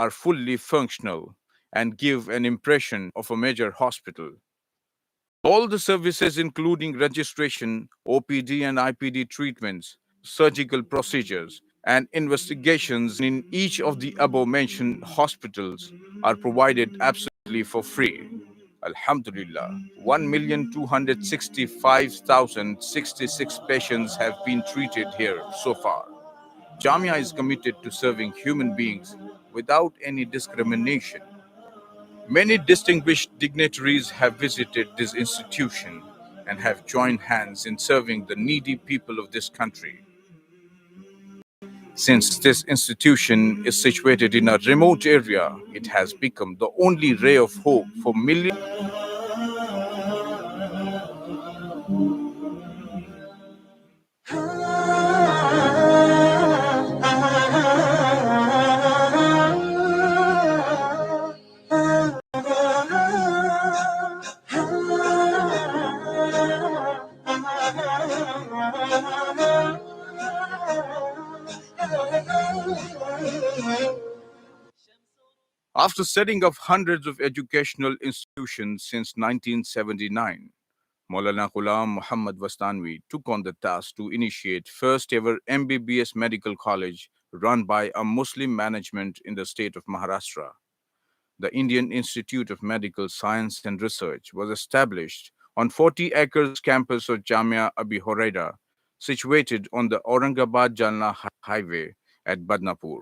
are fully functional and give an impression of a major hospital. All the services, including registration, OPD and IPD treatments, surgical procedures, and investigations in each of the above mentioned hospitals, are provided absolutely for free. Alhamdulillah, 1,265,066 patients have been treated here so far. Jamia is committed to serving human beings without any discrimination. Many distinguished dignitaries have visited this institution and have joined hands in serving the needy people of this country. Since this institution is situated in a remote area, it has become the only ray of hope for millions. After setting up hundreds of educational institutions since 1979, Maulana Ghulam Muhammad Wastanwi took on the task to initiate first ever MBBS medical college run by a Muslim management in the state of Maharashtra. The Indian Institute of Medical Science and Research was established on 40 acres campus of Jamia Abi Horeira, situated on the Aurangabad-Jalna highway at Badnapur.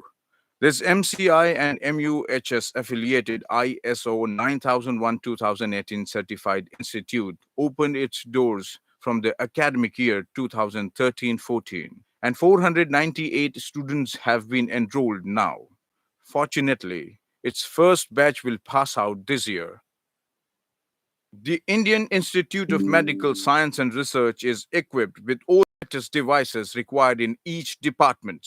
This MCI and MUHS affiliated ISO 9001-2018 certified institute opened its doors from the academic year 2013-14, and 498 students have been enrolled now. Fortunately, its first batch will pass out this year. The Indian Institute of Medical Science and Research is equipped with all latest devices required in each department,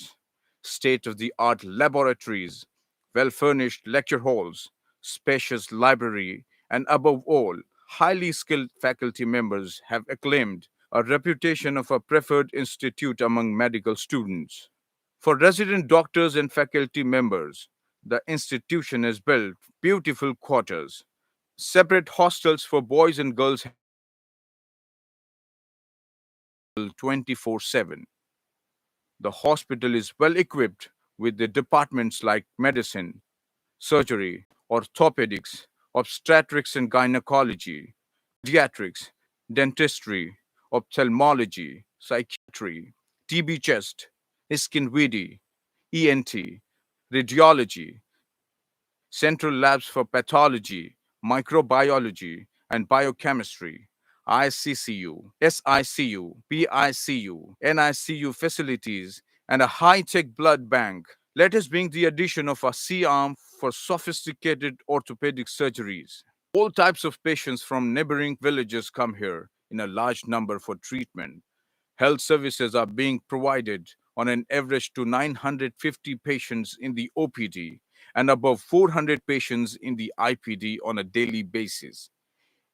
state-of-the-art laboratories, well-furnished lecture halls, spacious library, and above all, highly skilled faculty members have acclaimed a reputation of a preferred institute among medical students. For resident doctors and faculty members, the institution has built beautiful quarters, separate hostels for boys and girls 24/7. The hospital is well equipped with the departments like medicine, surgery, orthopedics, obstetrics and gynecology, pediatrics, dentistry, ophthalmology, psychiatry, TB chest, skin VD, ENT, radiology, central labs for pathology, microbiology, and biochemistry, ICCU, SICU, PICU, NICU facilities, and a high-tech blood bank. Let us bring the addition of a C-arm for sophisticated orthopedic surgeries. All types of patients from neighboring villages come here in a large number for treatment. Health services are being provided on an average to 950 patients in the OPD and above 400 patients in the IPD on a daily basis.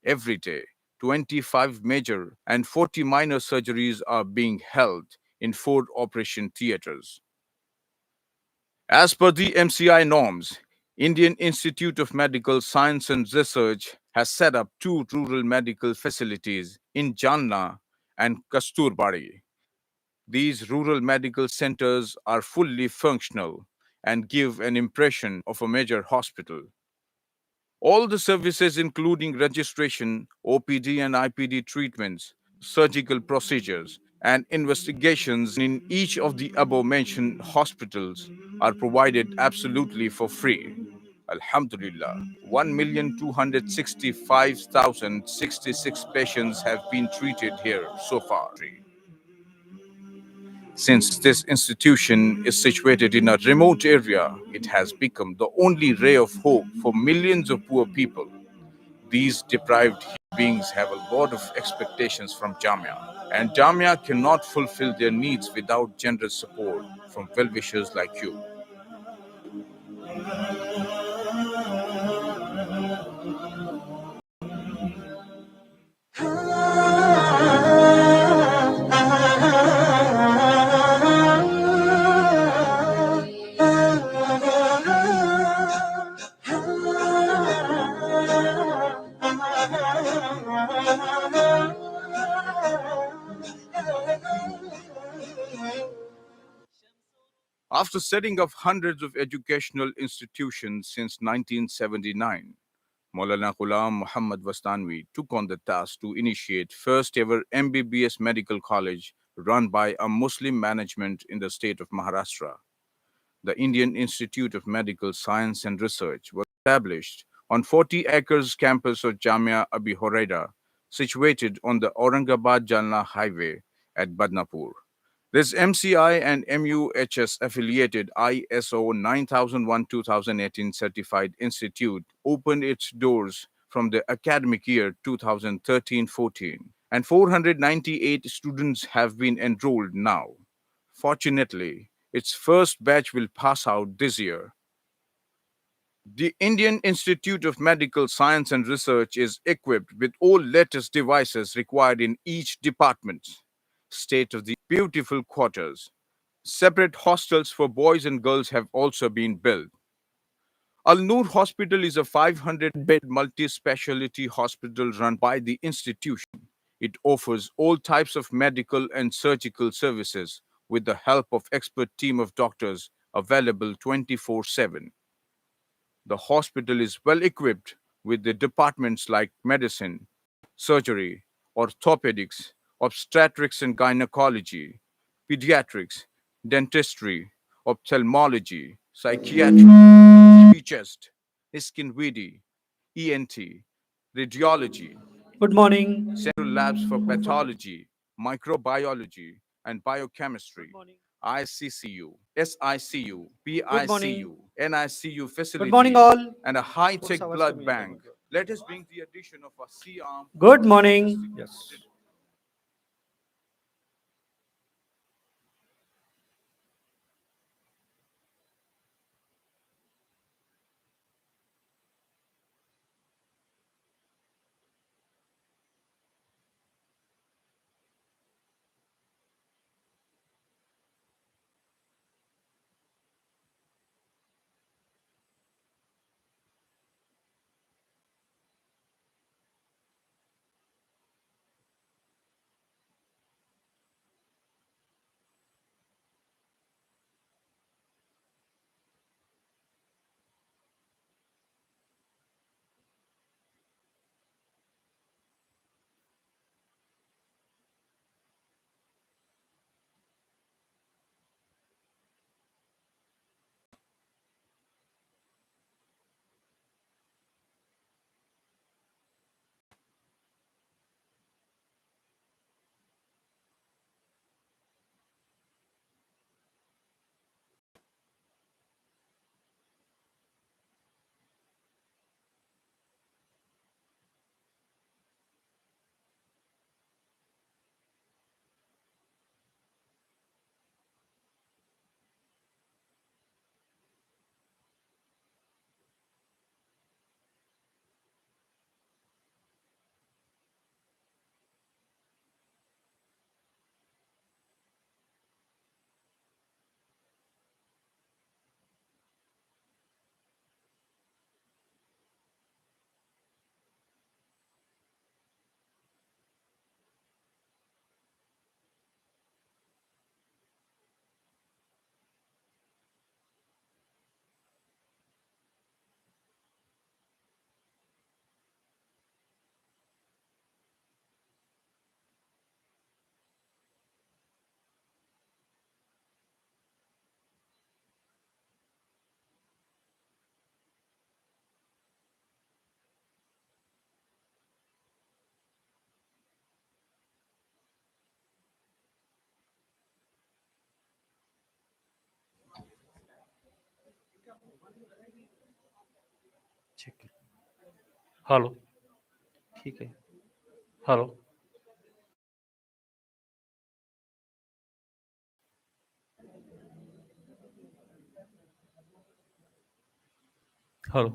Every day, 25 major and 40 minor surgeries are being held in 4 operation theaters. As per the MCI norms, Indian Institute of Medical Science and Research has set up 2 rural medical facilities in Jalna and Kasturbari. These rural medical centers are fully functional and give an impression of a major hospital. All the services, including registration, OPD and IPD treatments, surgical procedures, and investigations in each of the above mentioned hospitals, are provided absolutely for free. Alhamdulillah, 1,265,066 patients have been treated here so far. Since this institution is situated in a remote area, it has become the only ray of hope for millions of poor people. These deprived beings have a lot of expectations from Jamia, and Jamia cannot fulfill their needs without generous support from well-wishers like you. After setting up hundreds of educational institutions since 1979, Maulana Ghulam Muhammad Wastanwi took on the task to initiate first ever MBBS medical college run by a Muslim management in the state of Maharashtra. The Indian Institute of Medical Science and Research was established on 40 acres campus of Jamia Abi Horeida, situated on the Aurangabad-Jalna highway at Badnapur. This MCI and MUHS affiliated ISO 9001-2018 certified institute opened its doors from the academic year 2013-14, and 498 students have been enrolled now. Fortunately, its first batch will pass out this year. The Indian Institute of Medical Science and Research is equipped with all latest devices required in each department. State of the beautiful quarters. Separate hostels for boys and girls have also been built. Al Noor Hospital is a 500-bed multi-specialty hospital run by the institution. It offers all types of medical and surgical services with the help of expert team of doctors available 24/7. The hospital is well equipped with the departments like medicine, surgery, orthopedics, obstetrics and gynecology, pediatrics, dentistry, ophthalmology, psychiatry, chest, skin VD, ENT, radiology, Good morning. central labs for pathology, microbiology, and Good biochemistry, morning. ICCU, SICU, Good morning. PICU, NICU Good morning, facilities, all. and a थोड़ा सा high-tech आवाज blood कमी है क्या bank. मतलब? Let us bring the addition of a C-arm Good for morning. autistic Yes. ठीक है. Hello. ठीक है. Hello. Hello.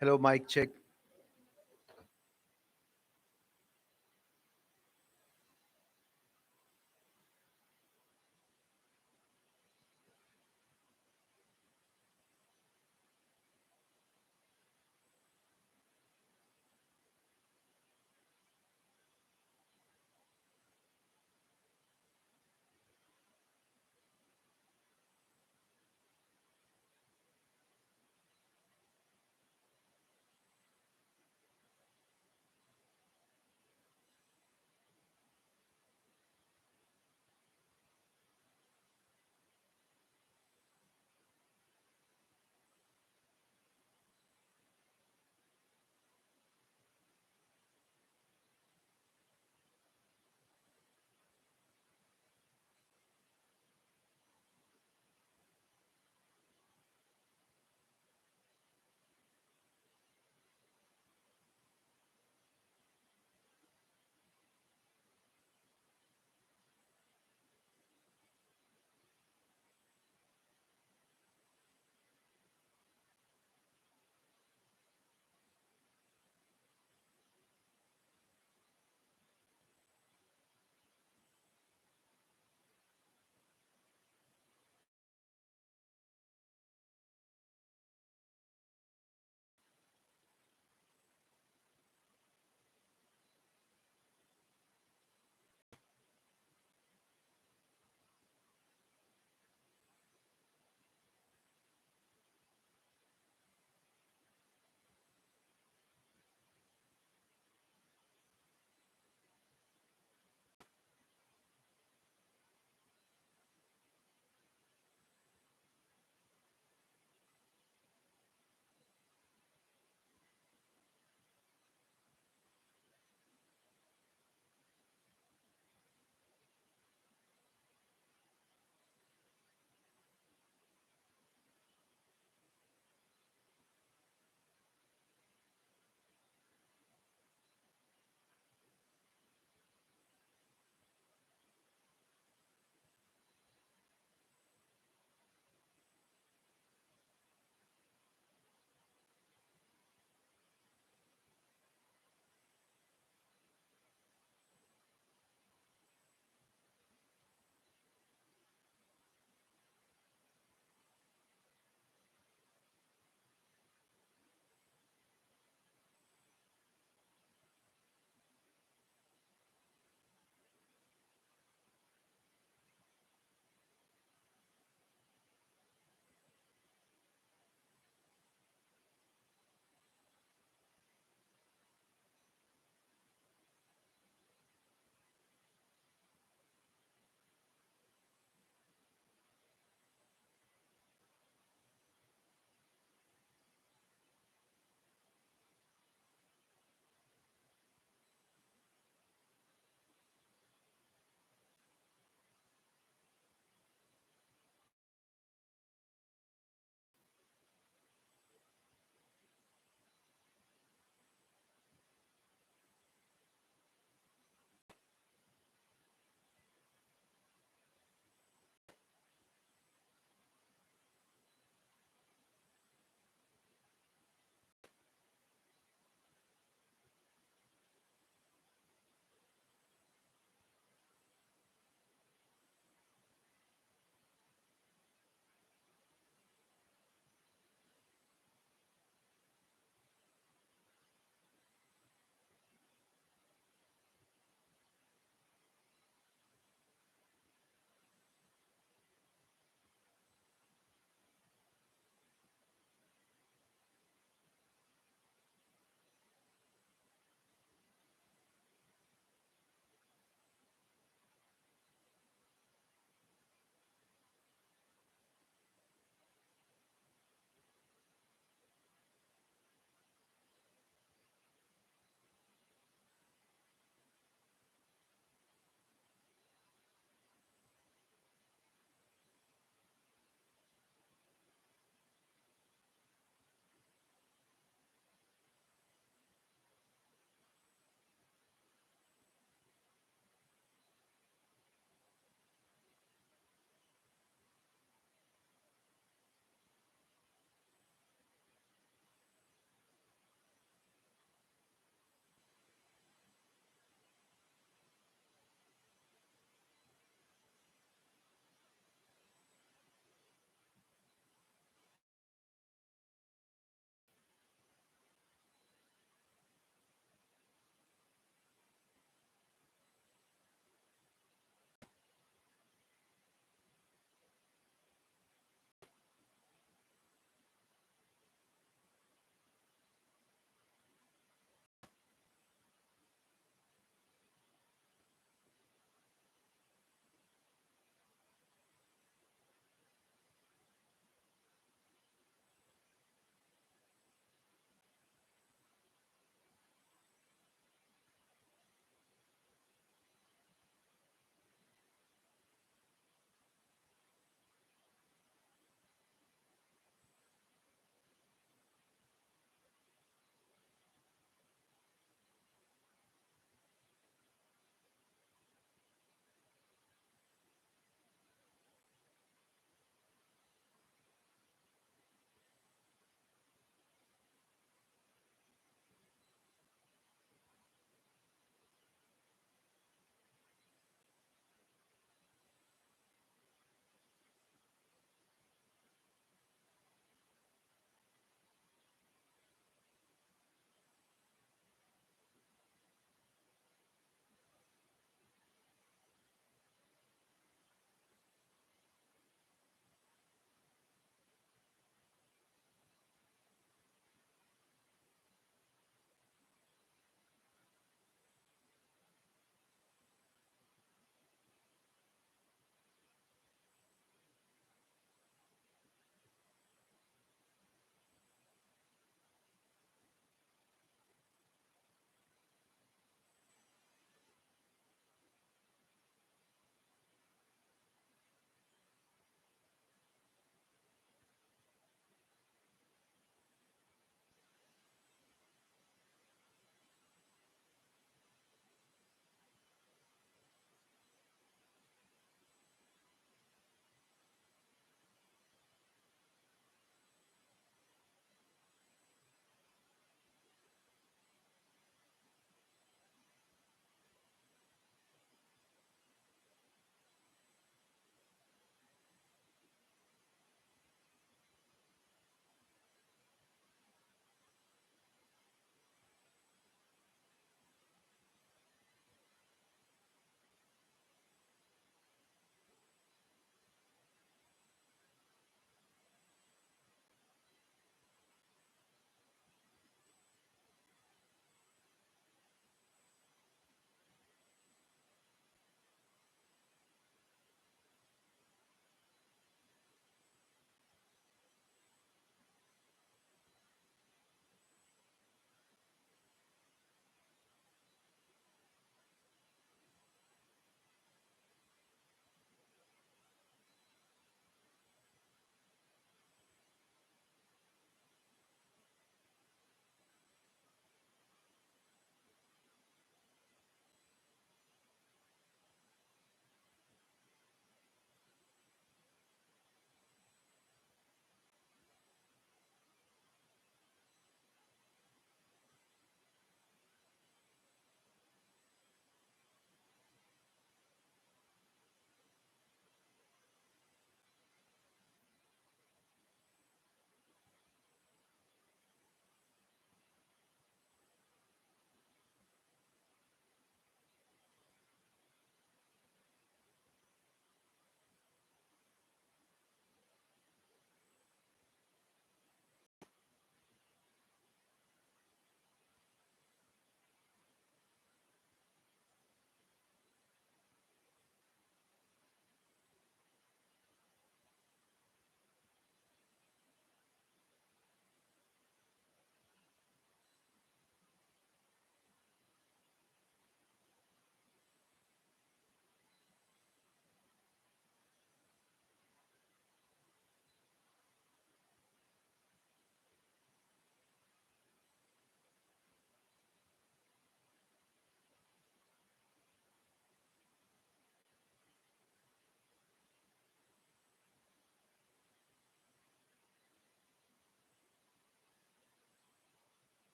Hello, mic check.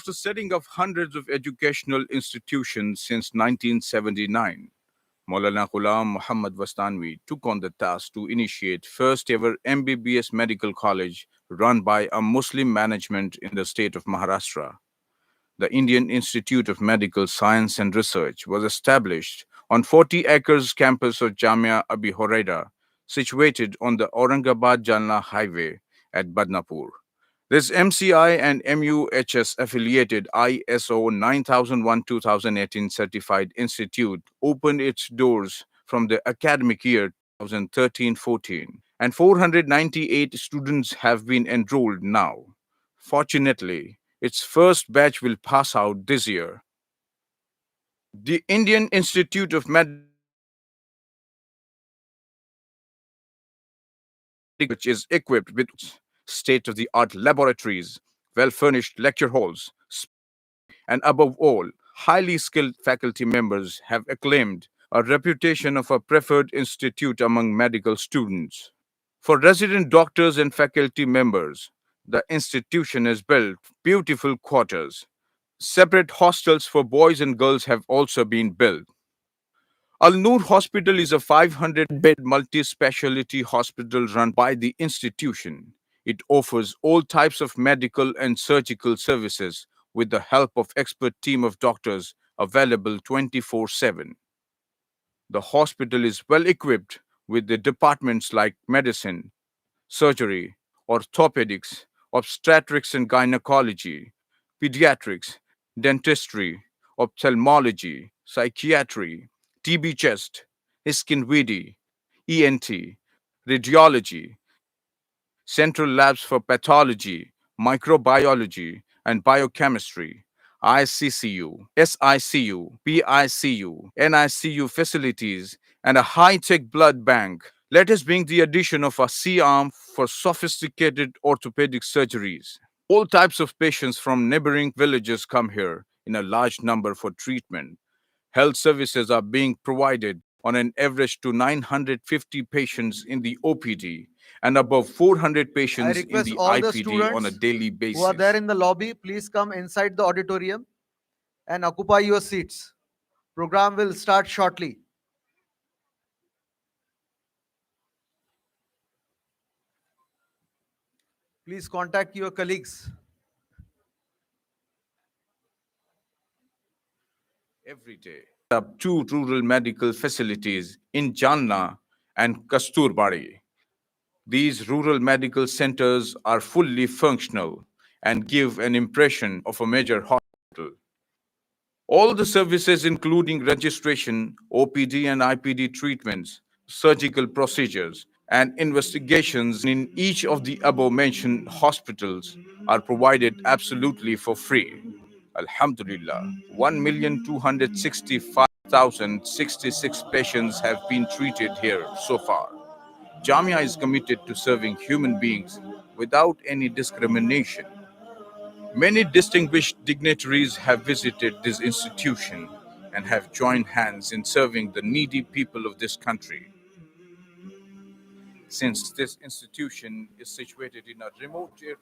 After setting up hundreds of educational institutions since 1979, Maulana Ghulam Muhammad Wastanwi took on the task to initiate first ever MBBS medical college run by a Muslim management in the state of Maharashtra. The Indian Institute of Medical Science and Research was established on 40 acres campus of Jamia Abi Horeira, situated on the Aurangabad-Jalna highway at Badnapur. This MCI and MUHS affiliated ISO 9001-2018 certified institute opened its doors from the academic year 2013-14, and 498 students have been enrolled now. Fortunately, its first batch will pass out this year. The Indian Institute of Medicine, which is equipped with state of the art laboratories, well furnished lecture halls, and above all, highly skilled faculty members, have acclaimed a reputation of a preferred institute among medical students. For resident doctors and faculty members, the institution has built beautiful quarters. Separate hostels for boys and girls have also been built. Al Noor Hospital is a 500-bed multi-specialty hospital run by the institution. It offers all types of medical and surgical services with the help of expert team of doctors available 24/7. The hospital is well equipped with the departments like medicine, surgery, orthopedics, obstetrics and gynecology, pediatrics, dentistry, ophthalmology, psychiatry, TB chest, skin VD, ENT, radiology, central labs for pathology, microbiology, and biochemistry, ICCU, SICU, PICU, NICU facilities, and a high-tech blood bank. Latest being the addition of a C-arm for sophisticated orthopedic surgeries. All types of patients from neighboring villages come here in a large number for treatment. Health services are being provided on an average to 950 patients in the OPD and above 400 I patients in request the all the IPD on a students daily who are there basis. in the lobby, please come inside the auditorium and occupy your seats. Program will start shortly. Please contact your colleagues. Every day, up two rural medical facilities in Jalna and Kasturbari. These rural medical centers are fully functional and give an impression of a major hospital. All the services, including registration, OPD and IPD treatments, surgical procedures, and investigations in each of the above mentioned hospitals, are provided absolutely for free. Alhamdulillah, 1,265,066 patients have been treated here so far. Jamia is committed to serving human beings without any discrimination. Many distinguished dignitaries have visited this institution and have joined hands in serving the needy people of this country. Since this institution is situated in a remote area,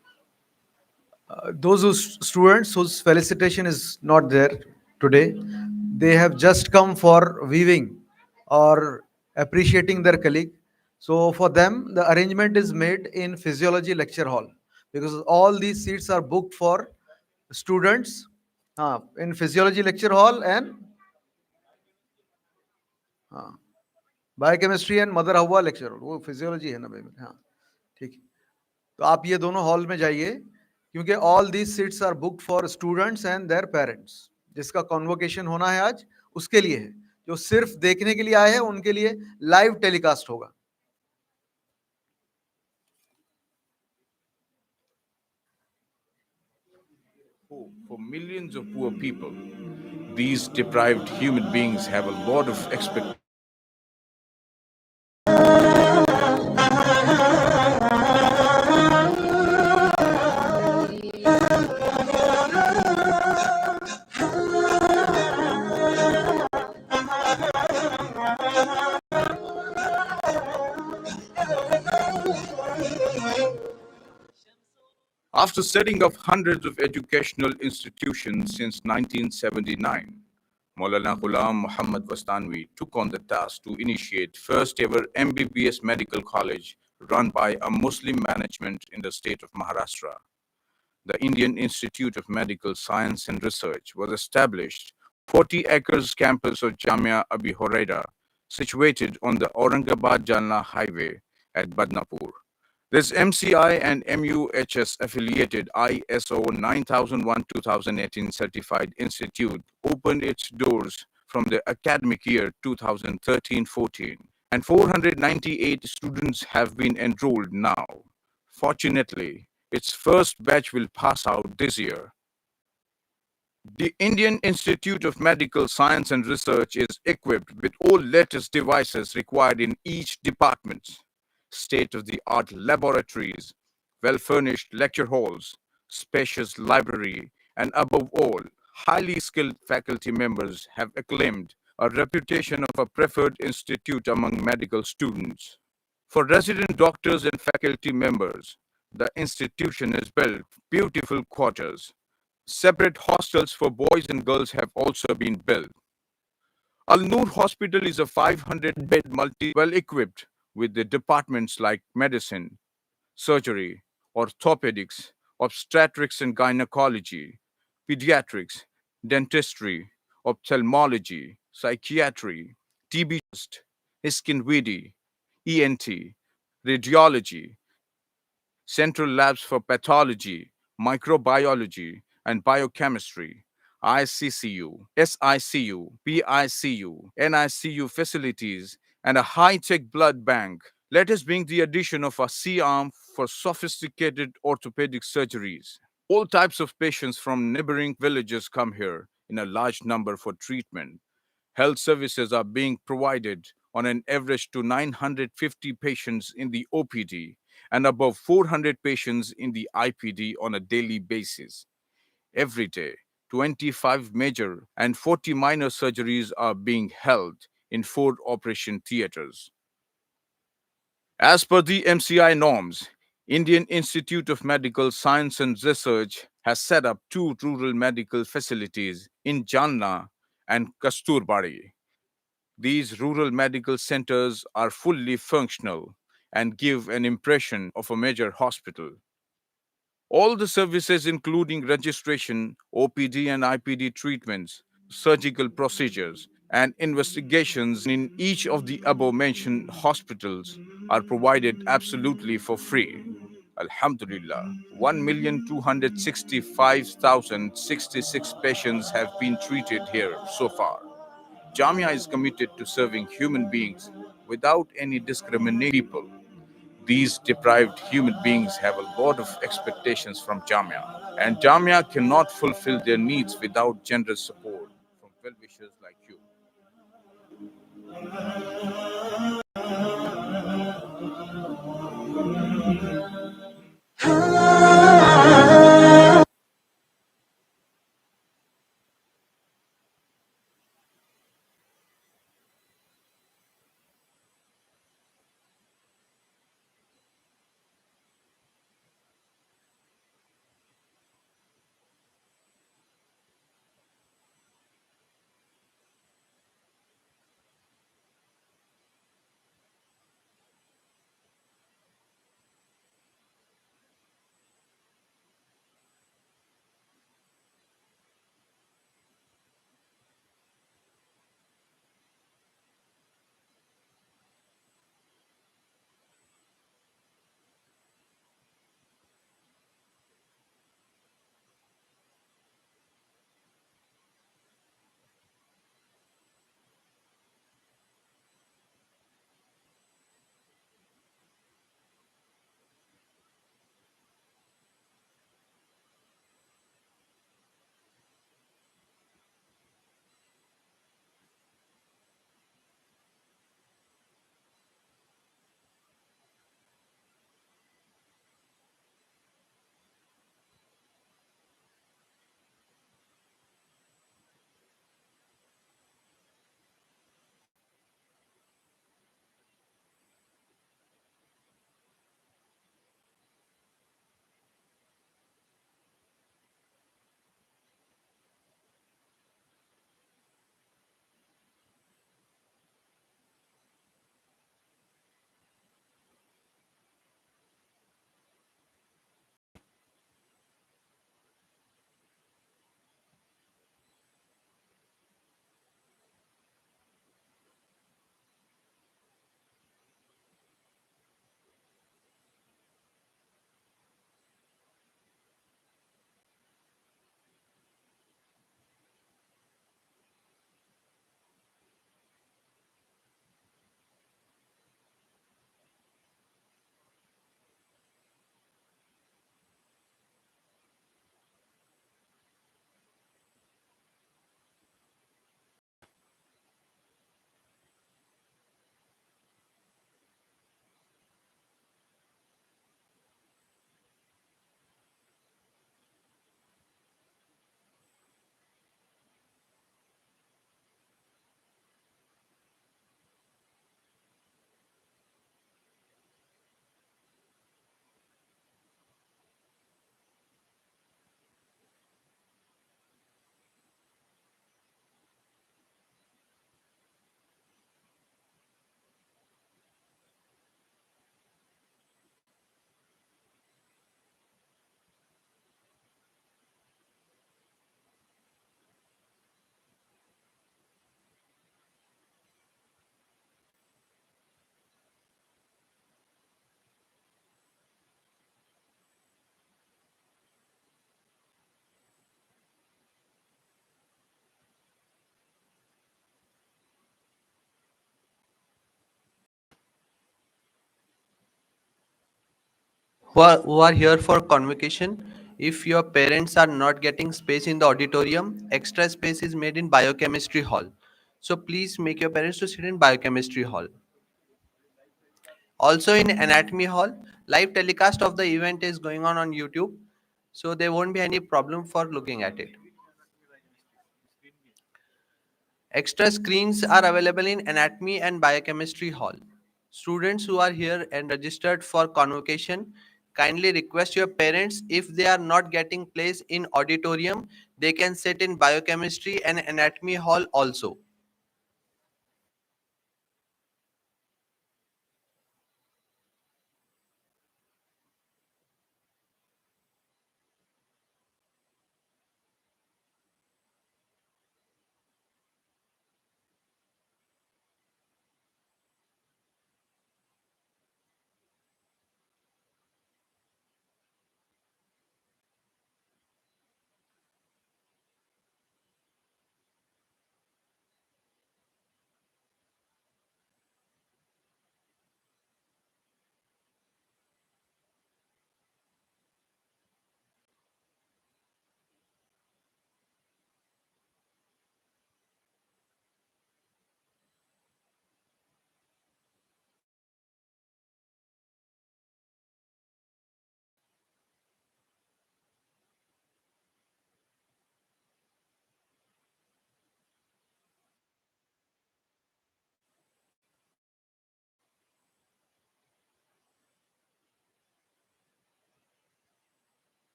Those students whose felicitation is not there today, they have just come for viewing or appreciating their colleague. So for them, the arrangement is made in physiology lecture hall because all these seats are booked for students in physiology lecture hall and biochemistry and mother हवा lecture वो physiology है ना भाई हाँ ठीक है तो आप ये दोनों हॉल में जाइए क्योंकि all these seats are booked for students and their parents जिसका कॉन्वोकेशन होना है आज उसके लिए है जो सिर्फ देखने के लिए आए हैं उनके लिए लाइव टेलीकास्ट होगा for millions of poor people, these deprived human beings have a lot of expectations. After setting up hundreds of educational institutions since 1979, Maulana Ghulam Muhammad Wastanwi took on the task to initiate first ever MBBS medical college run by a Muslim management in the state of Maharashtra. The Indian Institute of Medical Science and Research was established 40 acres campus of Jamia Abi Horeira, situated on the Aurangabad-Jalna highway at Badnapur. This MCI and MUHS affiliated ISO 9001-2018 certified institute opened its doors from the academic year 2013-14, and 498 students have been enrolled now. Fortunately, its first batch will pass out this year. The Indian Institute of Medical Science and Research is equipped with all latest devices required in each department, state-of-the-art laboratories, well-furnished lecture halls, spacious library, and above all, highly skilled faculty members have acclaimed a reputation of a preferred institute among medical students. For resident doctors and faculty members, the institution has built beautiful quarters. Separate hostels for boys and girls have also been built. Al Noor Hospital is a 500-bed multi well equipped with the departments like medicine, surgery, orthopedics, obstetrics and gynecology, pediatrics, dentistry, ophthalmology, psychiatry, TB test, skin VD, ENT, radiology, central labs for pathology, microbiology, and biochemistry, ICCU, SICU, PICU, NICU facilities, and a high-tech blood bank. Let us bring the addition of a C-arm for sophisticated orthopedic surgeries. All types of patients from neighboring villages come here in a large number for treatment. Health services are being provided on an average to 950 patients in the OPD and above 400 patients in the IPD on a daily basis. Every day, 25 major and 40 minor surgeries are being held in 4 operation theaters. As per the MCI norms, Indian Institute of Medical Science and Research has set up 2 rural medical facilities in Jalna and Kasturbari. These rural medical centers are fully functional and give an impression of a major hospital. All the services, including registration, OPD and IPD treatments, surgical procedures, and investigations in each of the above mentioned hospitals, are provided absolutely for free. Alhamdulillah, 1,265,066 patients have been treated here so far. Jamia is committed to serving human beings without any discrimination. People, these deprived human beings have a lot of expectations from Jamia, and Jamia cannot fulfill their needs without generous support from well-wishers like you. who are here for convocation. If your parents are not getting space in the auditorium, extra space is made in biochemistry hall. So please make your parents to sit in biochemistry hall. Also in anatomy hall, live telecast of the event is going on YouTube. So there won't be any problem for looking at it. Extra screens are available in anatomy and biochemistry hall. Students who are here and registered for convocation, kindly request your parents, if they are not getting place in auditorium, they can sit in biochemistry and anatomy hall also.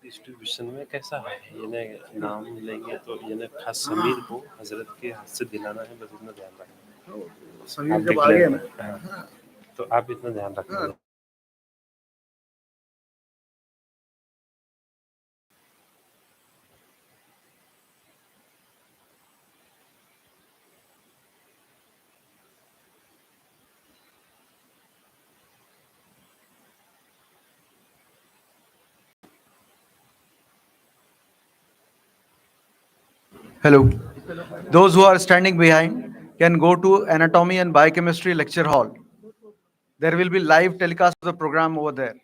Distribution में कैसा है ये नाम लेंगे तो ये खास समीर को हजरत के हाथ से दिलाना है, बस इतना ध्यान रखना। समीर आप जब आ गए declare ना, कर- हाँ, तो आप इतना ध्यान रखना। hello. Those who are standing behind can go to Anatomy and Biochemistry Lecture Hall. There will be live telecast of the program over there.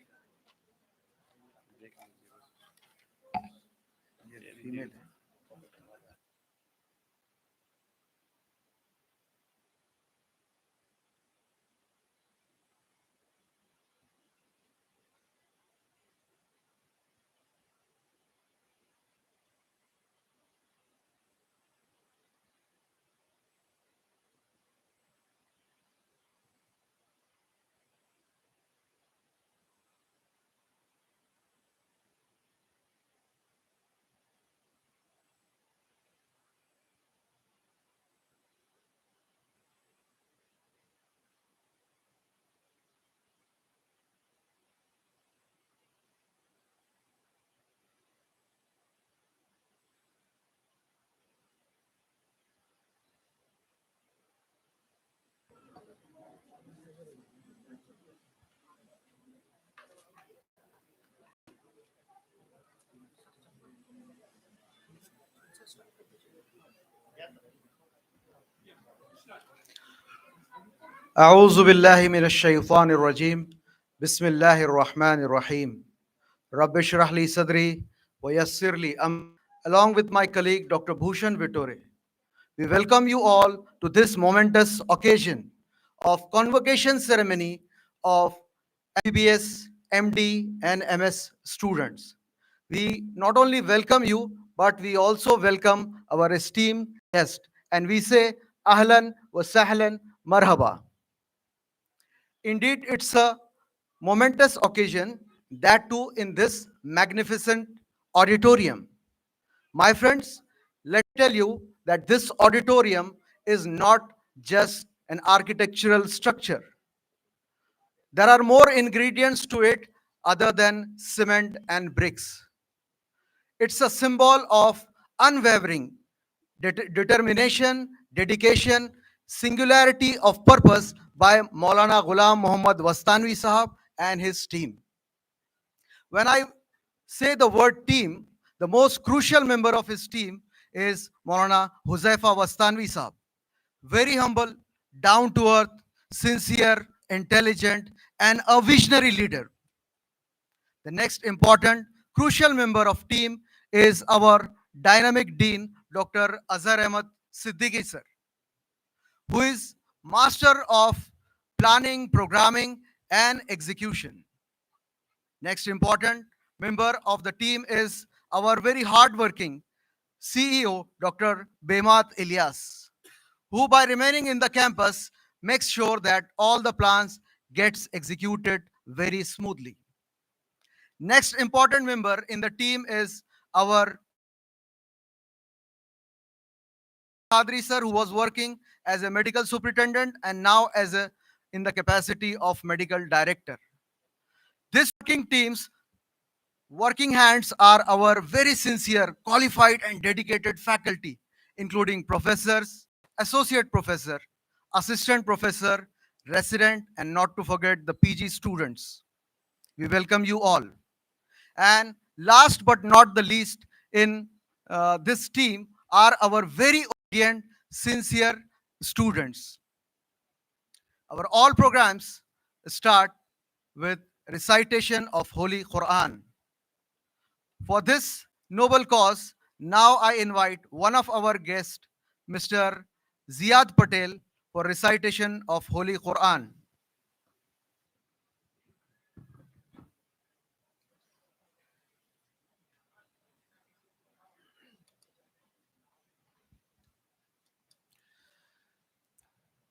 أعوذ بالله من الشيطان الرجيم بسم الله الرحمن الرحيم رب اشرح لي صدري ويسر لي أمري. Along with my colleague Dr. Bhushan Vitore, we welcome you all to this momentous occasion of convocation ceremony of MBBS, MD, and MS students. We not only welcome you, but we also welcome our esteemed guest, and we say Ahlan wa Sahlan Marhaba. Indeed, it's a momentous occasion, that too in this magnificent auditorium. My friends, let me tell you that this auditorium is not just an architectural structure. There are more ingredients to it other than cement and bricks. It's a symbol of unwavering determination, dedication, singularity of purpose by Maulana Ghulam Muhammad Wastanwi Sahab and his team. When I say the word team, the most crucial member of his team is Maulana Huzaifa Wastanwi Sahab. Very humble, down to earth, sincere, intelligent, and a visionary leader. The next important, crucial member of team is our dynamic dean, Dr. Azhar Ahmad Siddiqui sir, who is master of planning, programming, and execution. Next important member of the team is our very hardworking CEO, Dr. Bemat Ilyas, who by remaining in the campus makes sure that all the plans gets executed very smoothly. Next important member in the team is our Khadri sir, who was working as a medical superintendent and now as a in the capacity of medical director. This working teams, working hands are our very sincere, qualified and dedicated faculty, including professors, associate professor, assistant professor, resident, and not to forget the PG students. We welcome you all. And last but not the least, in this team are our very obedient, sincere students. Our all programs start with recitation of Holy Quran. For this noble cause, now I invite one of our guests, Mr. Ziad Patel, for recitation of Holy Quran.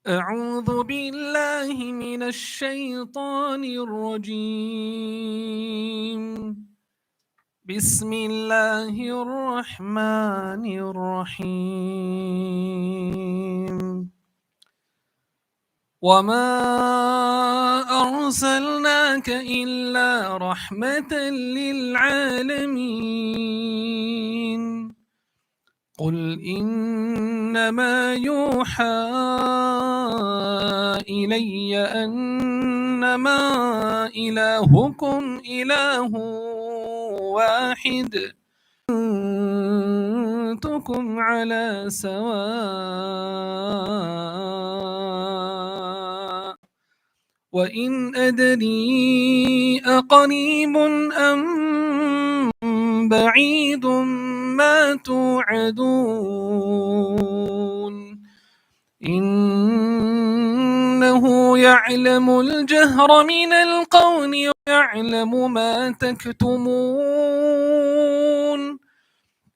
أعوذ بالله من الشيطان الرجيم. بسم الله الرحمن الرحيم. وما أرسلناك إلا رحمة للعالمين. قل إنما يوحى إلي أنما إلهكم إله واحد أنتم على سواء وإن أدري أقريب أم بعيد ما توعدون إنه يعلم الجهر من القول ويعلم ما تكتمون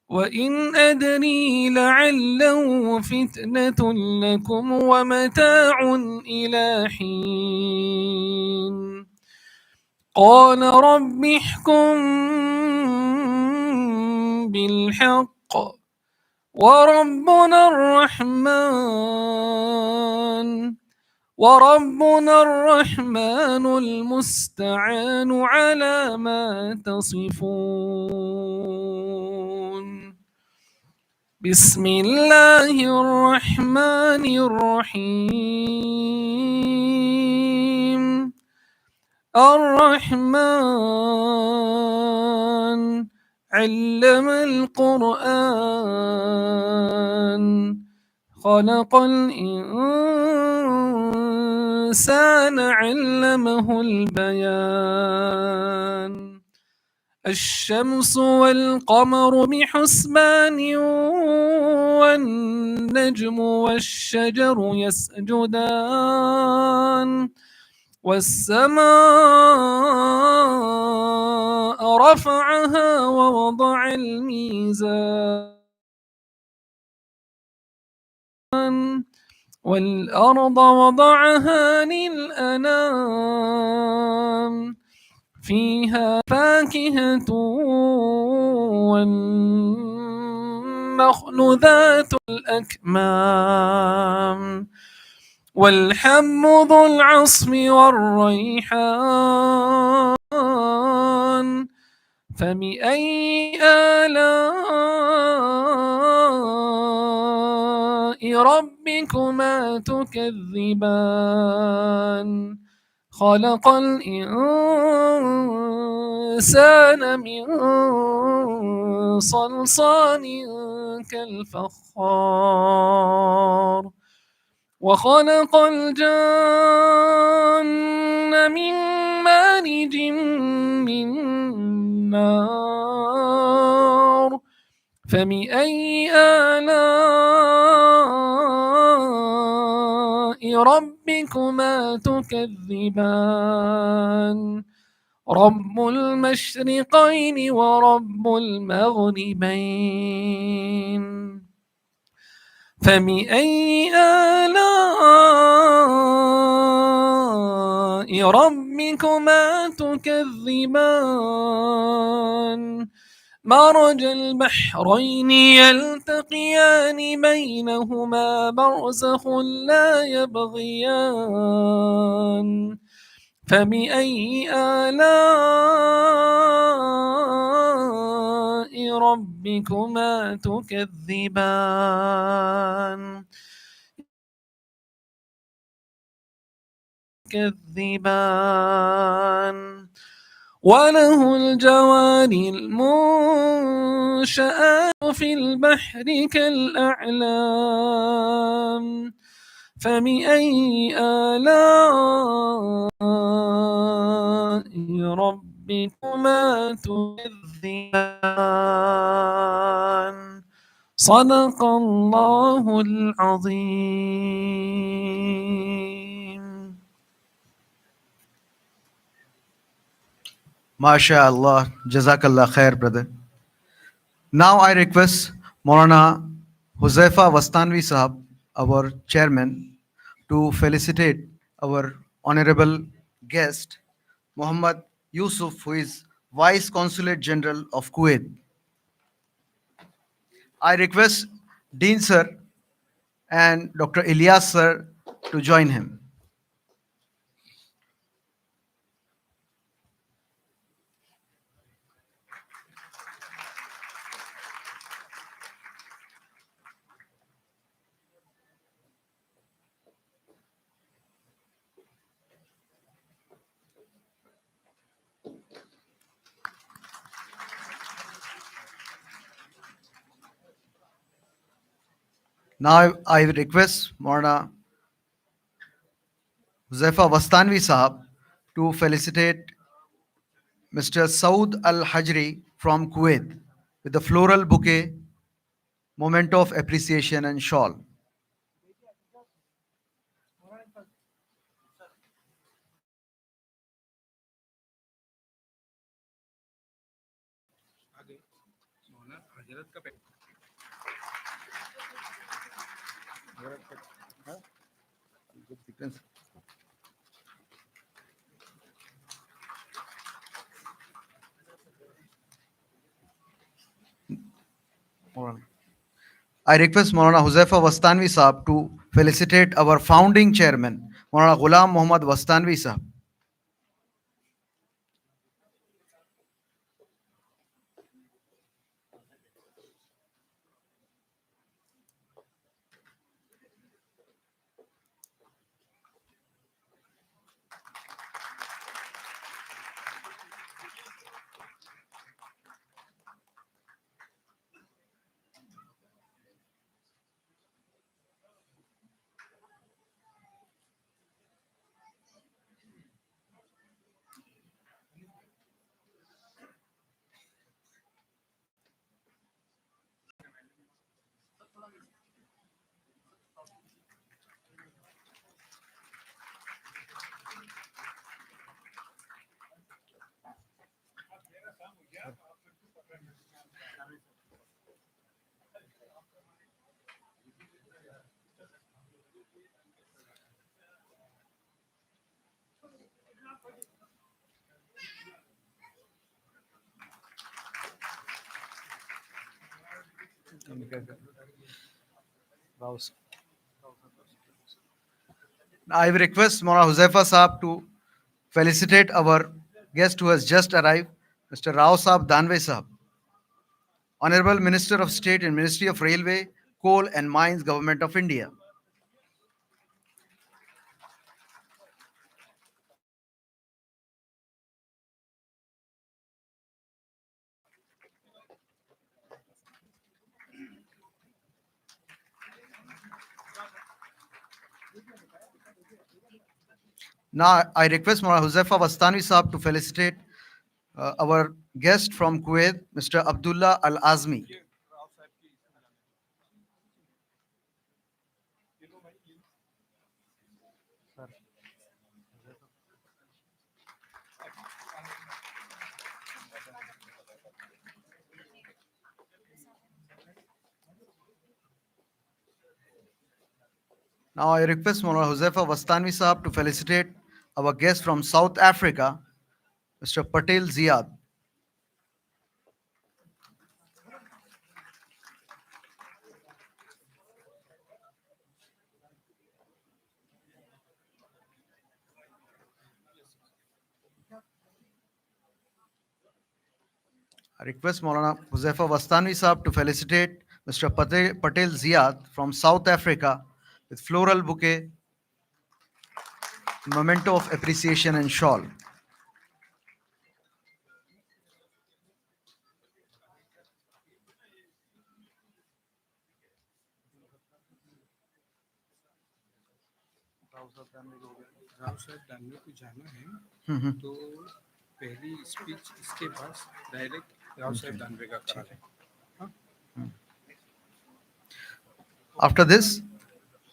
وإن أدري لعله فتنة لكم ومتاع إلى حين قال رب احكم بالحق وربنا الرحمن المستعان على ما تصفون. بسم الله الرحمن الرحيم. الرحمن علم القرآن خلق الإنسان علمه البيان. الشمس والقمر بحسبان والنجم والشجر يسجدان والسماء رفعها ووضع الميزان والأرض وضعها للأنام فيها فاكهة والنخل ذات الأكمام والحب ذو العصف والريحان فبأي آلاء ربكما تكذبان خلق الإنسان من صلصال كالفخار وخلق الجن من مارج من نار فبأي آلاء ربكما تكذبان رب المشرقين ورب المغربين فبأي آلاء ربكما تكذبان مرج البحرين يلتقيان بينهما برزخ لا يبغيان فبأي آلاء ربكما تكذبان وله الجوار المنشآت في البحر كالأعلام فبأي آلاء ربكما تكذبان صدق الله العظيم. MashaAllah, Jazakallah khair, brother. Now I request Maulana Huzaifa Vastanvi Sahab, our chairman, to felicitate our honorable guest, Muhammad Yusuf, who is Vice Consulate General of Kuwait. I request Dean Sir and Dr. Ilyas Sir to join him. Now I request Maulana Huzaifa Vastanvi Sahab to felicitate Mr. Saud Al Hajri from Kuwait with the floral bouquet, memento of appreciation, and shawl. I request Maulana Huzaifa Vastanvi Sahab to felicitate our founding chairman, Maulana Ghulam Muhammad Vastanvi Sahab. I request Maulana Huzaifa Sahab to felicitate our guest who has just arrived, Mr. Rao Sahab Danve Sahab, Honorable Minister of State in Ministry of Railway, Coal and Mines, Government of India. Now I request Maulana Huzaifa Vastanvi Sahab to felicitate our guest from Kuwait, Mr. Abdullah Al Azmi. Now I request Maulana Huzaifa Wastanwi Sahab to felicitate our guest from South Africa, Mr. Patel Ziad. I request Maulana Huzaifa Wastanwi Sahab to felicitate Mr. Patel Ziad from South Africa with floral bouquet, memento of appreciation and shawl. Rao साहब दानवे को जाना है तो पहली speech इसके पास direct Rao साहब दानवे का करा है. After this,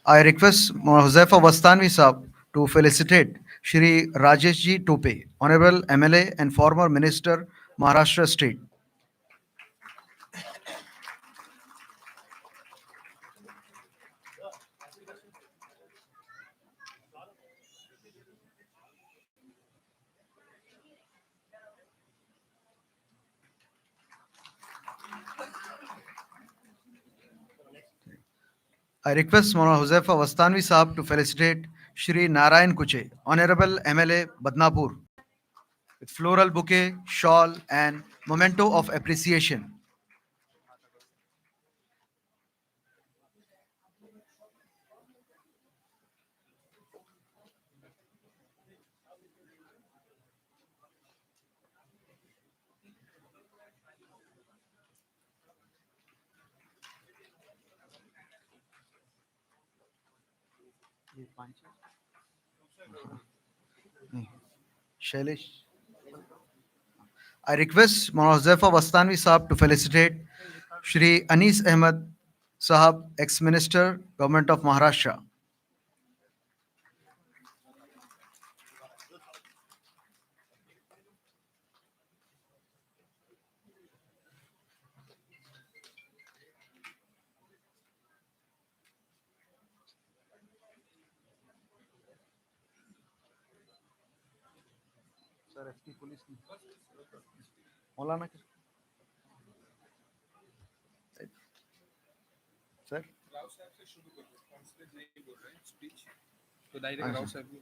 I request Maulana Huzaifa Wastanwi Sahab to felicitate Shri Rajesh Ji Tope, Honorable MLA and former Minister, Maharashtra State. I request Maulana Huzaifa Wastanwi Sahab to felicitate Shri Narayan Kuche, Honorable MLA Badnapur, with floral bouquet, shawl, and memento of appreciation. Shailesh. I request Maulana Huzaifa Wastanwi Sahab to felicitate Shri Anis Ahmed Sahab, ex-minister, Government of Maharashtra. Maulana sir Rao साहब से शुरू करो, conference नहीं बोल रहे हैं speech तो direct Rao साहब को.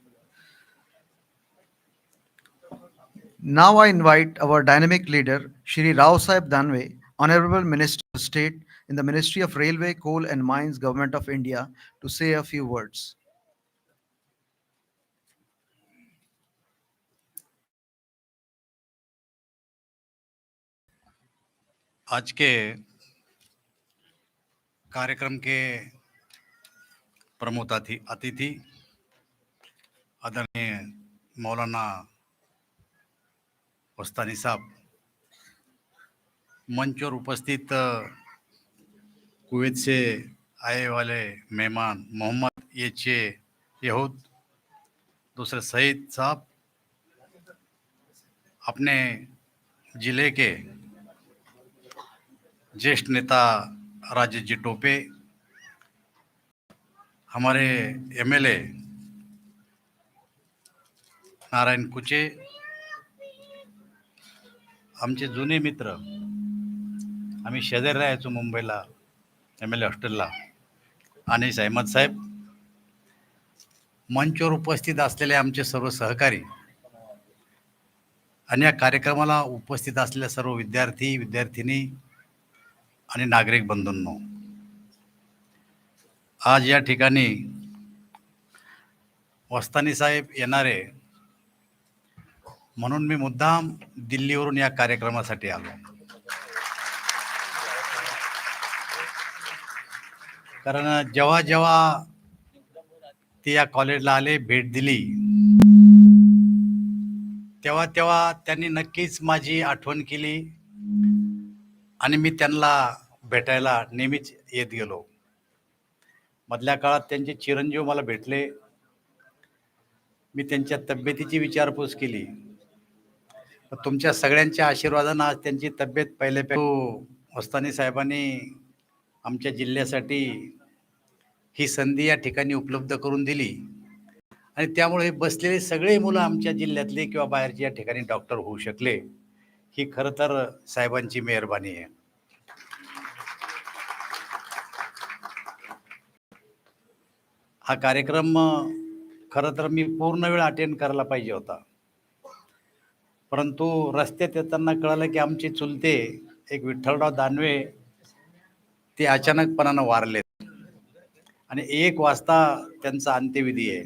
Now I invite our dynamic leader, Shri Rao Sahib Danve, Honorable Minister of State in the Ministry of Railway, Coal and Mines, Government of India, to say a few words. आज के कार्यक्रम के प्रमुख अतिथि आदरणीय मौलाना वस्तानी साहब, मंच पर उपस्थित कुवैत से आए वाले मेहमान मोहम्मद यहूद, दूसरे सईद साहब, अपने जिले के ज्येष्ठ नेता राजेश जी टोपे, हमारे एमएलए नारायण कुचे, आमचे जुने मित्र, आम्ही शेजारी राहायचो मुंबईला एमएलए हॉस्टेलला, अनीस अहमद साहेब, मंचवर उपस्थित असलेले आमचे सर्व सहकारी आणि या कार्यक्रमाला उपस्थित असलेल्या सर्व विद्यार्थी विद्यार्थिनी आणि नागरिक बंधूंनो, आज या ठिकाणी वस्तानी साहेब येणारे म्हणून मी मुद्दाम दिल्लीवरून या कार्यक्रमासाठी आलो. कारण जेव्हा जेव्हा ते या कॉलेजला आले, भेट दिली, तेव्हा तेव्हा त्यांनी नक्कीच माझी आठवण केली आणि मी त्यांना भेटायला नेहमीच येत गेलो. मधल्या काळात त्यांचे चिरंजीव मला भेटले, मी त्यांच्या तब्येतीची विचारपूस केली. तुमच्या सगळ्यांच्या आशीर्वादाने आज त्यांची तब्येत पहिल्यापेक्षा. वस्तानी साहेबांनी आमच्या जिल्ह्यासाठी ही संधी या ठिकाणी उपलब्ध करून दिली आणि त्यामुळे बसलेले सगळे मुलं आमच्या जिल्ह्यातले किंवा बाहेरच्या या ठिकाणी डॉक्टर होऊ शकले. ही खरं तर साहेबांची मेहरबानी आहे. हा कार्यक्रम खरं तर मी पूर्ण वेळ अटेंड करायला पाहिजे होता. परंतु रस्त्यात येताना कळालं की आमचे चुलते एक विठ्ठलराव दानवे ते अचानकपणानं वारलेत आणि 1 वाजता त्यांचा अंत्यविधी आहे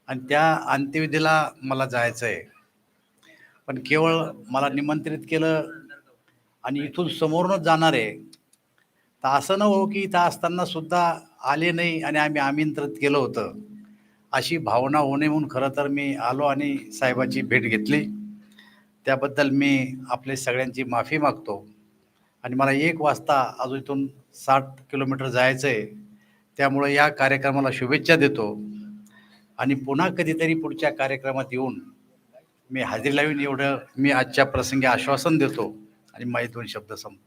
आणि त्या अंत्यविधीला मला जायचं आहे. पण केवळ मला निमंत्रित केलं आणि इथून समोरूनच जाणार आहे. तर असं न हो की इथं असताना सुद्धा आले नाही आणि आम्ही आमंत्रित केलं होतं, अशी भावना होणे म्हणून खरं तर मी आलो आणि साहेबाची भेट घेतली. त्याबद्दल मी आपले सगळ्यांची माफी मागतो आणि मला 1 वाजता अजून इथून 60 किलोमीटर जायचं आहे. त्यामुळे या कार्यक्रमाला शुभेच्छा देतो आणि पुन्हा कधीतरी पुढच्या कार्यक्रमात येऊन मी हजेरी लावीन एवढं मी आजच्या प्रसंगी आश्वासन देतो आणि माझे 2 शब्द संपतो.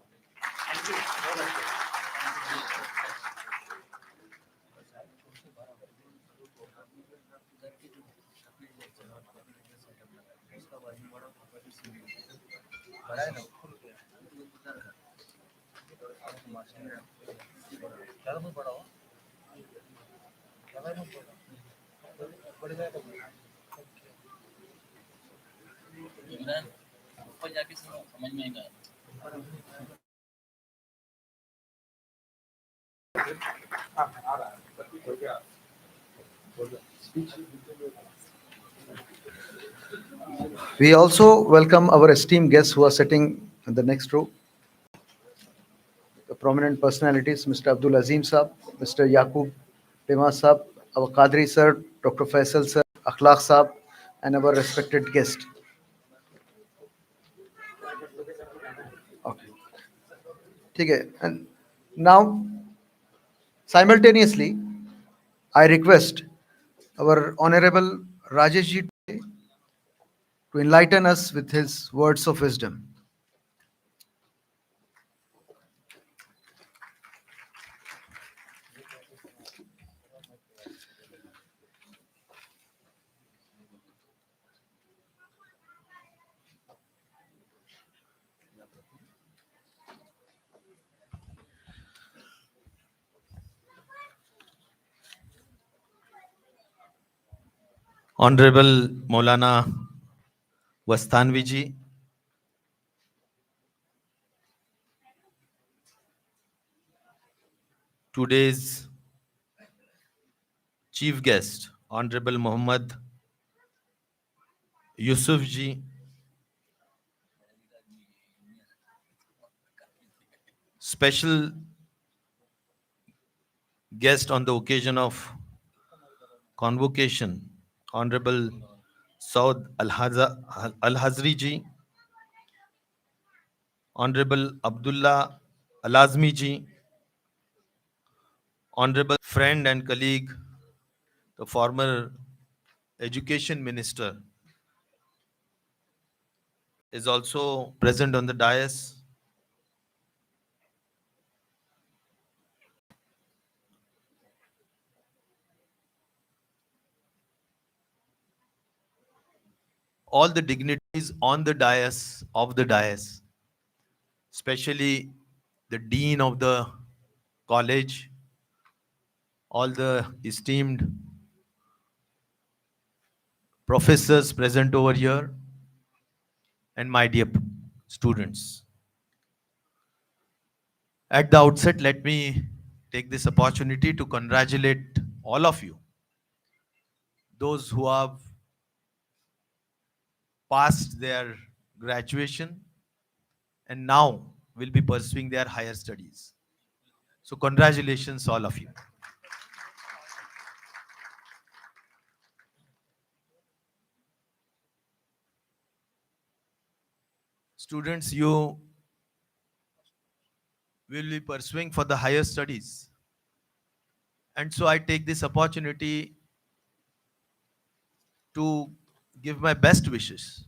We also welcome our esteemed guests who are sitting in the next row. The prominent personalities, Mr. Abdul Azim Saab, Mr. Yaqub Pema Saab, our Qadri Sir, Dr. Faisal Sir, Akhlaq Saab, and our respected guest. Okay. Okay. And now, simultaneously, I request our Honorable Rajesh ji to enlighten us with his words of wisdom. Honorable Maulana Vastanvi ji, today's chief guest, Honorable Muhammad Yusuf ji, special guest on the occasion of Convocation, Honorable Saud Al-Hazri ji, Honorable Abdullah Al-Azmi ji, Honorable friend and colleague, the former Education Minister, is also present on the dais. All the dignitaries on the dais, especially the dean of the college, all the esteemed professors present over here, and my dear students. At the outset, let me take this opportunity to congratulate all of you, those who have passed their graduation and now will be pursuing their higher studies. So congratulations, all of you. Students, you will be pursuing for the higher studies. And so I take this opportunity to give my best wishes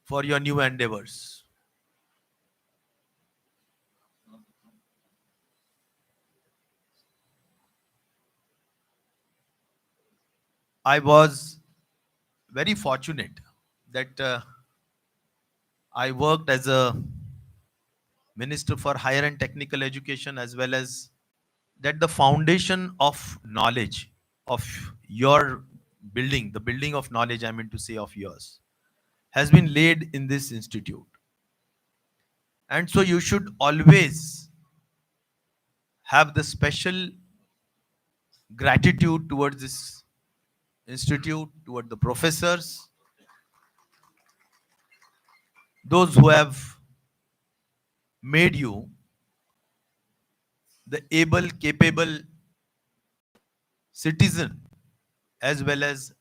for your new endeavors. I was very fortunate that I worked as a minister for higher and technical education, as well as that the foundation of knowledge of your building, the building of knowledge, I mean to say of yours, has been laid in this institute. And so you should always have the special gratitude towards this institute, toward the professors, those who have made you the able, capable citizen, as well as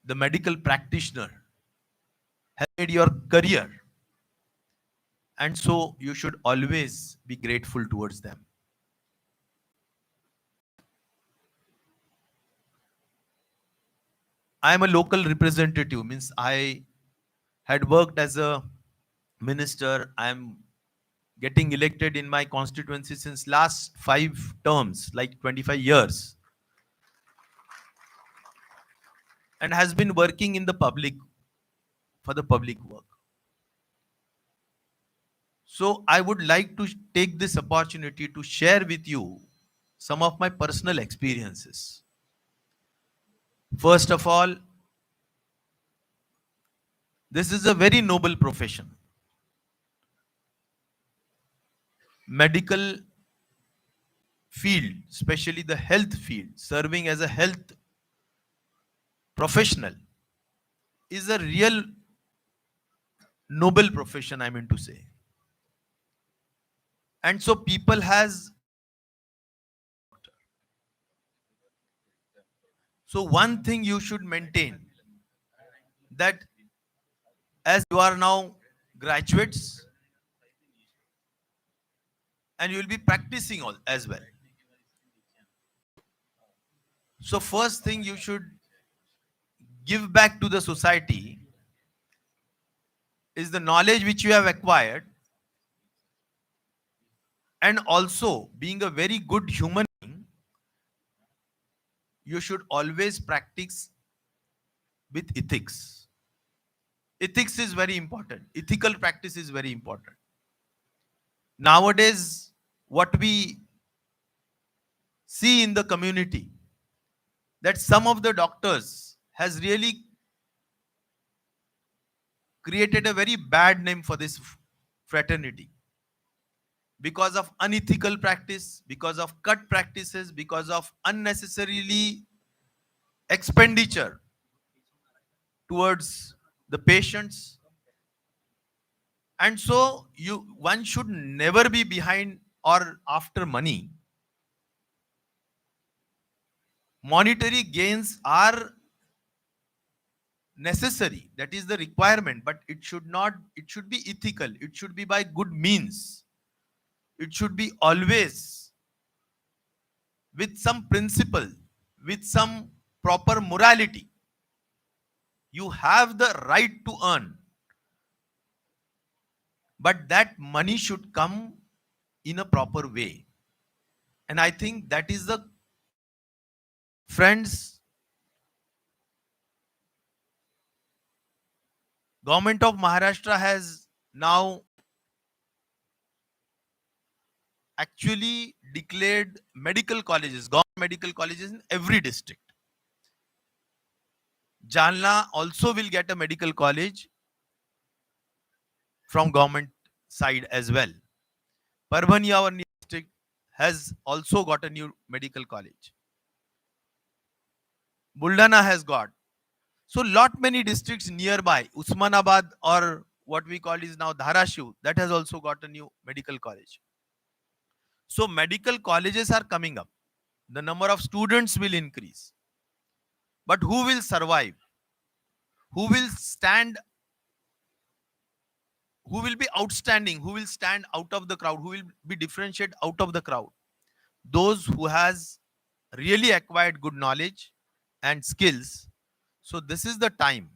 the medical practitioner, has made your career. And so you should always be grateful towards them. I am a local representative, means I had worked as a minister. I am getting elected in my constituency since last 5 terms, like 25 years, and has been working in the public for the public work. So I would like to take this opportunity to share with you some of my personal experiences. First of all, this is a very noble profession. Medical field, especially the health field, serving as a health professional, is a real noble profession, I mean to say. And so people has, so one thing you should maintain, that as you are now graduates and you will be practicing all as well. So first thing you should give back to the society is the knowledge which you have acquired, and also being a very good human being, you should always practice with ethics. Ethics is very important. Ethical practice is very important. Nowadays, what we see in the community, that some of the doctors has really created a very bad name for this fraternity because of unethical practice, because of cut practices, because of unnecessarily expenditure towards the patients. And so one should never be behind or after money. Monetary gains are necessary, that is the requirement, but it should be ethical, it should be by good means, it should be always with some principle, with some proper morality. You have the right to earn, but that money should come in a proper way. And I think that is the, friends, Government of Maharashtra has now actually declared medical colleges, government medical colleges in every district. Jalna also will get a medical college from government side as well. Parbhani, our new district, has also got a new medical college. Buldana has got. So lot many districts nearby, Usmanabad, or what we call is now Dharashiv, that has also got a new medical college. So medical colleges are coming up. The number of students will increase. But who will survive? Who will stand? Who will be outstanding? Who will stand out of the crowd? Who will be differentiated out of the crowd? Those who has really acquired good knowledge and skills. So this is the time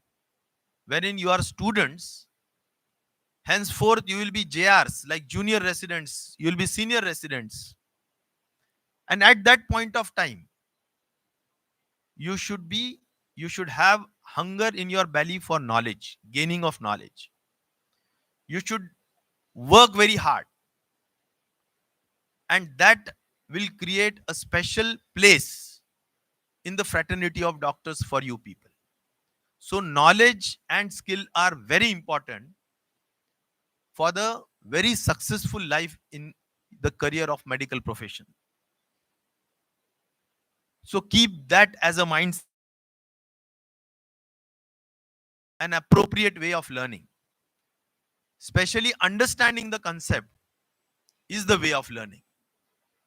wherein you are students. Henceforth, you will be JRs, like junior residents. You will be senior residents. And at that point of time, you should have hunger in your belly for knowledge, gaining of knowledge. You should work very hard, and that will create a special place in the fraternity of doctors for you people. So knowledge and skill are very important for the very successful life in the career of medical profession. So keep that as a mindset, an appropriate way of learning. Especially understanding the concept is the way of learning.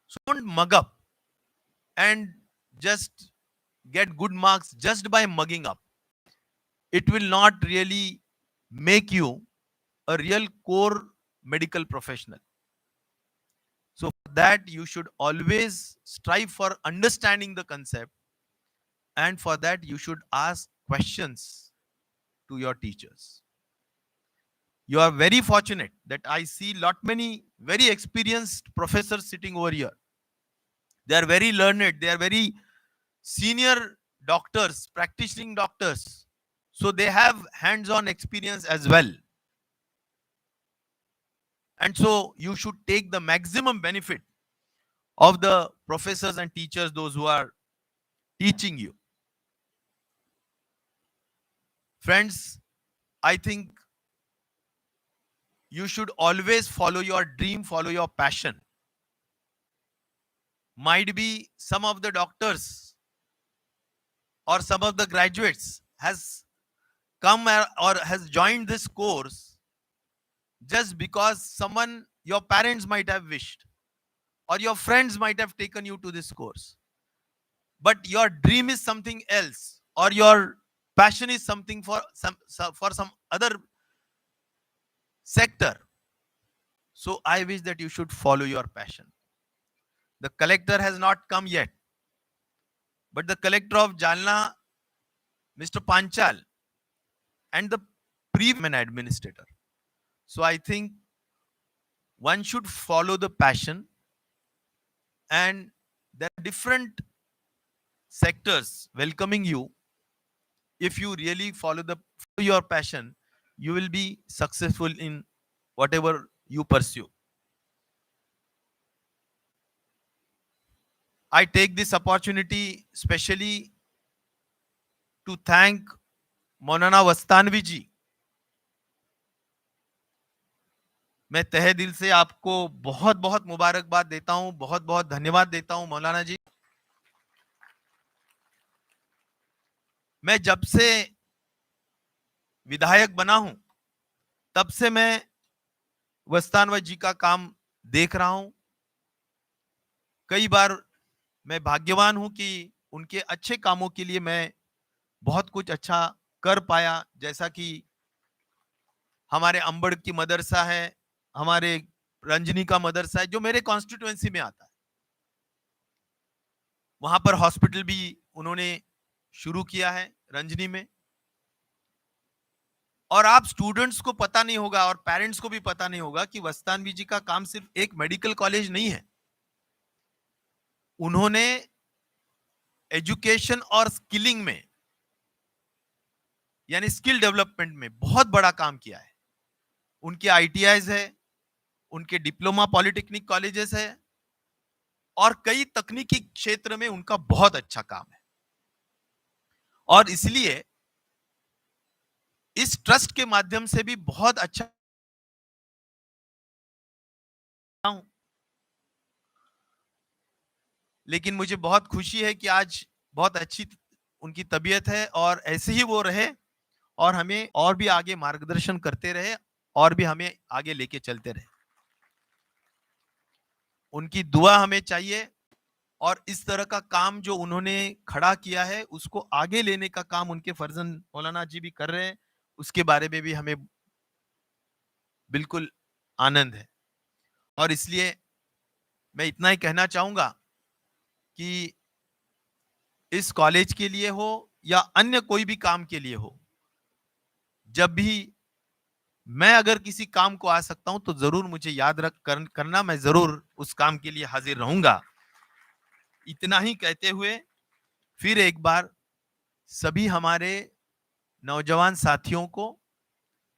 So don't mug up and just get good marks just by mugging up. It will not really make you a real core medical professional. So for that, you should always strive for understanding the concept, and for that you should ask questions to your teachers. You are very fortunate that I see many very experienced professors sitting over here. They are very learned, they are very senior doctors, practicing doctors. So they have hands-on experience as well. And so you should take the maximum benefit of the professors and teachers, those who are teaching you. Friends, I think you should always follow your dream, follow your passion. Might be some of the doctors or some of the graduates has come or has joined this course just because someone, your parents might have wished, or your friends might have taken you to this course. But your dream is something else, or your passion is something for some other sector. So I wish that you should follow your passion. The collector has not come yet, but the collector of Jalna, Mr. Panchal, and the previous administrator. So I think one should follow the passion, and there are different sectors welcoming you. If you really follow your passion, you will be successful in whatever you pursue. I take this opportunity specially to thank मौलाना वस्तानवी जी. मैं तहे दिल से आपको बहुत बहुत मुबारकबाद देता हूं, बहुत बहुत धन्यवाद देता हूं मौलाना जी. मैं जब से विधायक बना हूं तब से मैं वस्तानवी जी का काम देख रहा हूं. कई बार मैं भाग्यवान हूं कि उनके अच्छे कामों के लिए मैं बहुत कुछ अच्छा कर पाया. जैसा कि हमारे अंबड़ की मदरसा है, हमारे रंजनी का मदरसा है जो मेरे कॉन्स्टिट्यूएंसी में आता है. वहां पर हॉस्पिटल भी उन्होंने शुरू किया है रंजनी में. और आप स्टूडेंट्स को पता नहीं होगा और पेरेंट्स को भी पता नहीं होगा कि वस्तानवी जी का काम सिर्फ एक मेडिकल कॉलेज नहीं है. उन्होंने एजुकेशन और स्किलिंग में, यानी स्किल डेवलपमेंट में बहुत बड़ा काम किया है. उनके आईटीआईज है, उनके डिप्लोमा पॉलिटेक्निक कॉलेजेस है, और कई तकनीकी क्षेत्र में उनका बहुत अच्छा काम है. और इसलिए इस ट्रस्ट के माध्यम से भी बहुत अच्छा हूं. लेकिन मुझे बहुत खुशी है कि आज बहुत अच्छी उनकी तबीयत है और ऐसे ही वो रहे और हमें और भी आगे मार्गदर्शन करते रहे और भी हमें आगे लेके चलते रहे. उनकी दुआ हमें चाहिए और इस तरह का काम जो उन्होंने खड़ा किया है उसको आगे लेने का काम उनके फर्जंद मौलाना जी भी कर रहे हैं. उसके बारे में भी हमें बिल्कुल आनंद है. और इसलिए मैं इतना ही कहना चाहूंगा कि इस कॉलेज के लिए हो या अन्य कोई भी काम के लिए हो, जब भी मैं अगर किसी काम को आ सकता हूं तो जरूर मुझे याद करना. मैं जरूर उस काम के लिए हाजिर रहूंगा. इतना ही कहते हुए फिर एक बार सभी हमारे नौजवान साथियों को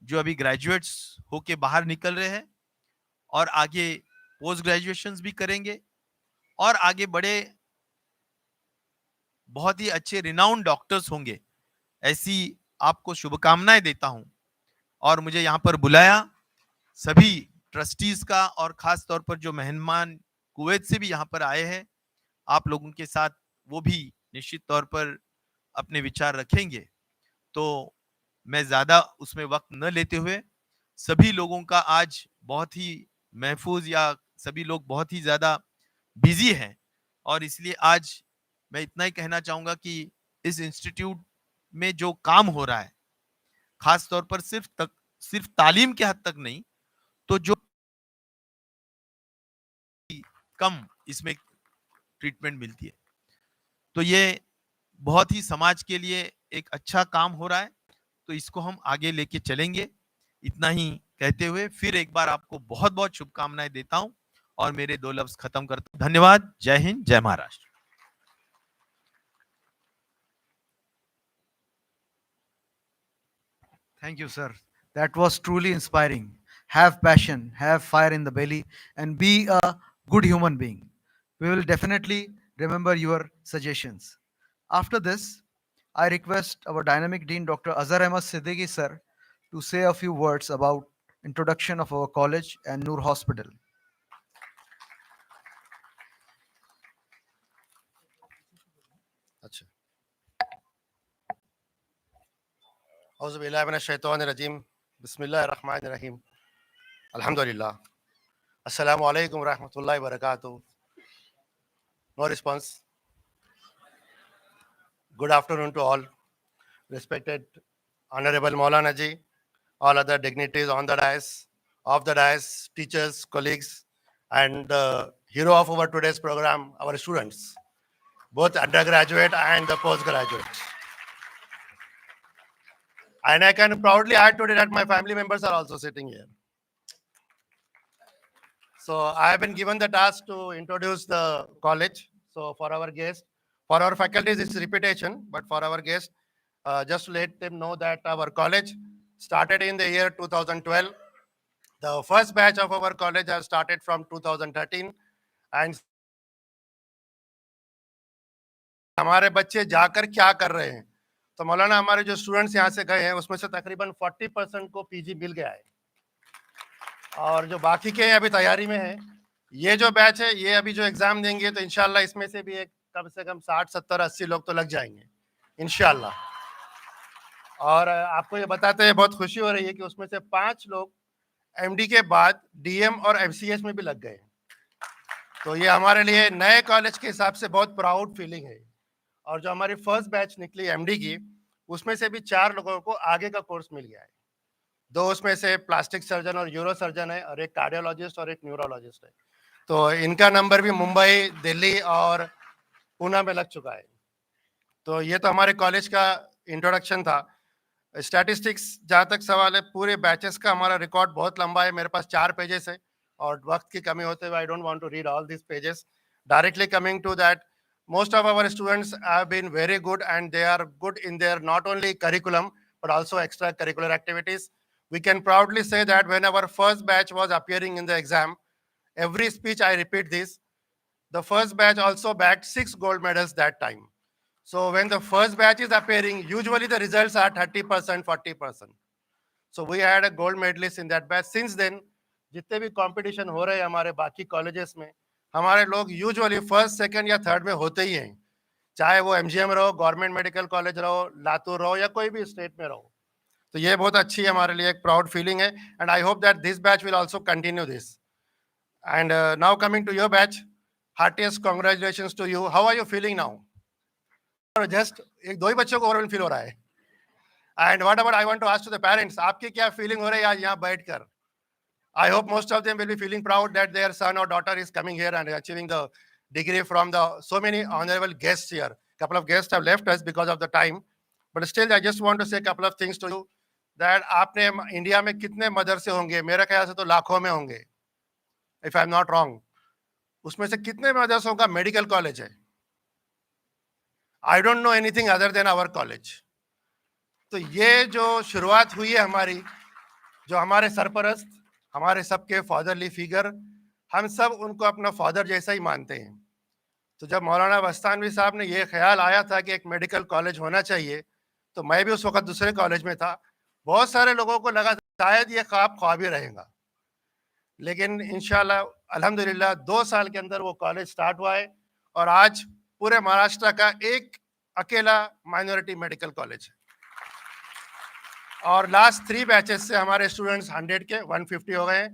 जो अभी ग्रेजुएट्स होके बाहर निकल रहे हैं और आगे पोस्ट ग्रेजुएशंस भी करेंगे और आगे बड़े बहुत ही अच्छे रिनाउंड डॉक्टर्स होंगे, ऐसी आपको शुभकामनाएं देता हूं। और मुझे यहाँ पर बुलाया सभी ट्रस्टीज का और खास तौर पर जो मेहमान कुवैत से भी यहाँ पर आए हैं, आप लोगों के साथ वो भी निश्चित तौर पर अपने विचार रखेंगे। तो मैं ज्यादा उसमें वक्त न लेते हुए, सभी लोगों का आज बहुत ही महफूज या सभी लोग बहुत ही ज्यादा बिजी हैं और इसलिए आज मैं इतना ही कहना चाहूंगा कि इस इंस्टीट्यूट में जो काम हो रहा है, खास तौर पर सिर्फ तालीम के हद तक नहीं, तो जो कम इसमें ट्रीटमेंट मिलती है, तो ये बहुत ही समाज के लिए एक अच्छा काम हो रहा है, तो इसको हम आगे लेके चलेंगे। इतना ही कहते हुए फिर एक बार आपको बहुत बहुत शुभकामनाएं देता हूं और मेरे 2 लफ्ज खत्म करता हूं। धन्यवाद। जय हिंद, जय Maharashtra. Thank you, sir. That was truly inspiring. Have passion, have fire in the belly, and be a good human being. We will definitely remember your suggestions. After this, I request our dynamic dean, Dr. Azhar Ahmad Siddiqui, sir, to say a few words about introduction of our college and Noor Hospital. अच्छा, औज़ुबिल्लाहिमिनश्शैतानिर्रजीम, बिस्मिल्लाहिर्रहमानिर्रहीम, अल्हम्दुलिल्लाह, अस्सलामु अलैकुम रहमतुल्लाहि व बरकातुहू। No response. Good afternoon to all. Respected Honorable Maulana ji, all other dignitaries on the dais, off the dais, teachers, colleagues, and the hero of our today's program, our students, both undergraduate and the postgraduate. And I can proudly add today that my family members are also sitting here. So I have been given the task to introduce the college. So for our guests, for our faculties, it's repetition, but for our guests, just to let them know that our college started in the year 2012. The first batch of our college has started from 2013, and हमारे बच्चे जाकर क्या कर रहे हैं, तो मौलाना हमारे जो स्टूडेंट्स यहाँ से गए हैं उसमें से तकरीबन 40% को पीजी मिल गया है और जो बाकी के अभी तैयारी में है। ये जो बैच है ये अभी जो एग्जाम देंगे तो इंशाल्लाह इसमें से भी एक कम से कम 60, 70, 80 लोग तो लग जाएंगे इंशाल्लाह। और आपको ये बताते हैं बहुत खुशी हो रही है कि उसमें से 5 लोग एमडी के बाद डीएम और एफसीएस में भी लग गए। तो ये हमारे लिए नए कॉलेज के हिसाब से बहुत प्राउड फीलिंग है। और जो हमारी फर्स्ट बैच निकली एमडी की, उसमें से भी 4 लोगों को आगे का कोर्स मिल गया है। 2 उसमें से प्लास्टिक सर्जन और यूरो सर्जन है और एक कार्डियोलॉजिस्ट और एक न्यूरोलॉजिस्ट है। तो इनका नंबर भी मुंबई, दिल्ली और पुणे में लग चुका है। तो ये तो हमारे कॉलेज का इंट्रोडक्शन था। स्टैटिस्टिक्स जहाँ तक सवाल है, पूरे बैचेस का हमारा रिकॉर्ड बहुत लंबा है। मेरे पास 4 पेजेस है और वक्त की कमी होते हुए I don't want to read all this pages. Directly coming to that, most of our students have been very good and they are good in their not only curriculum but also extracurricular activities. We can proudly say that when our first batch was appearing in the exam, every speech I repeat this, the first batch also bagged 6 gold medals that time. So when the first batch is appearing, usually the results are 30%, 40%. So we had a gold medalist in that batch. Since then, जितने भी competition हो रहे हैं हमारे बाकी colleges में, हमारे लोग यूजुअली फर्स्ट, सेकंड या थर्ड में होते ही हैं, चाहे वो एमजीएम रहो, गवर्नमेंट मेडिकल कॉलेज रहो, लातूर रहो या कोई भी स्टेट में रहो। तो ये बहुत अच्छी हमारे लिए एक प्राउड फीलिंग है and I hope that this batch will also continue this. And now coming to your batch, heartiest congratulations to you. How are you feeling now? Just एक 2 ही बच्चों को ओवरऑल फील हो रहा है। And what about I want to ask to the parents, आपकी क्या feeling हो रही है आज यहाँ बैठकर? I hope most of them will be feeling proud that their son or daughter is coming here and achieving the degree from the so many honorable guests here. Couple of guests have left us because of the time, but still I just want to say a couple of things to you that आपने India में कितने मदरसे होंगे? मेरे ख्याल से तो लाखों में होंगे, if I am not wrong. उसमें से कितने मदरसों का मेडिकल कॉलेज है? I don't know anything other than our college. तो ये जो शुरुआत हुई है हमारी, जो हमारे सरपरस्त, हमारे सबके फादरली फिगर, हम सब उनको अपना फादर जैसा ही मानते हैं। तो जब मौलाना वस्तानवी साहब ने ये ख्याल आया था कि एक मेडिकल कॉलेज होना चाहिए, तो मैं भी उस वक्त दूसरे कॉलेज में था। बहुत सारे लोगों को लगा शायद ये ख्वाब ही रहेगा, लेकिन इंशाल्लाह अल्हम्दुलिल्लाह 2 साल के अंदर वो कॉलेज स्टार्ट हुआ है और आज पूरे महाराष्ट्र का एक अकेला माइनॉरिटी मेडिकल कॉलेज है। और लास्ट 3 बैचेस से हमारे स्टूडेंट्स 100 के 150 हो गए हैं।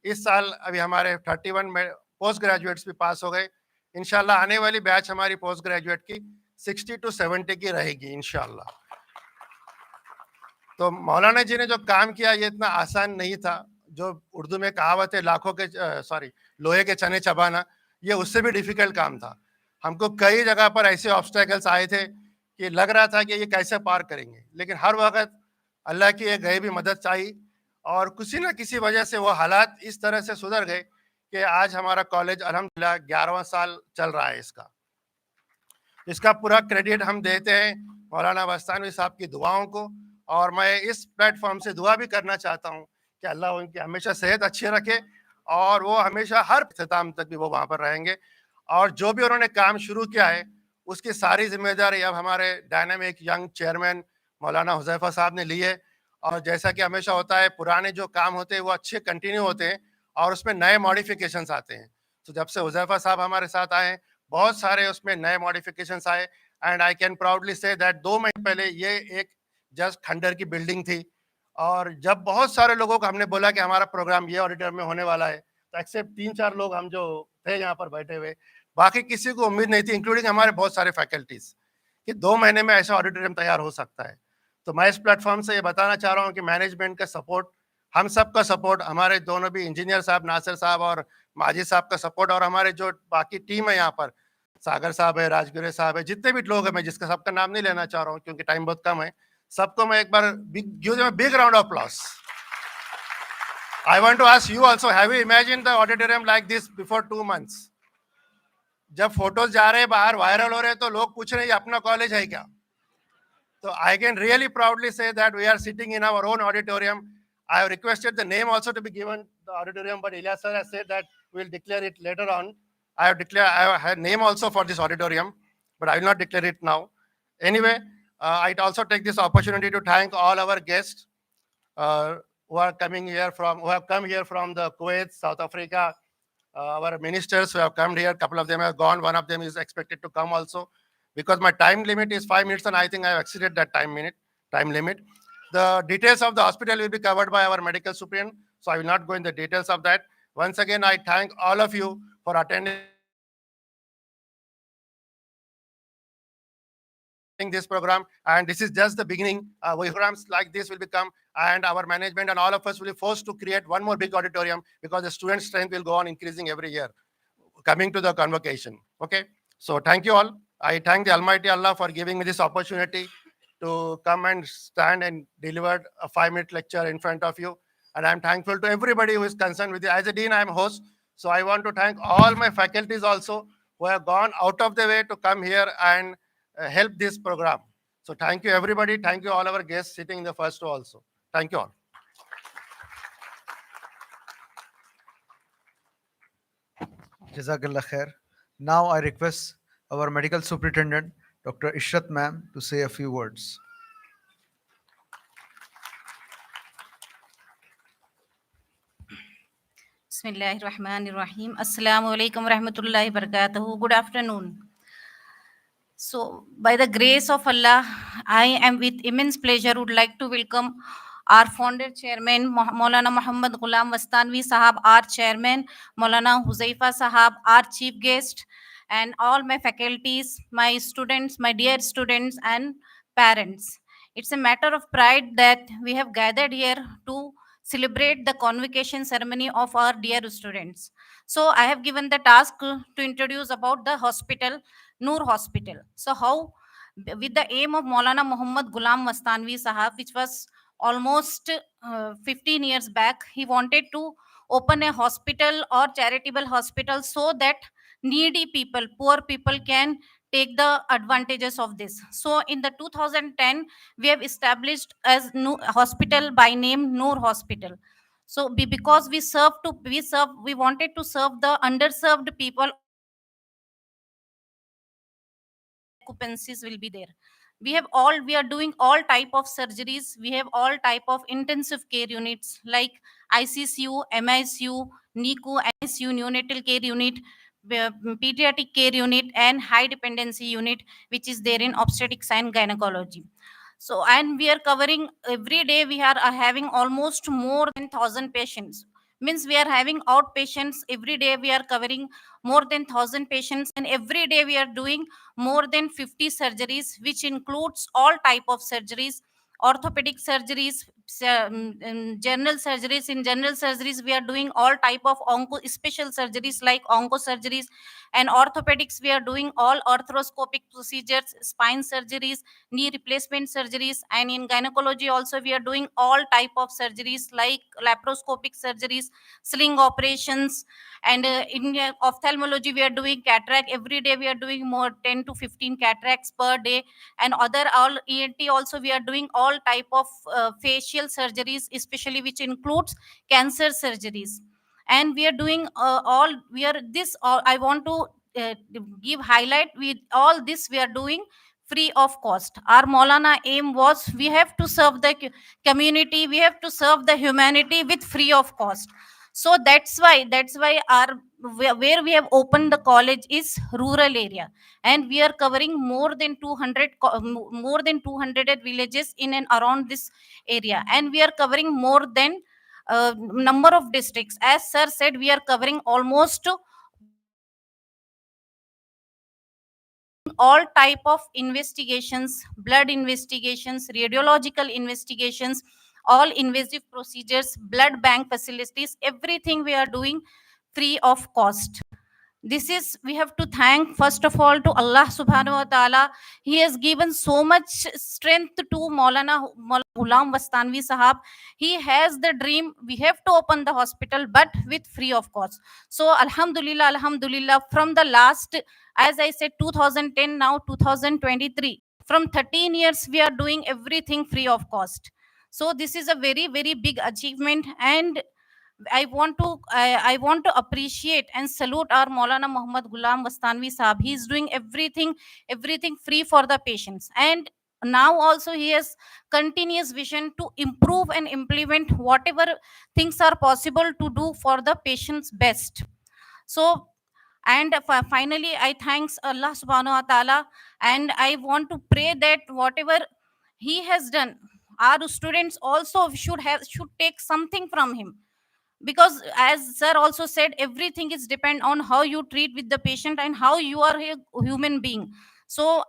इस साल अभी हमारे 31 में पोस्ट ग्रेजुएट्स भी पास हो गए। इंशाल्लाह आने वाली बैच हमारी पोस्ट ग्रेजुएट की 60 to 70 की रहेगी इंशाल्लाह। तो मौलाना जी ने जो काम किया ये इतना आसान नहीं था। जो उर्दू में कहावत है लाखों के लोहे के चने चबाना, ये उससे भी डिफिकल्ट काम था। हमको कई जगह पर ऐसे ऑब्स्टेकल्स आए थे कि लग रहा था कि ये कैसे पार करेंगे, लेकिन हर वक्त अल्लाह की एक गैबी मदद चाहिए और किसी न किसी वजह से वो हालात इस तरह से सुधर गए कि आज हमारा कॉलेज अल्हम्दुलिल्लाह 11वां साल चल रहा है। इसका पूरा क्रेडिट हम देते हैं मौलाना वस्तानवी साहब की दुआओं को। और मैं इस प्लेटफॉर्म से दुआ भी करना चाहता हूँ कि अल्लाह उनकी हमेशा सेहत अच्छी रखे और वो हमेशा हर इख्तिताम तक भी वो वहाँ पर रहेंगे। और जो भी उन्होंने काम शुरू किया है उसकी सारी जिम्मेदारी अब हमारे डायनामिक यंग चेयरमैन मौलाना हुज़ैफा साहब ने ली है। और जैसा कि हमेशा होता है, पुराने जो काम होते हैं वो अच्छे कंटिन्यू होते हैं और उसमें नए मॉडिफिकेशंस आते हैं। तो जब से हुज़ैफा साहब हमारे साथ आए हैं, बहुत सारे उसमें नए मॉडिफिकेशंस आए। And I can proudly say that 2 महीने पहले ये एक जस्ट खंडर की बिल्डिंग थी और जब बहुत सारे लोगों को हमने बोला कि हमारा प्रोग्राम ये ऑडिटोरियम में होने वाला है, तो एक्सेप्ट 3-4 लोग हम जो थे यहाँ पर बैठे हुए, बाकी किसी को उम्मीद नहीं थी, इंक्लूडिंग हमारे बहुत सारे फैकल्टीज, कि 2 महीने में ऐसा ऑडिटोरियम तैयार हो सकता है। तो मैं इस प्लेटफॉर्म से ये बताना चाह रहा हूँ कि मैनेजमेंट का सपोर्ट, हम सब का सपोर्ट, हमारे दोनों भी इंजीनियर साहब नासिर साहब और माजिद साहब का सपोर्ट और हमारे जो बाकी टीम है यहाँ पर, सागर साहब है, राजगिरे साहब है, जितने भी लोग हैं, मैं जिसका सबका नाम नहीं लेना चाह रहा हूँ क्योंकि टाइम बहुत कम है, सबको मैं एक बार give them a big round of applause. I want to ask you also, have you imagine the auditorium like this before 2 months? जब फोटोज जा रहे हैं बाहर वायरल हो रहे हैं तो लोग पूछ रहे हैं ये अपना कॉलेज है क्या? So I can really proudly say that we are sitting in our own auditorium. I have requested the name also to be given the auditorium, but Ilyas sir has said that we will declare it later on. I have had name also for this auditorium, but I will not declare it now. Anyway, I also take this opportunity to thank all our guests who have come here from the Kuwait, South Africa, our ministers who have come here. A couple of them have gone. One of them is expected to come also. Because my time limit is 5 minutes and I think I have exceeded that time limit. The details of the hospital will be covered by our medical superintendent, so I will not go in the details of that. Once again, I thank all of you for attending this program, and this is just the beginning. Programs like this will become, and our management and all of us will be forced to create one more big auditorium because the student strength will go on increasing every year coming to the convocation. Okay, so thank you all. I thank the Almighty Allah for giving me this opportunity to come and stand and deliver a 5-minute lecture in front of you. And I'm thankful to everybody who is concerned with it. As a dean, I'm host. So I want to thank all my faculties also who have gone out of the way to come here and help this program. So thank you, everybody. Thank you, all our guests sitting in the first row also. Thank you all. Jazakallah khair. Now I request our medical superintendent, Dr. Ishrat ma'am, to say a few words. Bismillahirrahmanirrahim. Assalamu alaikum warahmatullahi wabarakatuh. Good afternoon. So, by the grace of Allah, I am with immense pleasure would like to welcome our founder chairman Maulana Muhammad Ghulam Wastanvi Sahab, our chairman Maulana Huzaifa Sahab, our chief guest, and all my faculties, my students, my dear students and parents. It's a matter of pride that we have gathered here to celebrate the convocation ceremony of our dear students. So I have given the task to introduce about the hospital, Noor Hospital. So how, with the aim of Maulana Muhammad Ghulam Mastanvi Sahab, which was almost 15 years back, he wanted to open a hospital or charitable hospital so that needy people, poor people can take the advantages of this. So in the 2010, we have established as new hospital by name Noor Hospital. So because we wanted to serve the underserved people, occupancies will be there. We are doing all type of surgeries. We have all type of intensive care units like ICCU, MICU, NICU, ICU, neonatal care unit, pediatric care unit, and high dependency unit, which is there in obstetrics and gynecology. So, and we are covering every day, we are having almost more than 1,000 patients. Means we are having outpatients every day, we are covering more than 1,000 patients, and every day we are doing more than 50 surgeries, which includes all type of surgeries, orthopedic surgeries, general surgeries. In general surgeries, we are doing all type of special surgeries like onco surgeries, and orthopedics, we are doing all arthroscopic procedures, spine surgeries, knee replacement surgeries, and in gynecology also we are doing all type of surgeries like laparoscopic surgeries, sling operations, and in ophthalmology we are doing cataract. Every day we are doing more 10 to 15 cataracts per day, and other all ENT also we are doing all type of facial surgeries, especially which includes cancer surgeries. And we are doing all we are this all I want to uh, give highlight with all this we are doing free of cost. Our Maulana aim was we have to serve the community, we have to serve the humanity with free of cost. So that's why our where we have opened the college is rural area, and we are covering more than 200 more than 200 villages in and around this area, and we are covering more than number of districts. As sir said, we are covering almost all type of investigations, blood investigations, radiological investigations, all invasive procedures, blood bank facilities, everything we are doing free of cost. This is, we have to thank first of all to Allah subhanahu wa ta'ala. He has given so much strength to Maulana Ghulam Wastanvi sahab. He has the dream, we have to open the hospital but with free of cost. So alhamdulillah, alhamdulillah, from the last, as I said, 2010, now 2023, from 13 years we are doing everything free of cost. So this is a very very big achievement, and I want to appreciate and salute our Maulana Muhammad Ghulam Wastanvi Sahab. He is doing everything free for the patients. And now also he has continuous vision to improve and implement whatever things are possible to do for the patient's best. So, and finally, I thanks Allah subhanahu wa ta'ala, and I want to pray that whatever he has done, our students also should take something from him, because as sir also said, everything is depend on how you treat with the patient and how you are a human being. So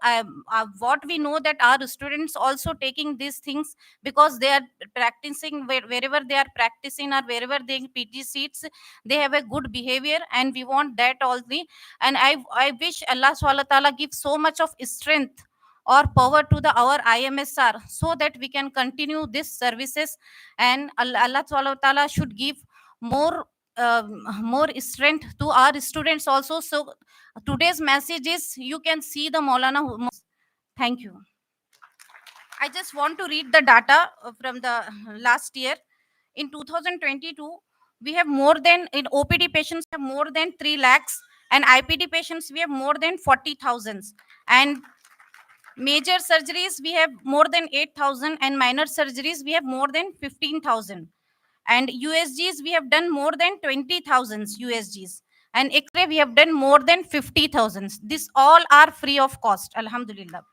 what we know that our students also taking these things, because they are practicing wherever they are practicing or wherever they pt seats, they have a good behavior, and we want that only. And I wish Allah subhanahu wa ta'ala give so much of strength or power to the our IMSR, so that we can continue these services. And Allah subhanahu wa ta'ala should give more more strength to our students also. So today's message is, you can see the Maulana. Thank you. I just want to read the data from the last year. In 2022, we have more than, in OPD patients we have more than 3 lakhs, and IPD patients we have more than 40,000, and major surgeries we have more than 8,000, and minor surgeries we have more than 15,000, and USGs we have done more than 20,000 USGs, and X-ray we have done more than 50,000. This all are free of cost, alhamdulillah.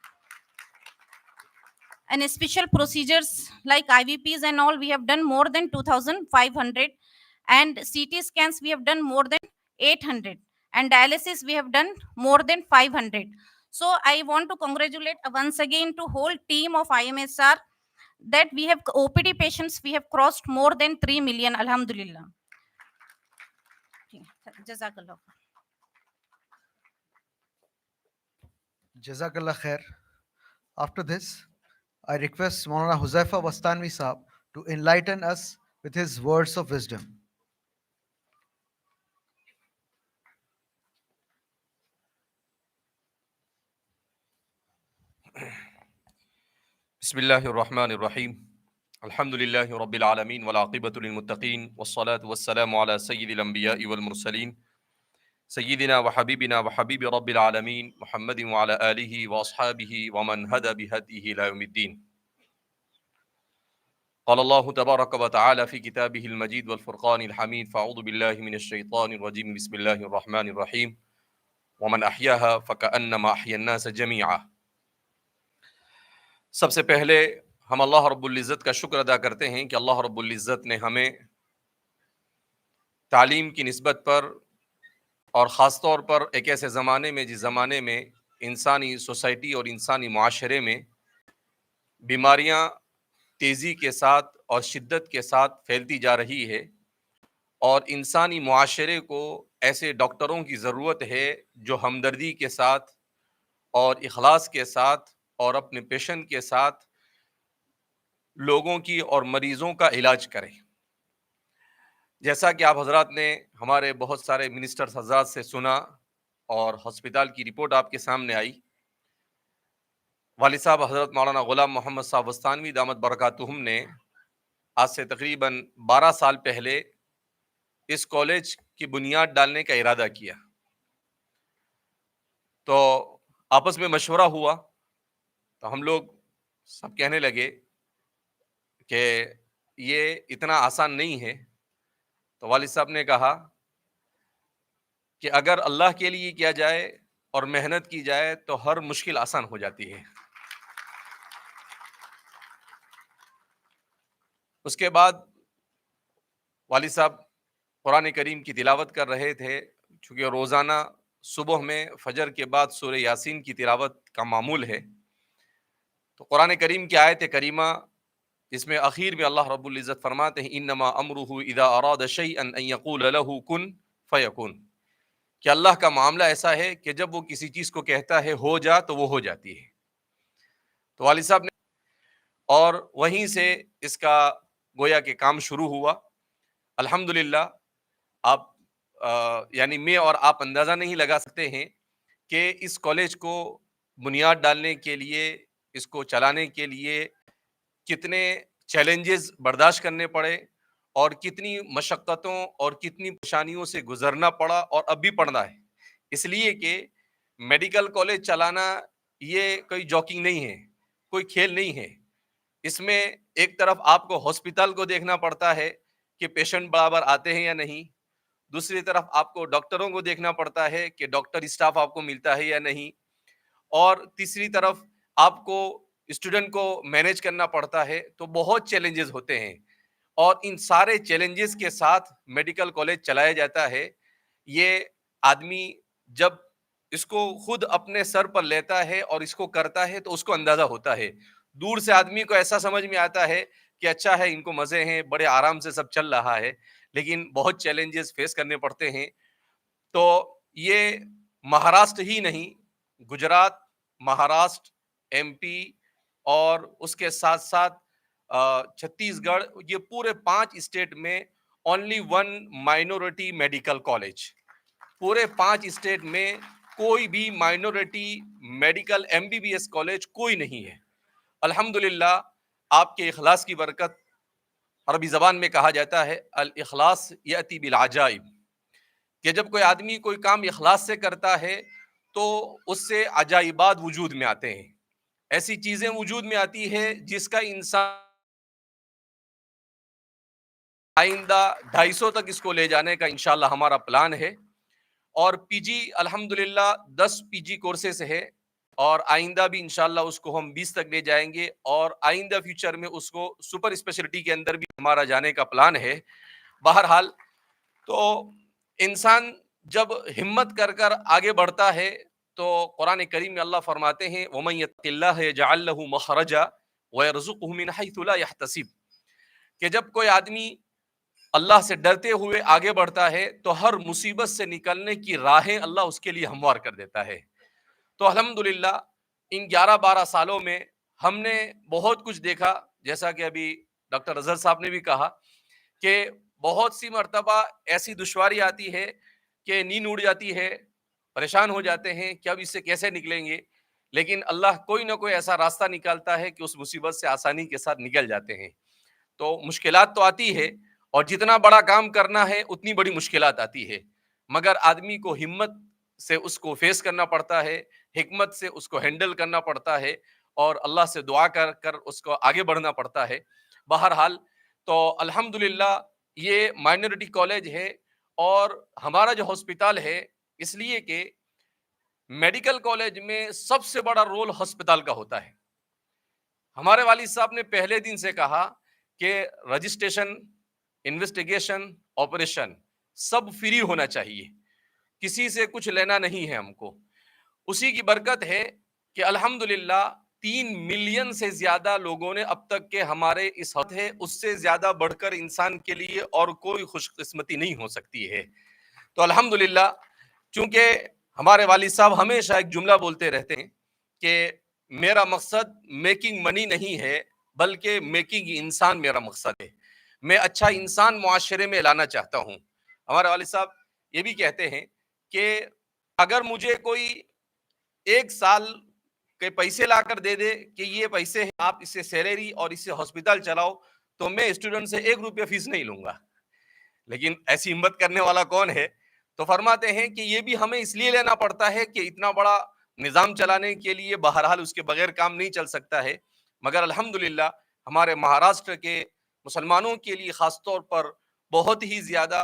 And special procedures like IVPs and all we have done more than 2,500, and CT scans we have done more than 800, and dialysis we have done more than 500. So I want to congratulate once again to whole team of IMSR, that we have OPD patients, we have crossed more than 3 million, alhamdulillah. Jazakallah. Jazakallah khair. After this, I request Maulana Huzaifa Wastanvi Saab to enlighten us with his words of wisdom. बिस्मिल्लाहिर्रहमानिर्रहीम अल्हम्दुलिल्लाहि रब्बिल आलमीन वल आक़िबतु लिल मुत्तक़ीन वस्सलातु वस्सलामु अला सय्यिदिल अंबियाइ वल मुरसलीन सय्यिदिना व हबीबिना व हबीबि रब्बिल आलमीन मुहम्मदिन व अला आलिहि व अस्हाबिहि व मन हदा बिहदिहि इला यौमिद्दीन। क़ाल अल्लाहु तबारक व तआला फ़ी किताबिहिल मजीद वल फ़ुरक़ानिल हमीद फ़अऊज़ु बिल्लाहि मिनश शैतानिर रजीम बिस्मिल्लाहिर रहमानिर रहीम व मन अहयाहा फ़कअन्नमा अहयन नास जमीआ। सबसे पहले हम अल्लाह रब्बुल इज़्ज़त का शुक्र अदा करते हैं कि अल्लाह रब्बुल इज़्ज़त ने हमें तालीम की निस्बत पर और ख़ास तौर पर एक ऐसे ज़माने में जिस ज़माने में इंसानी सोसाइटी और इंसानी मुआशरे में बीमारियां तेज़ी के साथ और शिद्दत के साथ फैलती जा रही है और इंसानी मुआशरे को ऐसे डॉक्टरों की ज़रूरत है जो हमदर्दी के साथ और इखलास के साथ और अपने पेशेंट के साथ लोगों की और मरीज़ों का इलाज करें। जैसा कि आप हजरात ने हमारे बहुत सारे मिनिस्टर्स हजरात से सुना और हॉस्पिटल की रिपोर्ट आपके सामने आई, वालिद साहब हजरत मौलाना गुलाम मोहम्मद साहब वस्तानवी दामत बरकातुहुम ने आज से तकरीबन 12 साल पहले इस कॉलेज की बुनियाद डालने का इरादा किया। तो आपस में मशवरा हुआ तो हम लोग सब कहने लगे कि ये इतना आसान नहीं है। तो वालिद साहब ने कहा कि अगर अल्लाह के लिए किया जाए और मेहनत की जाए तो हर मुश्किल आसान हो जाती है। उसके बाद वालिद साहब कुरान करीम की तिलावत कर रहे थे। चूँकि रोज़ाना सुबह में फजर के बाद सूरह यासीन की तिलावत का मामूल है, तो कुरान करीम की आयत करीमा जिसमें आखिर में अल्लाह रब्बुल इज़्ज़त फरमाते हैं इन्नमा अमरुहु इज़ा अरादा शैअन अन यक़ूल लहू कुन फयकुन, कि अल्लाह का मामला ऐसा है कि जब वो किसी चीज़ को कहता है हो जा तो वो हो जाती है। तो वालिद साहब ने और वहीं से इसका गोया के काम शुरू हुआ। अल्हम्दुलिल्लाह आप यानी मैं और आप अंदाज़ा नहीं लगा सकते हैं कि इस कॉलेज को बुनियाद डालने के लिए, इसको चलाने के लिए कितने चैलेंजेस बर्दाश्त करने पड़े और कितनी मशक्क़तों और कितनी परेशानियों से गुजरना पड़ा और अब भी पड़ना है। इसलिए कि मेडिकल कॉलेज चलाना ये कोई जॉकिंग नहीं है, कोई खेल नहीं है। इसमें एक तरफ आपको हॉस्पिटल को देखना पड़ता है कि पेशेंट बराबर आते हैं या नहीं, दूसरी तरफ आपको डॉक्टरों को देखना पड़ता है कि डॉक्टर स्टाफ आपको मिलता है या नहीं, और तीसरी तरफ आपको स्टूडेंट को मैनेज करना पड़ता है। तो बहुत चैलेंजेस होते हैं और इन सारे चैलेंजेस के साथ मेडिकल कॉलेज चलाया जाता है। ये आदमी जब इसको खुद अपने सर पर लेता है और इसको करता है तो उसको अंदाजा होता है। दूर से आदमी को ऐसा समझ में आता है कि अच्छा है, इनको मजे हैं, बड़े आराम से सब चल रहा है, लेकिन बहुत चैलेंजेस फेस करने पड़ते हैं। तो ये महाराष्ट्र ही नहीं, गुजरात, महाराष्ट्र, एमपी और उसके साथ साथ छत्तीसगढ़, ये पूरे 5 स्टेट में ओनली 1 माइनॉरिटी मेडिकल कॉलेज। पूरे 5 स्टेट में कोई भी माइनॉरिटी मेडिकल MBBS कॉलेज कोई नहीं है। अल्हम्दुलिल्लाह आपके इखलास की बरकत, अरबी ज़बान में कहा जाता है अल इखलास याती बिल अजाइब, कि जब कोई आदमी कोई काम इखलास से करता है तो उससे अजाइबात वजूद में आते हैं। ऐसी चीज़ें वजूद में आती है जिसका इंसान आइंदा 250 तक इसको ले जाने का इंशाल्लाह हमारा प्लान है। और पीजी अल्हम्दुलिल्लाह 10 पीजी कोर्सेस है और आइंदा भी इंशाल्लाह उसको हम 20 तक ले जाएंगे और आइंदा फ्यूचर में उसको सुपर स्पेशलिटी के अंदर भी हमारा जाने का प्लान है। बहरहाल तो इंसान जब हिम्मत कर कर आगे बढ़ता है तो कुरान करीम में अल्लाह फरमाते हैं वमन यत्तिल्लाह यजअल लहू मखरजा व यरज़ुक़हु मिन हैथु ला यहतसिब, कि जब कोई आदमी अल्लाह से डरते हुए आगे बढ़ता है तो हर मुसीबत से निकलने की राहें अल्लाह उसके लिए हमवार कर देता है। तो अल्हम्दुलिल्लाह इन 11-12 सालों में हमने बहुत कुछ देखा। जैसा कि अभी डॉक्टर अजहर साहब ने भी कहा कि बहुत सी मर्तबा ऐसी दुश्वारी आती है कि नींद उड़ जाती है, परेशान हो जाते हैं कि अब इससे कैसे निकलेंगे। लेकिन अल्लाह कोई ना कोई ऐसा रास्ता निकालता है कि उस मुसीबत से आसानी के साथ निकल जाते हैं। तो मुश्किलात तो आती है, और जितना बड़ा काम करना है उतनी बड़ी मुश्किलात आती है, मगर आदमी को हिम्मत से उसको फेस करना पड़ता है, हिकमत से उसको हैंडल करना पड़ता है, और अल्लाह से दुआ कर कर उसको आगे बढ़ना पड़ता है। बहरहाल, तो अल्हम्दुलिल्लाह ये माइनॉरिटी कॉलेज है, और हमारा जो हॉस्पिटल है, इसलिए कि मेडिकल कॉलेज में सबसे बड़ा रोल हॉस्पिटल का होता है। हमारे वालिद साहब ने पहले दिन से कहा कि रजिस्ट्रेशन, इन्वेस्टिगेशन, ऑपरेशन सब फ्री होना चाहिए, किसी से कुछ लेना नहीं है हमको। उसी की बरकत है कि अल्हम्दुलिल्लाह 3 मिलियन से ज्यादा लोगों ने अब तक के हमारे इस हद है, उससे ज्यादा बढ़कर इंसान के लिए और कोई खुशकिस्मती नहीं हो सकती है। तो अल्हम्दुलिल्लाह, चूंकि हमारे वालिद साहब हमेशा एक जुमला बोलते रहते हैं कि मेरा मकसद मेकिंग मनी नहीं है, बल्कि मेकिंग इंसान मेरा मकसद है। मैं अच्छा इंसान मुआशरे में लाना चाहता हूँ। हमारे वालिद साहब ये भी कहते हैं कि अगर मुझे कोई 1 साल के पैसे लाकर दे दे कि ये पैसे हैं, आप इससे सैलरी और इससे हॉस्पिटल चलाओ, तो मैं स्टूडेंट से 1 रुपया फीस नहीं लूंगा। लेकिन ऐसी हिम्मत करने वाला कौन है? तो फरमाते हैं कि ये भी हमें इसलिए लेना पड़ता है कि इतना बड़ा निजाम चलाने के लिए बहरहाल उसके बगैर काम नहीं चल सकता है। मगर अल्हम्दुलिल्लाह हमारे महाराष्ट्र के मुसलमानों के लिए खास तौर पर बहुत ही ज्यादा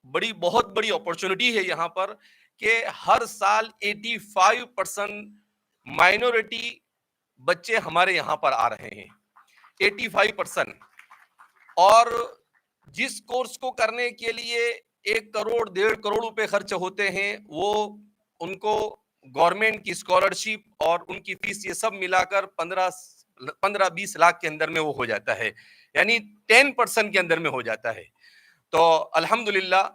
बहुत बड़ी अपॉर्चुनिटी है यहाँ पर, कि हर साल 85% माइनॉरिटी बच्चे हमारे यहाँ पर आ रहे हैं, 85%। और जिस कोर्स को करने के लिए 1 करोड़ 1.5 करोड़ रुपए खर्च होते हैं, वो उनको गवर्नमेंट की स्कॉलरशिप और उनकी फीस ये सब मिलाकर 15-20 लाख के अंदर में वो हो जाता है, यानी 10% के अंदर में हो जाता है। तो अल्हम्दुलिल्लाह,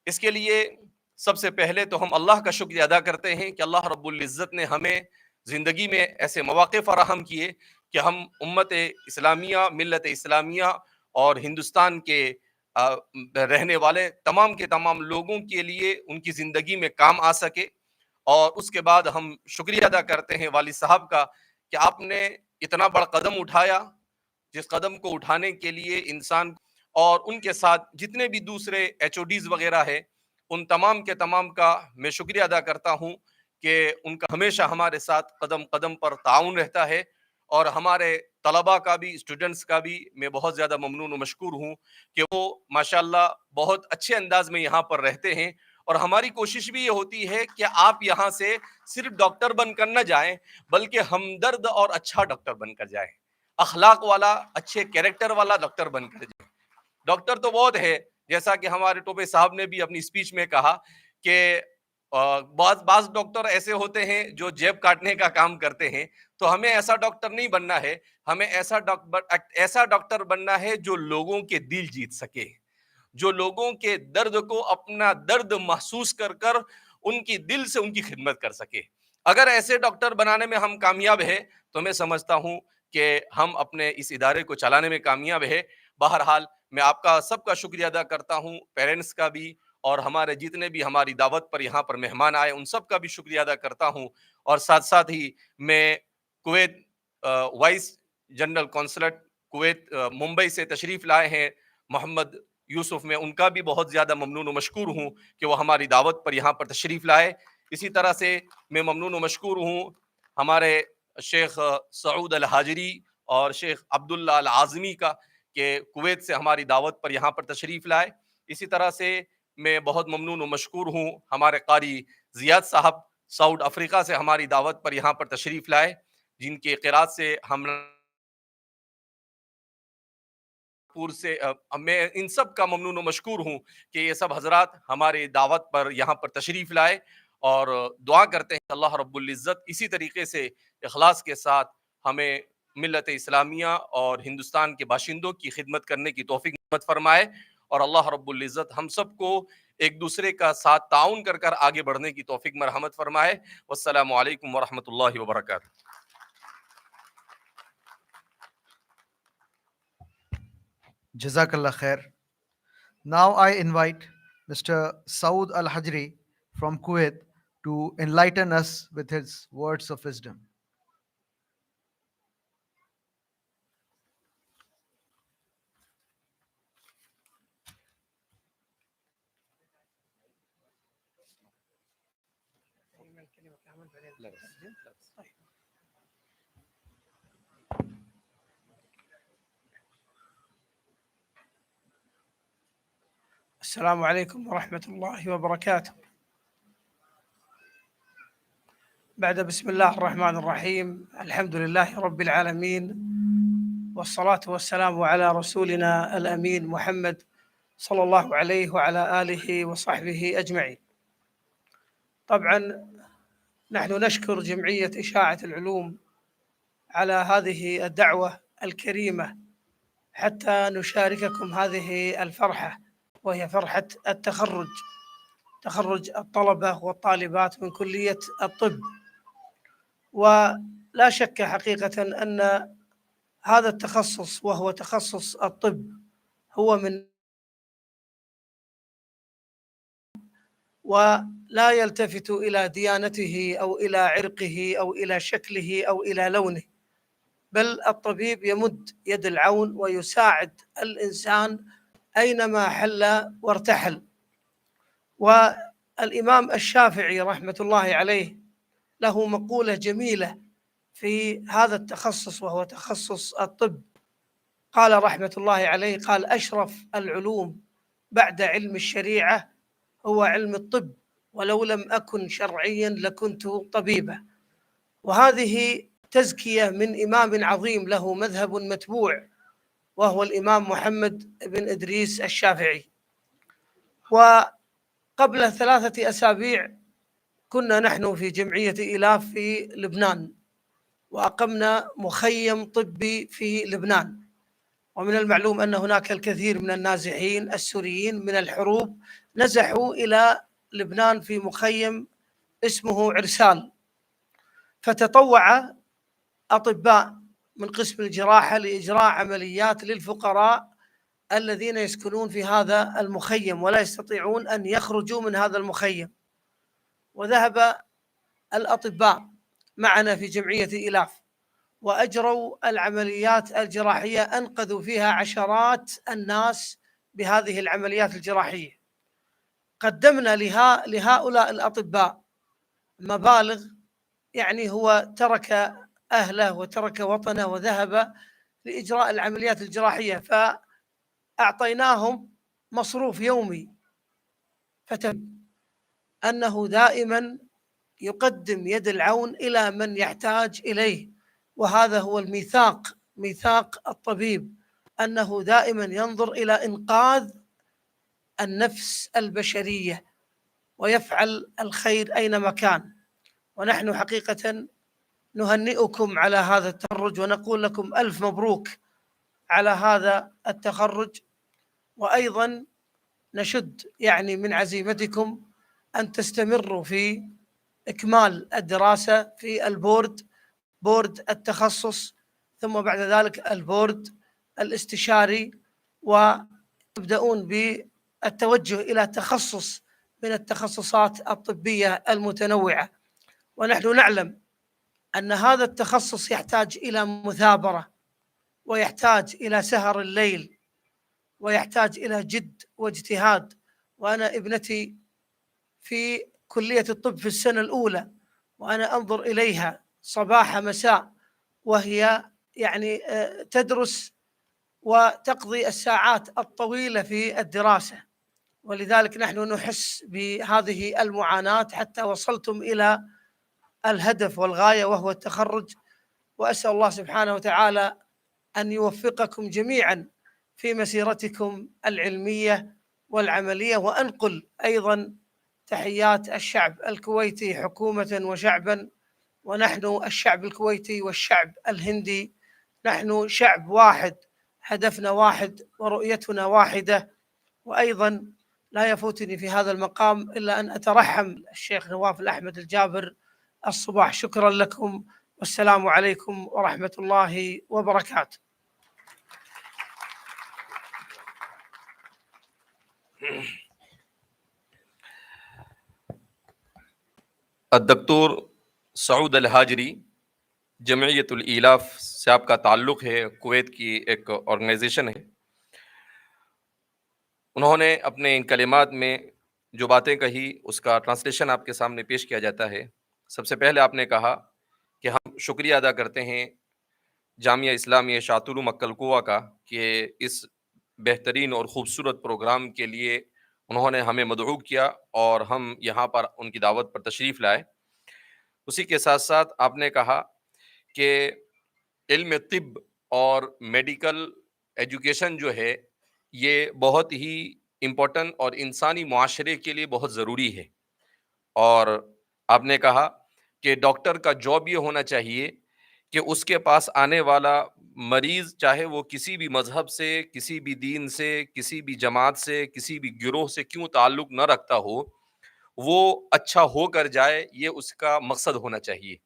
इसके लिए सबसे पहले तो हम अल्लाह का शुक्र अदा करते हैं कि अल्लाह रब्बुल इज़्ज़त ने हमें ज़िंदगी में ऐसे मौक़े फराहम किए कि हम उम्मत इस्लामिया, मिल्लत इस्लामिया और हिंदुस्तान के रहने वाले तमाम के तमाम लोगों के लिए उनकी ज़िंदगी में काम आ सके। और उसके बाद हम शुक्रिया अदा करते हैं वालिद साहब का कि आपने इतना बड़ा कदम उठाया, जिस कदम को उठाने के लिए इंसान और उनके साथ जितने भी दूसरे HODs वगैरह है, उन तमाम के तमाम का मैं शुक्रिया अदा करता हूँ कि उनका हमेशा हमारे साथ कदम कदम पर ताउन रहता है। और हमारे तलबा का भी, स्टूडेंट्स का भी मैं बहुत ज़्यादा ममनून और मशकूर हूँ कि वो माशाल्लाह बहुत अच्छे अंदाज में यहाँ पर रहते हैं। और हमारी कोशिश भी ये होती है कि आप यहाँ से सिर्फ डॉक्टर बनकर न जाएं, बल्कि हमदर्द और अच्छा डॉक्टर बनकर जाएं, अखलाक वाला, अच्छे कैरेक्टर वाला डॉक्टर बनकर जाएं। डॉक्टर तो बहुत है, जैसा कि हमारे टोपे साहब ने भी अपनी स्पीच में कहा कि बाज डॉक्टर ऐसे होते हैं जो जेब काटने का काम करते हैं। तो हमें ऐसा डॉक्टर नहीं बनना है, हमें ऐसा डॉक्टर बनना है जो लोगों के दिल जीत सके, जो लोगों के दर्द को अपना दर्द महसूस कर कर उनकी दिल से उनकी खिदमत कर सके। अगर ऐसे डॉक्टर बनाने में हम कामयाब है, तो मैं समझता हूं कि हम अपने इस इदारे को चलाने में कामयाब है। बहरहाल, मैं आपका सबका शुक्रिया अदा करता हूं, पेरेंट्स का भी, और हमारे जितने भी हमारी दावत पर यहाँ पर मेहमान आए उन सब का भी शुक्रिया अदा करता हूं। और साथ साथ ही मैं Kuwait vice general counsellor Kuwait Mumbai से तशरीफ लाए हैं मोहम्मद यूसुफ, में उनका भी बहुत ज़्यादा ममनून और मशकूर हूँ कि वो हमारी दावत पर यहाँ पर तशरीफ़ लाए। इसी तरह से मैं ममनून और मशकूर हूँ हमारे शेख सऊद अल हाजरी और शेख अब्दुल्ला अल आज़मी का, कि कुवैत से हमारी दावत पर यहाँ पर तशरीफ़ लाए। इसी तरह से मैं बहुत ममनून और मशकूर हूँ हमारे कारी ज़ियाद साहब, साउथ अफ्रीका से हमारी दावत पर यहाँ पर तशरीफ़ लाए, जिनके क़िरात से हम से मैं इन सब का ममनून और मशकूर हूँ कि ये सब हजरात हमारे दावत पर यहाँ पर तशरीफ़ लाए। और दुआ करते हैं अल्लाह रब्बुल इज़्ज़त इसी तरीके से इखलास के साथ हमें मिल्लत इस्लामिया और हिंदुस्तान के बाशिंदों की खिदमत करने की तौफीक मत फरमाए। और अल्लाह रब्बुल इज़्ज़त हम सबको एक दूसरे का साथ ताउन कर कर आगे बढ़ने की तौफीक मरहमत फरमाए। वस्सलामु अलैकुम वरहमतुल्लाहि वबरकातुहू। Jazakallah khair. Now I invite Mr. Saud Al Hajri from Kuwait to enlighten us with his words of wisdom. السلام عليكم ورحمة الله وبركاته. بعد بسم الله الرحمن الرحيم، الحمد لله رب العالمين، والصلاة والسلام على رسولنا الأمين محمد صلى الله عليه وعلى آله وصحبه أجمعين. طبعا نحن نشكر جمعية إشاعة العلوم على هذه الدعوة الكريمة حتى نشارككم هذه الفرحة، وهي فرحة التخرج، تخرج الطلبة والطالبات من كلية الطب. ولا شك حقيقة أن هذا التخصص وهو تخصص الطب هو من ولا يلتفت إلى ديانته أو إلى عرقه أو إلى شكله أو إلى لونه، بل الطبيب يمد يد العون ويساعد الإنسان أينما حل وارتحل. والإمام الشافعي رحمة الله عليه له مقولة جميلة في هذا التخصص وهو تخصص الطب، قال رحمة الله عليه، قال: أشرف العلوم بعد علم الشريعة هو علم الطب، ولو لم أكن شرعيا لكنت طبيبا. وهذه تزكية من إمام عظيم له مذهب متبوع، وهو الإمام محمد بن إدريس الشافعي. وقبل 3 أسابيع كنا نحن في جمعية إيلاف في لبنان، وأقمنا مخيم طبي في لبنان. ومن المعلوم أن هناك الكثير من النازحين السوريين من الحروب نزحوا إلى لبنان في مخيم اسمه عرسال، فتطوع أطباء من قسم الجراحة لإجراء عمليات للفقراء الذين يسكنون في هذا المخيم ولا يستطيعون أن يخرجوا من هذا المخيم. وذهب الأطباء معنا في جمعية إيلاف وأجروا العمليات الجراحية، أنقذوا فيها عشرات الناس بهذه العمليات الجراحية. قدمنا لهؤلاء الأطباء مبالغ، يعني هو ترك أهله وترك وطنه وذهب لإجراء العمليات الجراحية، فأعطيناهم مصروف يومي، أنه دائما يقدم يد العون إلى من يحتاج إليه. وهذا هو الميثاق، ميثاق الطبيب، أنه دائما ينظر إلى إنقاذ النفس البشرية ويفعل الخير أينما كان. ونحن حقيقة نهنئكم على هذا التخرج ونقول لكم ألف مبروك على هذا التخرج. وأيضا نشد يعني من عزيمتكم أن تستمروا في إكمال الدراسة في بورد التخصص، ثم بعد ذلك البورد الاستشاري، وتبدأون بالتوجه إلى تخصص من التخصصات الطبية المتنوعة. ونحن نعلم أن هذا التخصص يحتاج إلى مثابرة، ويحتاج إلى سهر الليل، ويحتاج إلى جد واجتهاد. وأنا ابنتي في كلية الطب في السنة الأولى، وأنا أنظر إليها صباح مساء وهي يعني تدرس وتقضي الساعات الطويلة في الدراسة. ولذلك نحن نحس بهذه المعاناة حتى وصلتم إلى الهدف والغاية وهو التخرج. وأسأل الله سبحانه وتعالى أن يوفقكم جميعا في مسيرتكم العلمية والعملية. وأنقل أيضا تحيات الشعب الكويتي حكومة وشعبا، ونحن الشعب الكويتي والشعب الهندي نحن شعب واحد، هدفنا واحد ورؤيتنا واحدة. وأيضا لا يفوتني في هذا المقام إلا أن أترحم الشيخ نواف الأحمد الجابر الصباح. شكرا لكم، والسلام عليكم ورحمة الله وبركاته. الदक्तूर Saud अल हाजरी जमईयतुल इलाफ से आपका ताल्लुक़ है, कुवैत की एक ऑर्गेनाइजेशन है। उन्होंने अपने इन कलिमात में जो बातें कही उसका ट्रांसलेशन आपके सामने पेश किया जाता है। सबसे पहले आपने कहा कि हम शुक्रिया अदा करते हैं जामिया इस्लामिया शातुल मक्कलकुवा का कि इस बेहतरीन और ख़ूबसूरत प्रोग्राम के लिए उन्होंने हमें मदऊ किया और हम यहाँ पर उनकी दावत पर तशरीफ़ लाए। उसी के साथ साथ आपने कहा कि इल्म तिब और मेडिकल एजुकेशन जो है ये बहुत ही इम्पोर्टेंट और इंसानी मुआशरे के लिए बहुत ज़रूरी है। और आपने कहा कि डॉक्टर का जॉब ये होना चाहिए कि उसके पास आने वाला मरीज़ चाहे वो किसी भी मज़हब से, किसी भी दीन से, किसी भी जमात से, किसी भी गिरोह से क्यों ताल्लुक़ न रखता हो, वो अच्छा होकर जाए, ये उसका मकसद होना चाहिए।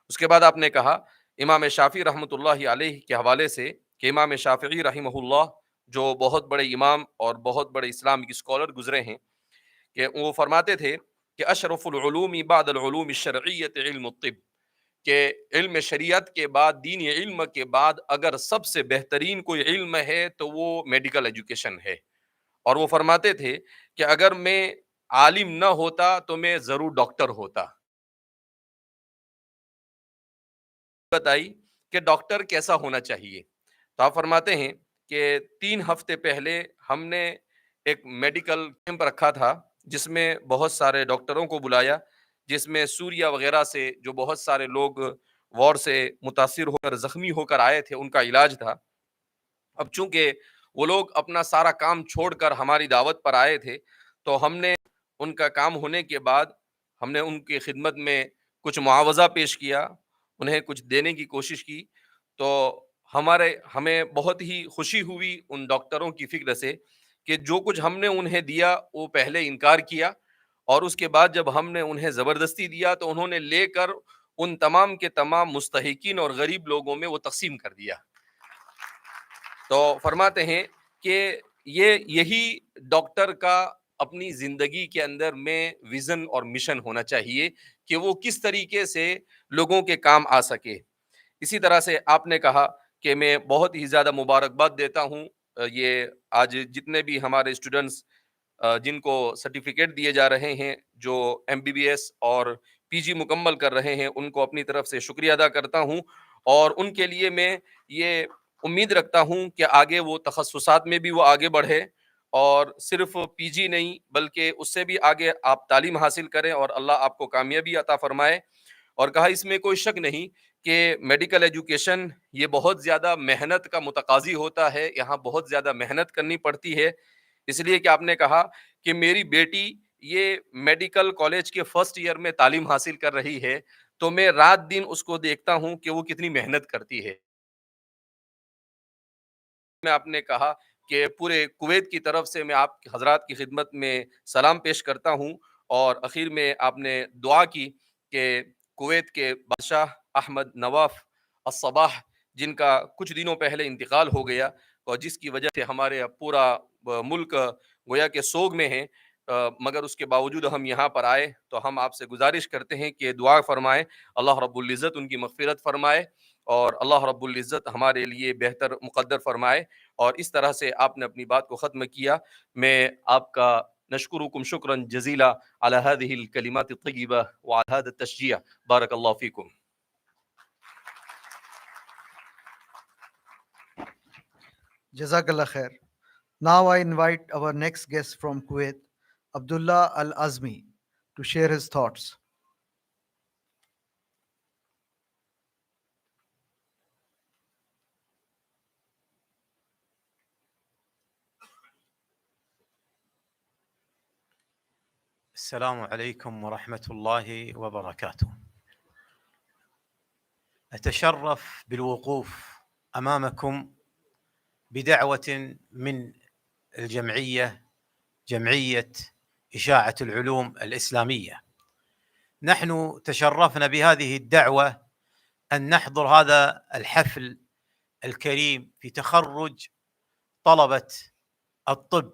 उसके बाद आपने कहा इमाम शाफ़ी रहमतुल्लाहि अलैह के हवाले से कि इमाम शाफ़िई रहमहुल्लाह जो बहुत बड़े इमाम और बहुत बड़े इस्लामिक स्कॉलर गुज़रे हैं, कि वो फरमाते थे कि अशरफुल उलूमी बअदल उलूम शरइय्यत इल्म तिब, कि इल्म शरीयत के बाद, दीनी इल्म के बाद अगर सबसे बेहतरीन कोई इल्म है तो वो मेडिकल एजुकेशन है। और वो फरमाते थे कि अगर मैं आलिम न होता तो मैं ज़रूर डॉक्टर होता। बताई कि डॉक्टर कैसा होना चाहिए, तो आप फरमाते हैं कि 3 हफ्ते पहले हमने एक मेडिकल कैंप रखा था जिसमें बहुत सारे डॉक्टरों को बुलाया, जिसमें सूरिया वगैरह से जो बहुत सारे लोग वॉर से मुतासिर होकर ज़ख्मी होकर आए थे, उनका इलाज था। अब चूंकि वो लोग अपना सारा काम छोड़कर हमारी दावत पर आए थे, तो हमने उनका काम होने के बाद हमने उनकी खिदमत में कुछ मुआवजा पेश किया, उन्हें कुछ देने की कोशिश की। तो हमें बहुत ही खुशी हुई उन डॉक्टरों की फ़िक्र से कि जो कुछ हमने उन्हें दिया वो पहले इनकार किया, और उसके बाद जब हमने उन्हें ज़बरदस्ती दिया तो उन्होंने लेकर उन तमाम के तमाम मुस्तहिकीन और गरीब लोगों में वो तक़सीम कर दिया। तो फरमाते हैं कि यही डॉक्टर का अपनी ज़िंदगी के अंदर में विज़न और मिशन होना चाहिए कि वो किस तरीके से लोगों के काम आ सके। इसी तरह से आपने कहा कि मैं बहुत ही ज़्यादा मुबारकबाद देता हूँ ये आज जितने भी हमारे स्टूडेंट्स जिनको सर्टिफिकेट दिए जा रहे हैं, जो एमबीबीएस और पीजी मुकम्मल कर रहे हैं, उनको अपनी तरफ से शुक्रिया अदा करता हूँ और उनके लिए मैं ये उम्मीद रखता हूँ कि आगे वो तखस्सुसात में भी वो आगे बढ़े और सिर्फ पीजी नहीं बल्कि उससे भी आगे आप तालीम हासिल करें और अल्लाह आपको कामयाबी अता फरमाए। और कहा इसमें कोई शक नहीं कि मेडिकल एजुकेशन ये बहुत ज़्यादा मेहनत का मुतकाज़ी होता है, यहाँ बहुत ज़्यादा मेहनत करनी पड़ती है। इसलिए कि आपने कहा कि मेरी बेटी ये मेडिकल कॉलेज के फर्स्ट ईयर में तालीम हासिल कर रही है, तो मैं रात दिन उसको देखता हूँ कि वो कितनी मेहनत करती है। में आपने कहा कि पूरे कुवैत की तरफ से मैं आप हज़रात की खिदमत में सलाम पेश करता हूँ और आखिर में आपने दुआ की कि कुवैत के बादशाह अहमद नवाफ अस्सबाह जिनका कुछ दिनों पहले इंतकाल हो गया और जिसकी वजह से हमारे पूरा मुल्क गोया के सोग में है, मगर उसके बावजूद हम यहाँ पर आए, तो हम आपसे गुजारिश करते हैं कि दुआ फरमाएं, अल्लाह रब्बुल इज़्ज़त उनकी मग़फ़िरत फरमाए और अल्लाह रब्बुल इज़्ज़त हमारे लिए बेहतर मुक़द्दर फरमाए। और इस तरह से आपने अपनी बात को ख़त्म किया। मैं आपका नशकुरुकुम शुक्रन जज़ीला अला हाज़िहिल कलिमात अत-तय्यिबा व अला हाज़ा तशजीअ। बारकल्लाहु फ़ीकुम। Jazakallah khair. Now I invite our next guest from Kuwait, Abdullah Al Azmi, to share his thoughts. السلام عليكم ورحمة الله وبركاته. أتشرف بالوقوف أمامكم بدعوة من جمعية إشاعة العلوم الإسلامية. نحن تشرفنا بهذه الدعوة أن نحضر هذا الحفل الكريم في تخرج طلبة الطب،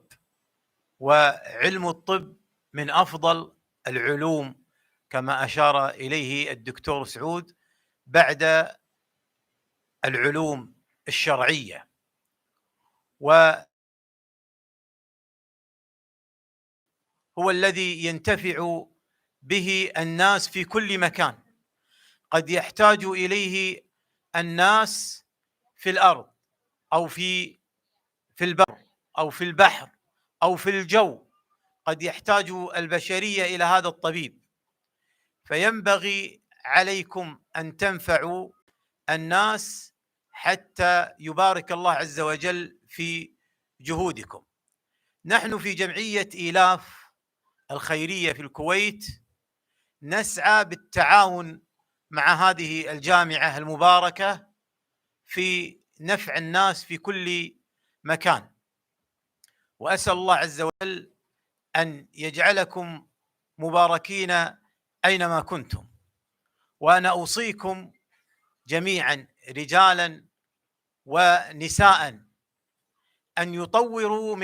وعلم الطب من أفضل العلوم كما أشار إليه الدكتور سعود بعد العلوم الشرعية، وهو الذي ينتفع به الناس في كل مكان، قد يحتاج إليه الناس في الأرض أو في البر أو في البحر أو في الجو، قد يحتاج البشرية إلى هذا الطبيب، فينبغي عليكم أن تنفعوا الناس حتى يبارك الله عز وجل في جهودكم. نحن في جمعية إيلاف الخيرية في الكويت نسعى بالتعاون مع هذه الجامعة المباركة في نفع الناس في كل مكان، وأسأل الله عز وجل أن يجعلكم مباركين أينما كنتم. وأنا أوصيكم جميعا رجالا ونساء أن يطوروا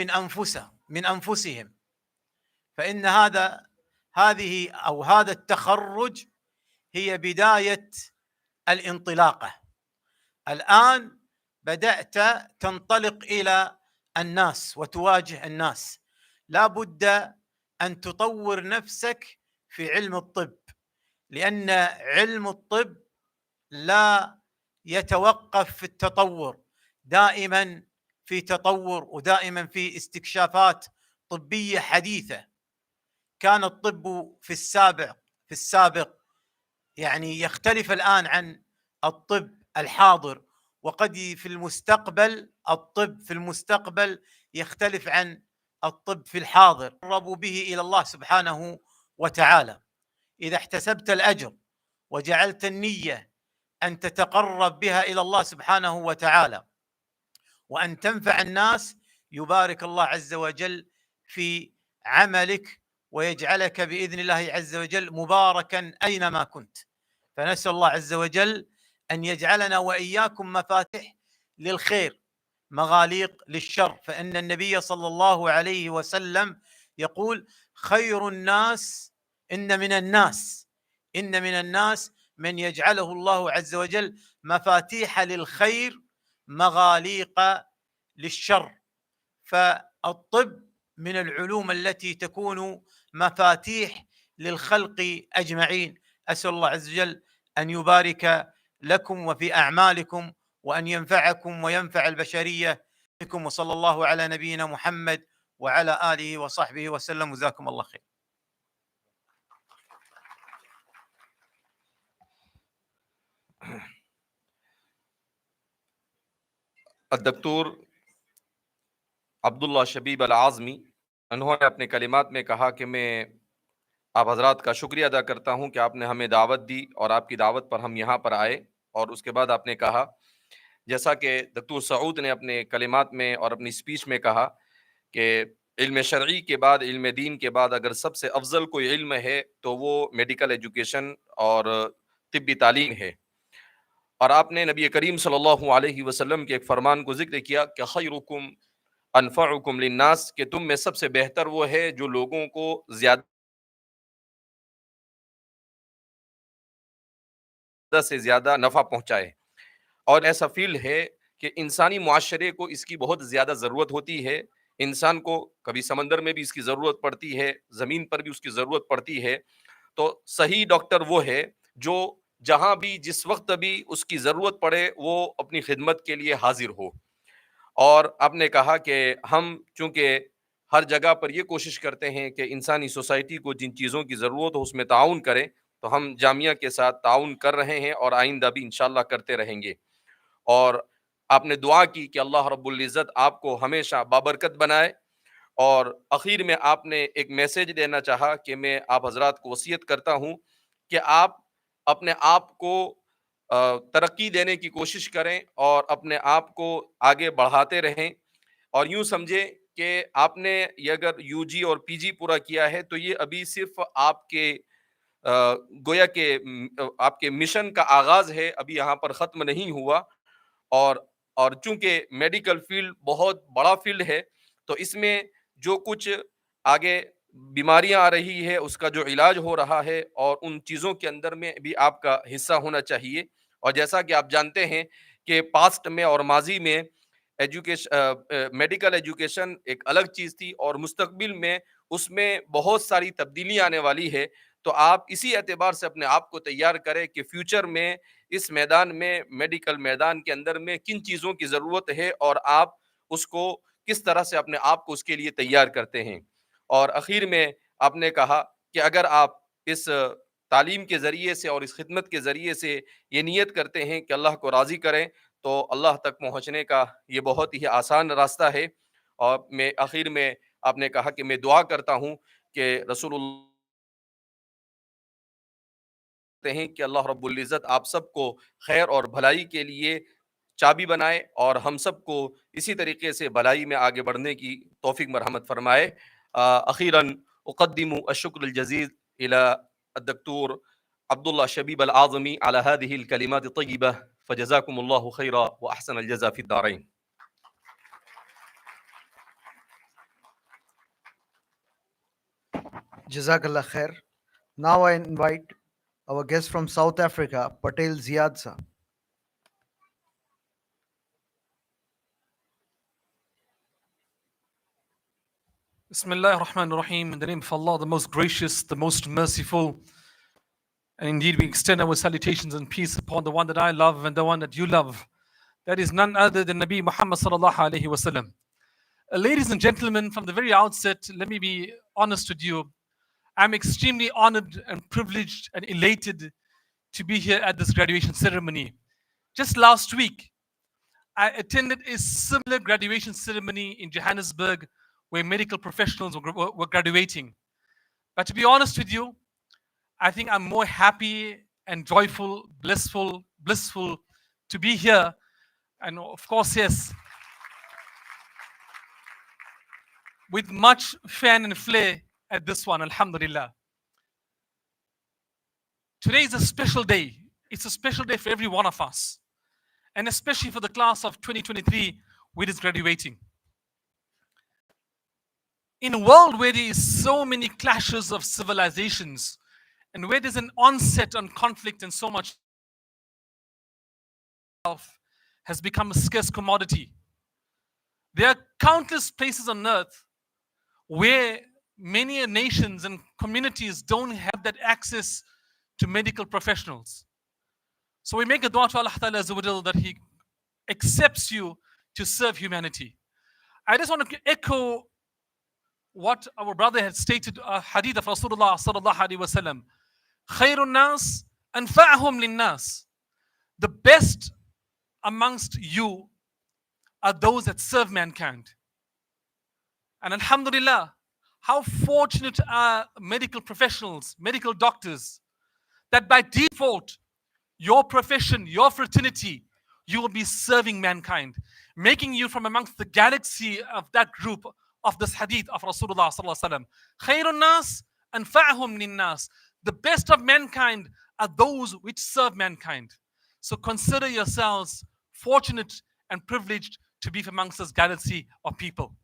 من أنفسهم، فإن هذا التخرج هي بداية الانطلاقة. الآن بدأت تنطلق إلى الناس وتواجه الناس، لا بد أن تطور نفسك في علم الطب، لأن علم الطب لا يتوقف في التطور، دائما في تطور ودائما في استكشافات طبية حديثة. كان الطب في السابق يعني يختلف الآن عن الطب الحاضر، وقد في المستقبل الطب في المستقبل يختلف عن الطب في الحاضر. تقربوا به إلى الله سبحانه وتعالى. إذا احتسبت الأجر وجعلت النية أن تتقرب بها إلى الله سبحانه وتعالى وأن تنفع الناس، يبارك الله عز وجل في عملك ويجعلك بإذن الله عز وجل مباركا أينما كنت. فنسأل الله عز وجل أن يجعلنا وإياكم مفاتيح للخير مغاليق للشر، فإن النبي صلى الله عليه وسلم يقول: خير الناس إن من الناس من يجعله الله عز وجل مفاتيح للخير مغاليق للشر. فالطب من العلوم التي تكون مفاتيح للخلق أجمعين. أسأل الله عز وجل أن يبارك لكم وفي أعمالكم، وأن ينفعكم وينفع البشرية بكم، وصلى الله على نبينا محمد وعلى آله وصحبه وسلم. جزاكم الله خير. Doctor Abdullah Shabib अल आज़मी, उन्होंने अपने कलिमात में कहा कि मैं आप हजरात का शुक्रिया अदा करता हूं कि आपने हमें दावत दी और आपकी दावत पर हम यहाँ पर आए। और उसके बाद आपने कहा, जैसा कि डॉक्टर सऊद ने अपने कलिमात में और अपनी स्पीच में कहा कि इल्म शरई के बाद, इल्म दीन के बाद अगर सबसे अफजल कोई इल्म है तो वो मेडिकल एजुकेशन और तिब्बी तालीम है। और आपने नबी करीम सल्लल्लाहु अलैहि वसल्लम के एक फरमान को जिक्र किया कि खैरुकुम अनफउकुम लिन्नास, कि तुम में सबसे बेहतर वो है जो लोगों को ज्यादा से ज्यादा नफा पहुंचाए। और ऐसा फील्ड है कि इंसानी मुआशरे को इसकी बहुत ज्यादा जरूरत होती है। इंसान को कभी समंदर में भी इसकी जरूरत पड़ती है, जमीन पर भी उसकी जरूरत पड़ती है। तो सही डॉक्टर वो है जो जहां भी जिस वक्त भी उसकी जरूरत पड़े वो अपनी खिदमत के लिए हाजिर हो। और आपने कहा कि हम चूंकि हर जगह पर ये कोशिश करते हैं कि इंसानी सोसाइटी को जिन चीज़ों की ज़रूरत हो उसमें ताउन करें, तो हम जामिया के साथ ताउन कर रहे हैं और आइंदा भी इंशाल्लाह करते रहेंगे। और आपने दुआ की कि अल्लाह रब्बुल इज़्ज़त आपको हमेशा बाबरकत बनाए। और आखिर में आपने एक मैसेज देना चाहा कि मैं आप हजरात को वसीयत करता हूँ कि आप अपने आप को तरक्की देने की कोशिश करें और अपने आप को आगे बढ़ाते रहें। और यूं समझे कि आपने ये अगर यूजी और पीजी पूरा किया है तो ये अभी सिर्फ आपके गोया के आपके मिशन का आगाज है, अभी यहाँ पर ख़त्म नहीं हुआ। और चूंकि मेडिकल फील्ड बहुत बड़ा फील्ड है तो इसमें जो कुछ आगे बीमारियां आ रही है उसका जो इलाज हो रहा है और उन चीज़ों के अंदर में भी आपका हिस्सा होना चाहिए। और जैसा कि आप जानते हैं कि पास्ट में और माजी में मेडिकल एजुकेशन एक अलग चीज़ थी और मुस्तकबिल में उसमें बहुत सारी तब्दीली आने वाली है। तो आप इसी एतबार से अपने आप को तैयार करें कि फ्यूचर में इस मैदान में, मेडिकल मैदान के अंदर में किन चीज़ों की ज़रूरत है और आप उसको किस तरह से अपने आप को उसके लिए तैयार करते हैं। और आखिर में आपने कहा कि अगर आप इस तालीम के ज़रिए से और इस खिदमत के ज़रिए से ये नियत करते हैं कि अल्लाह को राज़ी करें, तो अल्लाह तक पहुँचने का ये बहुत ही आसान रास्ता है। और मैं आखिर में आपने कहा कि मैं दुआ करता हूँ कि रसूलुल्लाह हैं कि अल्लाह रब्बुल इज़्ज़त आप सबको खैर और भलाई के लिए चाबी बनाए और हम सबको इसी तरीके से भलाई में आगे बढ़ने की तौफीक मरहमत फरमाए। अखीरन उक़द्दिमु अश्शुक्रुल जज़ील इला अद्दक्तूर अब्दुल्ला शबीब अल आज़मी अला हादिहिल कलिमात तय्यिबा फजज़ाकुमुल्लाहु खैरा व अहसनल जज़ा फ़िद दारैन। Jazakallah khair. Now I invite our guest from South Africa, Patel Ziadsa. Bismillah ar-Rahman ar-Rahim. In the name of Allah, the most gracious, the most merciful. And indeed, we extend our salutations and peace upon the one that I love and the one that you love. That is none other than Nabi Muhammad sallallahu alaihi wasallam. Ladies and gentlemen, from the very outset, let me be honest with you. I'm extremely honored and privileged and elated to be here at this graduation ceremony. Just last week, I attended a similar graduation ceremony in Johannesburg where medical professionals were graduating. But to be honest with you, I think I'm more happy and joyful, blissful to be here. And of course, yes, with much fan and flair at this one, alhamdulillah. Today is a special day. It's a special day for every one of us, and especially for the class of 2023, which is graduating. In a world where there is so many clashes of civilizations, and where there's an onset on conflict and so much has become a scarce commodity, there are countless places on earth where many nations and communities don't have that access to medical professionals. So we make a dua to Allah Ta'ala Azza wa Jal that He accepts you to serve humanity. I just want to echo what our brother had stated, a hadith of Rasulullah sallallahu alaihi wasallam. Khairun nas anfa'ahum linnas. The best amongst you are those that serve mankind. And alhamdulillah, how fortunate are medical professionals, medical doctors, that by default, your profession, your fraternity, you will be serving mankind, making you from amongst the galaxy of that group of this hadith of Rasulullah sallallahu alaihi wasallam. Khairun nas anfa'ahum linnas. The best of mankind are those which serve mankind. So consider yourselves fortunate and privileged to be amongst this galaxy of people.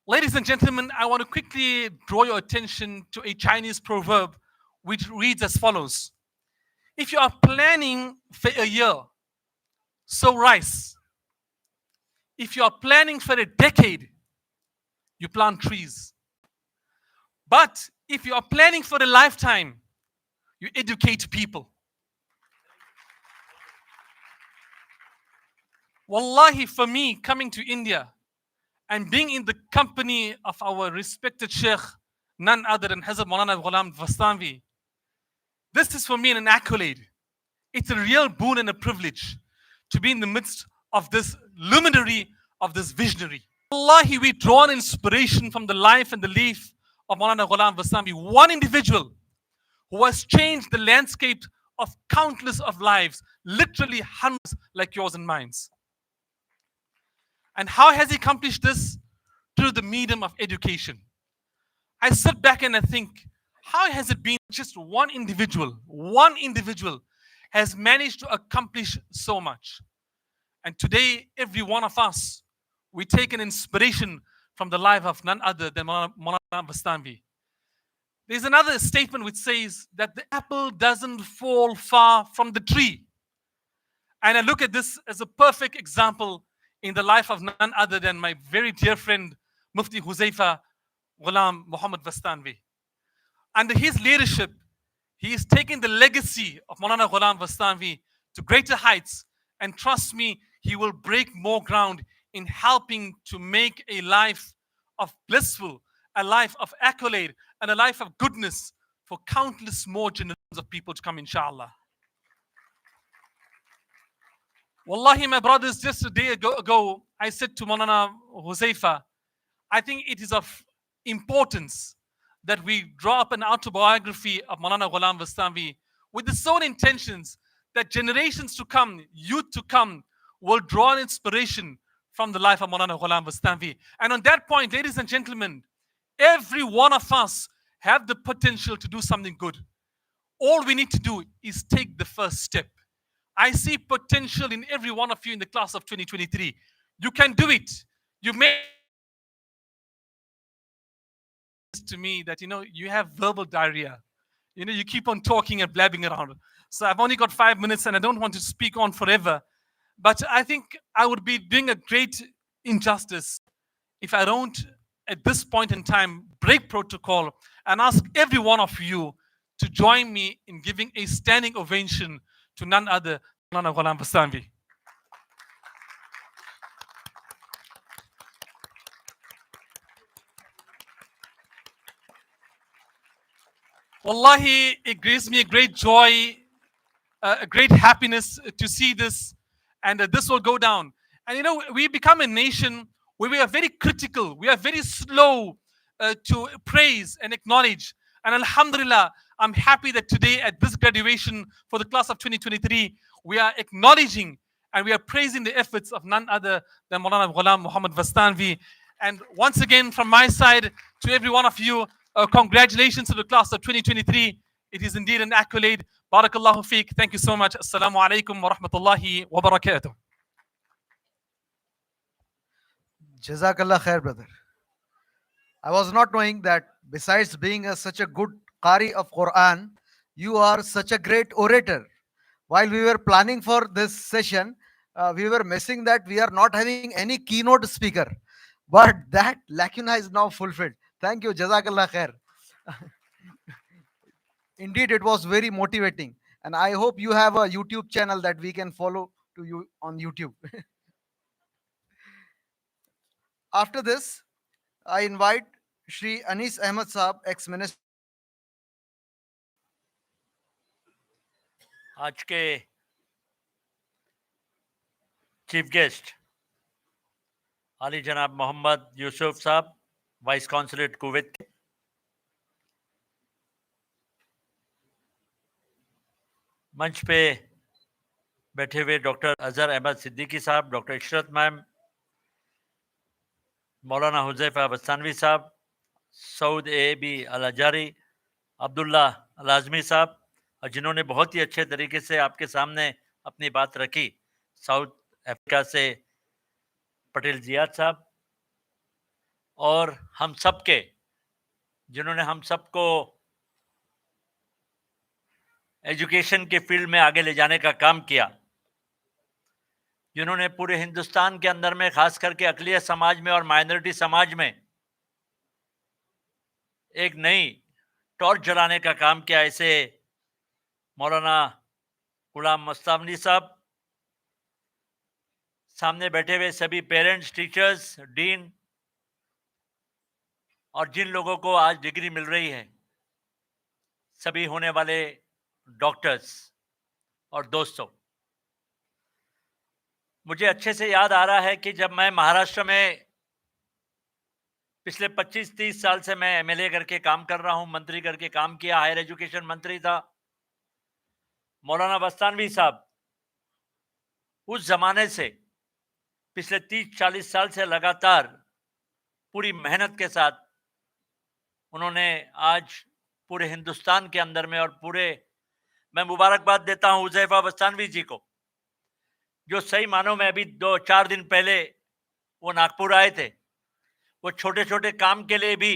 Ladies and gentlemen, I want to quickly draw your attention to a Chinese proverb which reads as follows. If you are planning for a year, sow rice. If you are planning for a decade, you plant trees. But if you are planning for a lifetime, you educate people. Wallahi, for me, coming to India and being in the company of our respected Sheikh, none other than Hazrat Maulana Ghulam Vastanvi, this is for me an accolade. It's a real boon and a privilege to be in the midst of this luminary, of this visionary. Wallahi, we draw an inspiration from the life and the leaf of Maulana Ghulam Vastanvi, one individual who has changed the landscape of countless of lives, literally hundreds like yours and mine. And how has he accomplished this? Through the medium of education. I sit back and I think, how has it been just one individual has managed to accomplish so much? And today, every one of us, we take an inspiration from the life of none other than Maulana Vastanvi. There's another statement which says that the apple doesn't fall far from the tree. And I look at this as a perfect example in the life of none other than my very dear friend, Mufti Huzaifa Ghulam Muhammad Vastanvi. Under his leadership, he is taking the legacy of Maulana Ghulam Vastanvi to greater heights. And trust me, he will break more ground in helping to make a life of blissful, a life of accolade, and a life of goodness for countless more generations of people to come, inshallah. Wallahi, my brothers, just a day ago, I said to Maulana Huzaifa, I think it is of importance that we draw up an autobiography of Maulana Ghulam Vastanvi with the sole intentions that generations to come, youth to come, will draw an inspiration from the life of Maulana Ghulam Vastanvi. And on that point, ladies and gentlemen, every one of us have the potential to do something good. All we need to do is take the first step. I see potential in every one of you in the class of 2023. You can do it. You may to me that you have verbal diarrhea. You keep on talking and blabbing around. So I've only got 5 minutes and I don't want to speak on forever. But I think I would be doing a great injustice if I don't, at this point in time, break protocol and ask every one of you to join me in giving a standing ovation to none other than Maulana Ghulam Vastanvi. Wallahi, it gives me a great joy, a great happiness to see this, and this will go down. And we become a nation where we are very critical, we are very slow to praise and acknowledge. And Alhamdulillah, I'm happy that today at this graduation for the class of 2023, we are acknowledging and we are praising the efforts of none other than Maulana Ghulam Muhammad Vastanvi. And once again, from my side to every one of you, congratulations to the class of 2023. It is indeed an accolade. Barakallahu feek. Thank you so much. Assalamu alaikum wa rahmatullahi wa barakatuh. Jazakallah khair, brother. I was not knowing that besides being such a good Qari of Quran, you are such a great orator. While we were planning for this session, we were missing that we are not having any keynote speaker. But that lacuna is now fulfilled. Thank you, Jazakallah khair. Indeed, it was very motivating. And I hope you have a YouTube channel that we can follow to you on YouTube. After this, I invite Shri Anis Ahmed Saab, ex-minister. आज के chief guest आली जनाब मोहम्मद यूसुफ साहब, vice consulate Kuwait के, मंच पे बैठे हुए डॉक्टर अजहर अहमद सिद्दीकी साहब, डॉक्टर इशरत मैम, मौलाना हुजैफा वस्तानवी साहब, सऊद ए.बी. अल-अजारी, अब्दुल्ला अल-आज़मी साहब, और जिन्होंने बहुत ही अच्छे तरीके से आपके सामने अपनी बात रखी, साउथ अफ्रीका से पटेल जियाद साहब, और हम सब के जिन्होंने हम सबको एजुकेशन के फील्ड में आगे ले जाने का काम किया, जिन्होंने पूरे हिंदुस्तान के अंदर में खास करके अक़लियत समाज में और माइनॉरिटी समाज में एक नई टॉर्च जलाने का काम किया, ऐसे मौलाना गुलाम मस्तावनी साहब, सामने बैठे हुए सभी पेरेंट्स, टीचर्स, डीन, और जिन लोगों को आज डिग्री मिल रही है, सभी होने वाले डॉक्टर्स और दोस्तों, मुझे अच्छे से याद आ रहा है कि जब मैं महाराष्ट्र में पिछले 25-30 साल से मैं एमएलए करके काम कर रहा हूं, मंत्री करके काम किया, हायर एजुकेशन मंत्री था, मौलाना वस्तानवी साहब उस जमाने से पिछले 30-40 साल से लगातार पूरी मेहनत के साथ उन्होंने आज पूरे हिंदुस्तान के अंदर में और पूरे, मैं मुबारकबाद देता हूं हुजैफा वस्तानवी जी को, जो सही मानों में अभी 2-4 दिन पहले वो नागपुर आए थे। वो छोटे छोटे काम के लिए भी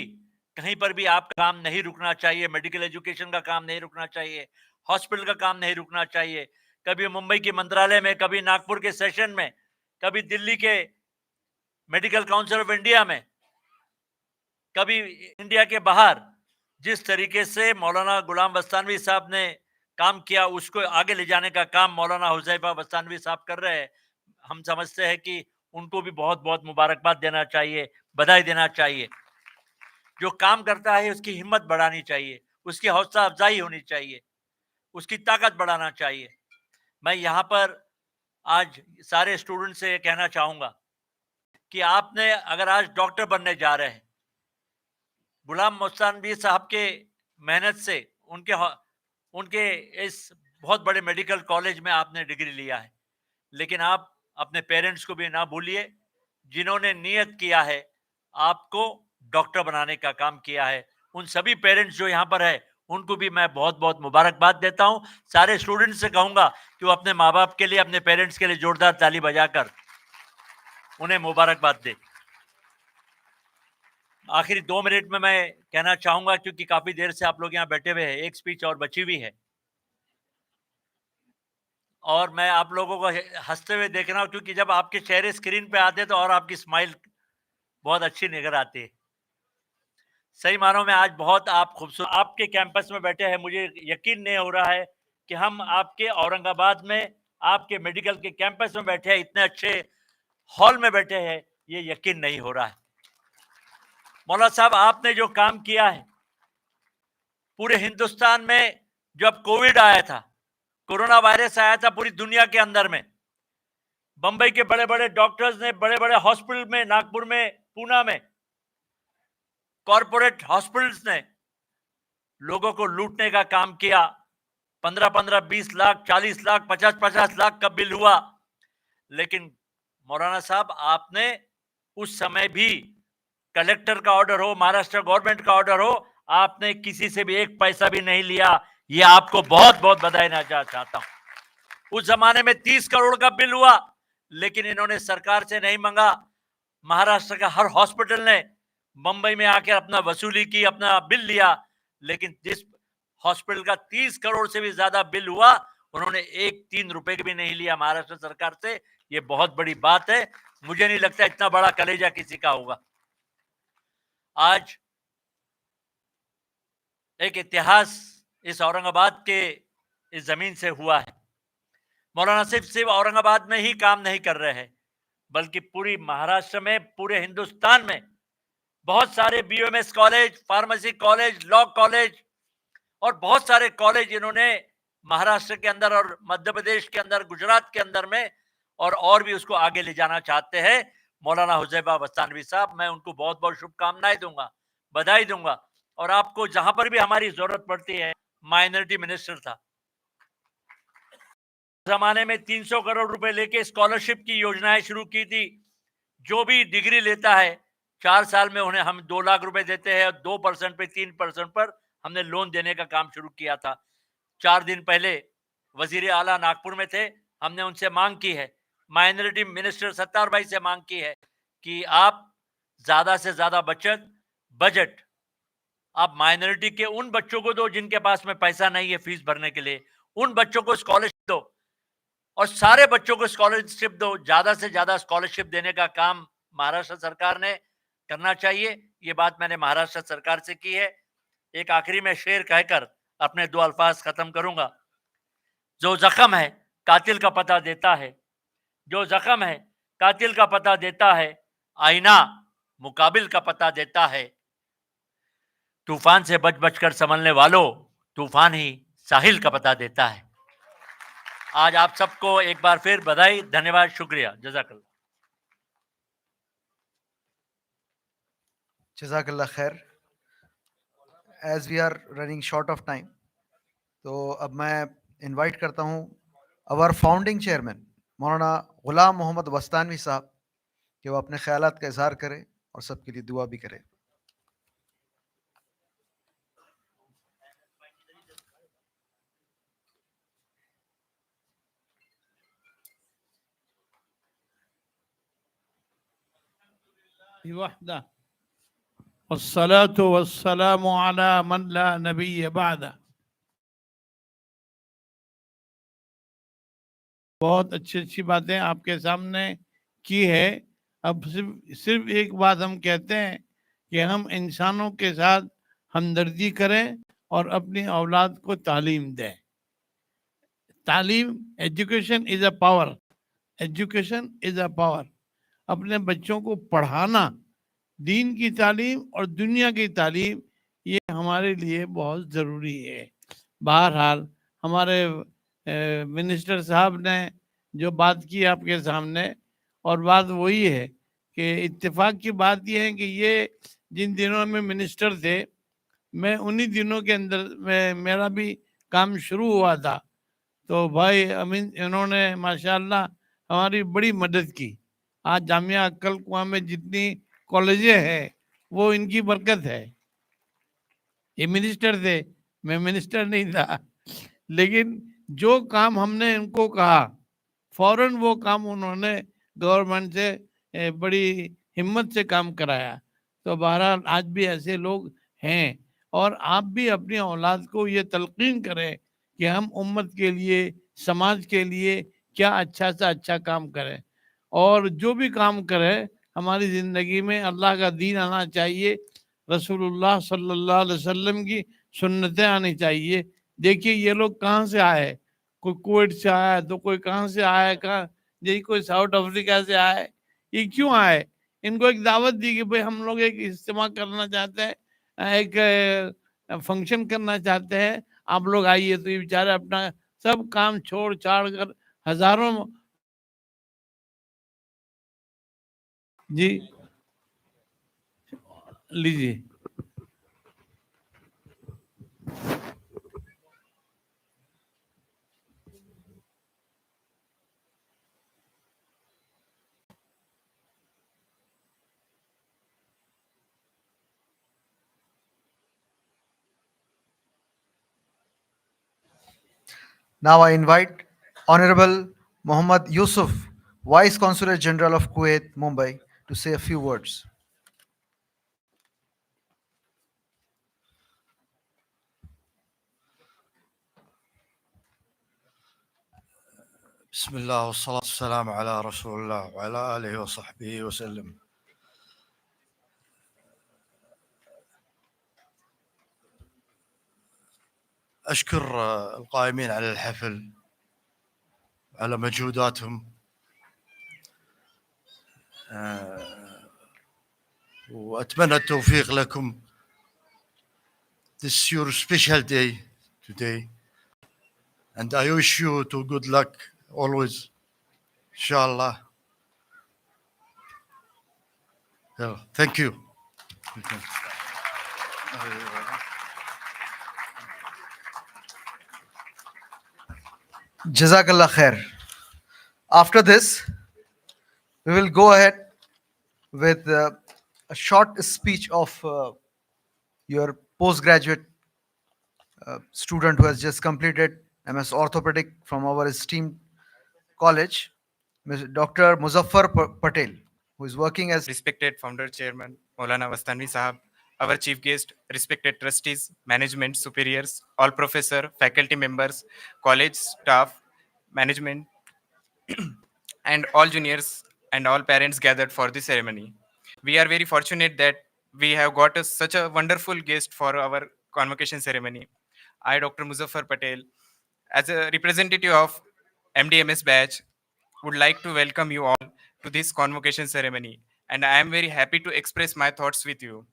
कहीं पर भी आपका काम नहीं रुकना चाहिए, मेडिकल एजुकेशन का काम नहीं रुकना चाहिए, हॉस्पिटल का काम नहीं रुकना चाहिए, कभी मुंबई के मंत्रालय में, कभी नागपुर के सेशन में, कभी दिल्ली के मेडिकल काउंसिल ऑफ इंडिया में, कभी इंडिया के बाहर जिस तरीके से मौलाना गुलाम बस्तानवी साहब ने काम किया, उसको आगे ले जाने का काम मौलाना हुज़ैफा बस्तानवी साहब कर रहे हैं। हम समझते हैं कि उनको भी बहुत बहुत मुबारकबाद देना चाहिए, बधाई देना चाहिए। जो काम करता है उसकी हिम्मत बढ़ानी चाहिए, उसकी हौसला अफजाई होनी चाहिए, उसकी ताकत बढ़ाना चाहिए। मैं यहाँ पर आज सारे स्टूडेंट से ये कहना चाहूँगा कि आपने अगर आज डॉक्टर बनने जा रहे हैं, गुलाम मुस्तानवी साहब के मेहनत से उनके इस बहुत बड़े मेडिकल कॉलेज में आपने डिग्री लिया है, लेकिन आप अपने पेरेंट्स को भी ना भूलिए, जिन्होंने नियत किया है आपको डॉक्टर बनाने का काम किया है। उन सभी पेरेंट्स जो यहाँ पर है, उनको भी मैं बहुत बहुत मुबारकबाद देता हूँ। सारे स्टूडेंट्स से कहूँगा कि वो अपने माँ बाप के लिए, अपने पेरेंट्स के लिए जोरदार ताली बजाकर उन्हें मुबारकबाद दे। आखिरी 2 मिनट में मैं कहना चाहूँगा, क्योंकि काफ़ी देर से आप लोग यहाँ बैठे हुए हैं, एक स्पीच और बची हुई है। और मैं आप लोगों को हँसते हुए देख रहा हूँ, क्योंकि जब आपके चेहरे स्क्रीन पे आते हैं तो और आपकी स्माइल बहुत अच्छी निकल आती है। सही मानों में आज बहुत आप खूबसूरत आपके कैंपस में बैठे हैं। मुझे यकीन नहीं हो रहा है कि हम आपके औरंगाबाद में आपके मेडिकल के कैंपस में बैठे हैं, इतने अच्छे हॉल में बैठे हैं, ये यकीन नहीं हो रहा है। मौलाना साहब, आपने जो काम किया है पूरे हिंदुस्तान में, जब कोविड आया था, कोरोना वायरस आया था पूरी दुनिया के अंदर में, बंबई के बड़े बड़े डॉक्टर्स ने बड़े बड़े हॉस्पिटल में, नागपुर में, पूना में, कॉरपोरेट हॉस्पिटल्स ने लोगों को लूटने का काम किया। 15-15, 20 लाख, 40 लाख, 50-50 लाख का बिल हुआ। लेकिन मौलाना साहब, आपने उस समय भी, कलेक्टर का ऑर्डर हो, महाराष्ट्र गवर्नमेंट का ऑर्डर हो, आपने किसी से भी एक पैसा भी नहीं लिया। ये आपको बहुत बहुत बधाई देना चाहता हूं। उस जमाने में 30 करोड़ का बिल हुआ, लेकिन इन्होंने सरकार से नहीं मांगा। महाराष्ट्र का हर हॉस्पिटल ने मुंबई में आकर अपना वसूली की, अपना बिल लिया, लेकिन जिस हॉस्पिटल का 30 करोड़ से भी ज्यादा बिल हुआ, उन्होंने 1-3 रुपए भी नहीं लिया महाराष्ट्र सरकार से। ये बहुत बड़ी बात है। मुझे नहीं लगता इतना बड़ा कलेजा किसी का होगा। आज एक इतिहास इस औरंगाबाद के इस जमीन से हुआ है। मौलाना सिर्फ औरंगाबाद में ही काम नहीं कर रहे हैं, बल्कि पूरी महाराष्ट्र में, पूरे हिंदुस्तान में बहुत सारे BUMS college, pharmacy college, law college और बहुत सारे कॉलेज इन्होंने महाराष्ट्र के अंदर और मध्य प्रदेश के अंदर, गुजरात के अंदर में और भी उसको आगे ले जाना चाहते हैं। मौलाना हुज़ैफा बस्तानवी साहब, मैं उनको बहुत बहुत शुभकामनाएं दूंगा, बधाई दूंगा। और आपको जहां पर भी हमारी जरूरत पड़ती है, माइनॉरिटी मिनिस्टर था, जमाने में 300 करोड़ रुपए लेके स्कॉलरशिप की योजनाएं शुरू की थी। जो भी डिग्री लेता है, 4 साल में उन्हें हम 2 लाख रुपए देते हैं। 2% पे, 3% पर हमने लोन देने का काम शुरू किया था। 4 दिन पहले वजीर आला नागपुर में थे, हमने उनसे मांग की है, माइनॉरिटी मिनिस्टर सत्तार भाई से मांग की है कि आप ज्यादा से ज्यादा बजट आप माइनॉरिटी के उन बच्चों को दो जिनके पास में पैसा नहीं है फीस भरने के लिए, उन बच्चों को स्कॉलरशिप दो और सारे बच्चों को स्कॉलरशिप दो। ज्यादा से ज्यादा स्कॉलरशिप देने का काम महाराष्ट्र सरकार ने करना चाहिए। ये बात मैंने महाराष्ट्र सरकार से की है। एक आखिरी में शेर कहकर अपने 2 अल्फाज खत्म करूंगा। जो जख्म है कातिल का पता देता है, जो जख्म है कातिल का पता देता है, आईना मुकाबिल का पता देता है। तूफान से बच बचकर संभलने वालों, तूफान ही साहिल का पता देता है। आज आप सबको एक बार फिर बधाई, धन्यवाद, शुक्रिया, जज़ाकल्लाह। जज़ाकल्लाह खैर। As we are running short of time, तो अब मैं इनवाइट करता हूँ अवर फाउंडिंग चेयरमैन मौलाना गुलाम मोहम्मद बस्तानवी साहब कि वो अपने ख्यालात का इजहार करें और सबके लिए दुआ भी करें। वहदा वस्सलातु वस्सलामु अला मन ला नबी बादा। बहुत अच्छी अच्छी बातें आपके सामने की है। अब सिर्फ एक बात हम कहते हैं कि हम इंसानों के साथ हमदर्दी करें और अपनी औलाद को तालीम दें। तालीम, education is a power, education is a power. अपने बच्चों को पढ़ाना, दीन की तालीम और दुनिया की तालीम, ये हमारे लिए बहुत ज़रूरी है। बहरहाल हमारे मिनिस्टर साहब ने जो बात की आपके सामने, और बात वही है कि इत्तेफाक की बात यह है कि ये जिन दिनों में मिनिस्टर थे, मैं उन्हीं दिनों के अंदर मेरा भी काम शुरू हुआ था। तो भाई अमीन, इन्होंने माशाल्लाह हमारी बड़ी मदद की। आज जामिया अक्कल कुआं में जितनी कॉलेजें हैं वो इनकी बरकत है। ये मिनिस्टर थे, मैं मिनिस्टर नहीं था, लेकिन जो काम हमने इनको कहा फौरन वो काम उन्होंने गवर्नमेंट से बड़ी हिम्मत से काम कराया। तो बहरहाल आज भी ऐसे लोग हैं, और आप भी अपनी औलाद को ये तलकीन करें कि हम उम्मत के लिए, समाज के लिए क्या अच्छा से अच्छा काम करें, और जो भी काम करें हमारी ज़िंदगी में अल्लाह का दीन आना चाहिए, रसूलुल्लाह सल्लल्लाहु अलैहि वसल्लम की सुन्नतें आनी चाहिए। देखिए ये लोग कहाँ से आए, कोई कुवैत से आया है, तो कोई कहाँ से आया है, कहाँ, यही कोई साउथ अफ्रीका से आया है। ये क्यों आए? इनको एक दावत दी कि भाई हम लोग एक इज्तिमा करना चाहते हैं, एक फंक्शन करना चाहते हैं, आप लोग आइए। तो ये बेचारे अपना सब काम छोड़ छाड़ कर हजारों, जी लीजिए। Now I invite Honorable Muhammad Yusuf, Vice Consulate General of Kuwait, Mumbai, to say a few words. بسم الله والصلاة والسلام على رسول الله وعلى آله وصحبه وسلم. أشكر القائمين على الحفل على مجهوداتهم، وأتمنى التوفيق لكم. This is your special day today, and I wish you to good luck always, inshallah. Thank you. Jazakallah khair. After this, we will go ahead with a short speech of your postgraduate student who has just completed MS Orthopedic from our esteemed college, Dr. Muzaffar Patel, who is working as respected founder chairman Maulana Vastanvi Sahab, our chief guest, respected trustees, management, superiors, all professor, faculty members, college staff, management, and all juniors and all parents gathered for the ceremony. We are very fortunate that we have got such a wonderful guest for our convocation ceremony. I, Dr. Muzaffar Patel, as a representative of MDMS batch, would like to welcome you all to this convocation ceremony, and I am very happy to express my thoughts with you.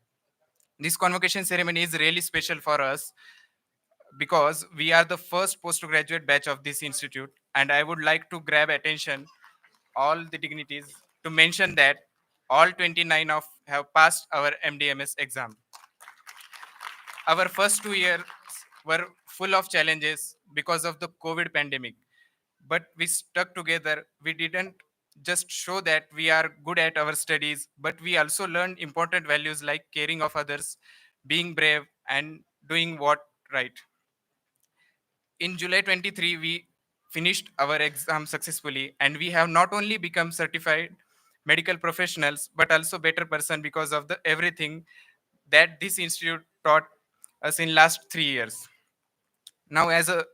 This convocation ceremony is really special for us because we are the first postgraduate batch of this institute, and I would like to grab attention all the dignities to mention that all 29 of have passed our MDMS exam. Our first 2 years were full of challenges because of the COVID pandemic, but we stuck together. We didn't just show that we are good at our studies, but we also learned important values like caring of others, being brave, and doing what right. In July 23, we finished our exam successfully, and we have not only become certified medical professionals, but also better person because of the everything that this institute taught us in last 3 years. Now,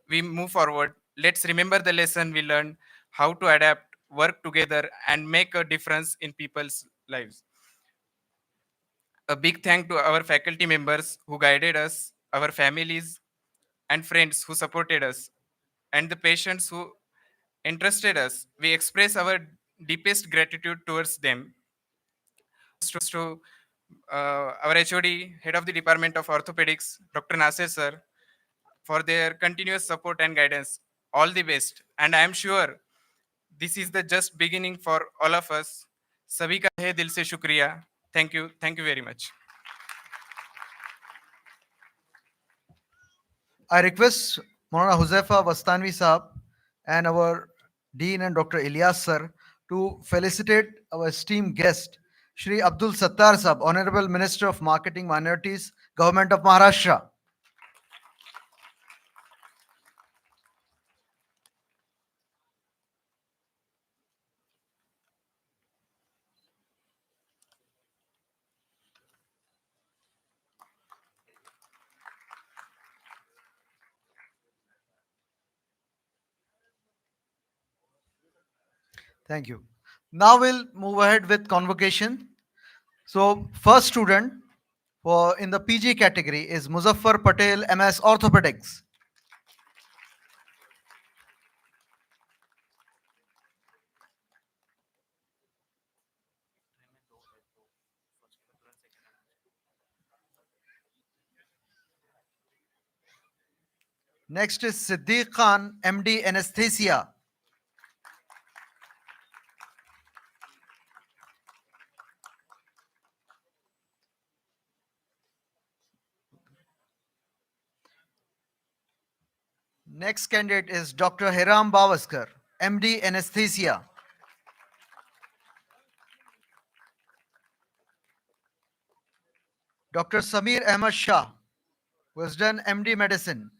we move forward, let's remember the lesson we learned, how to adapt, work together, and make a difference in people's lives. A big thank to our faculty members who guided us, our families and friends who supported us, and the patients who entrusted us. We express our deepest gratitude towards them. To our HOD, Head of the Department of Orthopedics, Dr. Nasir sir, for their continuous support and guidance. All the best. And I am sure this is the just beginning for all of us. सभी का है दिल से शुक्रिया. Thank you very much. I request Maulana Huzaifa Vastanvi Sahab and our Dean and Dr. Ilyas sir to felicitate our esteemed guest, Shri Abdul Sattar Sahab, Honorable Minister of Marketing Minorities, Government of Maharashtra. Thank you. Now we'll move ahead with convocation. So first student for in the PG category is Muzaffar Patel, MS Orthopedics. Next is Siddiq Khan, MD Anesthesia. Next candidate is Dr. Hiram Bavaskar, MD Anesthesia. Dr. Samir Ahmad Shah, who has done MD Medicine.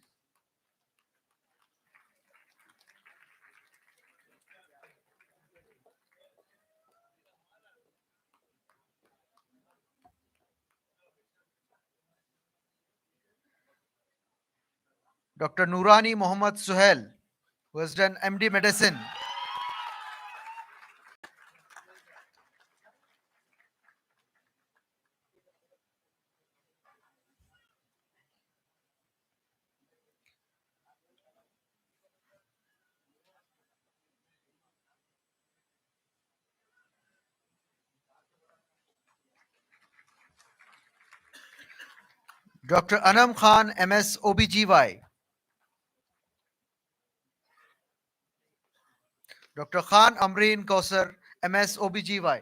Dr. Nurani Muhammad Suhail, who has done MD Medicine. Dr. Anam Khan, MS OBGY. Dr. Khan Amreen Kausar, MS OBGY.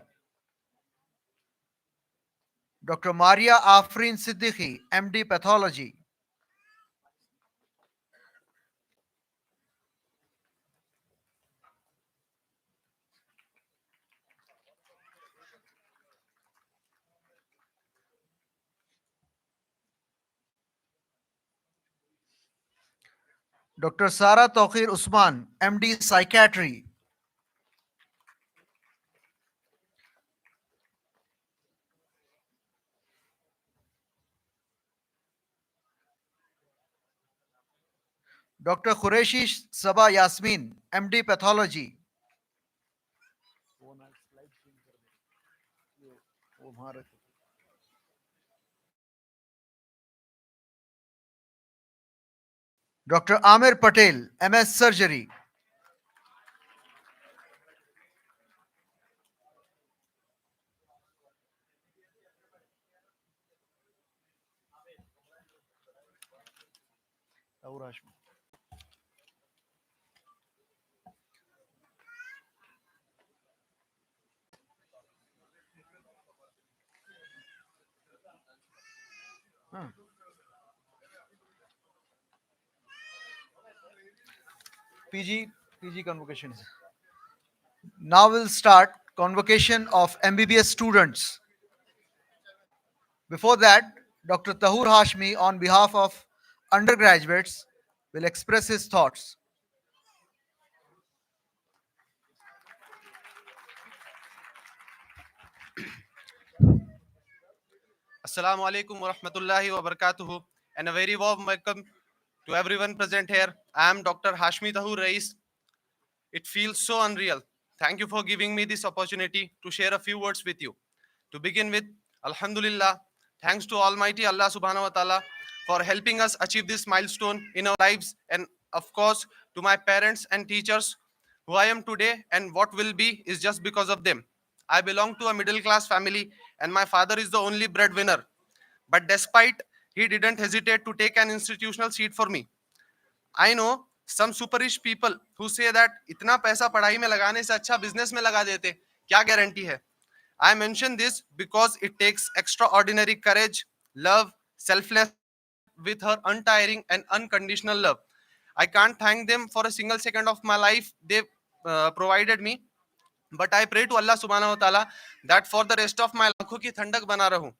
Dr. Maria Afrin Siddiqui, MD Pathology. Dr. Sara Tawqir Usman, MD Psychiatry. Dr. Qureshi Saba Yasmin, MD Pathology. Dr. Amir Patel, MS Surgery. PG convocations. Now we'll start convocation of MBBS students. Before that, Dr. Tahur Hashmi, on behalf of undergraduates, will express his thoughts. Assalamu alaikum wa rahmatullahi wa barakatuhu, and a very warm welcome to everyone present here. I am Dr. Hashmi Tahur Rais. It feels so unreal. Thank you for giving me this opportunity to share a few words with you. To begin with, Alhamdulillah, Thanks to Almighty Allah subhanahu wa ta'ala for helping us achieve this milestone in our lives, and of course to my parents and teachers. Who I am today and what will be is just because of them. I belong to a middle class family and my father is the only breadwinner. But despite, he didn't hesitate to take an institutional seat for me. I know some super rich people who say that इतना पैसा पढ़ाई में लगाने से अच्छा business में लगा देते, क्या गारंटी है? I mention this because it takes extraordinary courage, love, selfless with her untiring and unconditional love. I can't thank them for a single second of my life they provided me, but I pray to Allah subhanahu wa ta'ala that for the rest of my life, आंखों की ठंडक बना रहूं.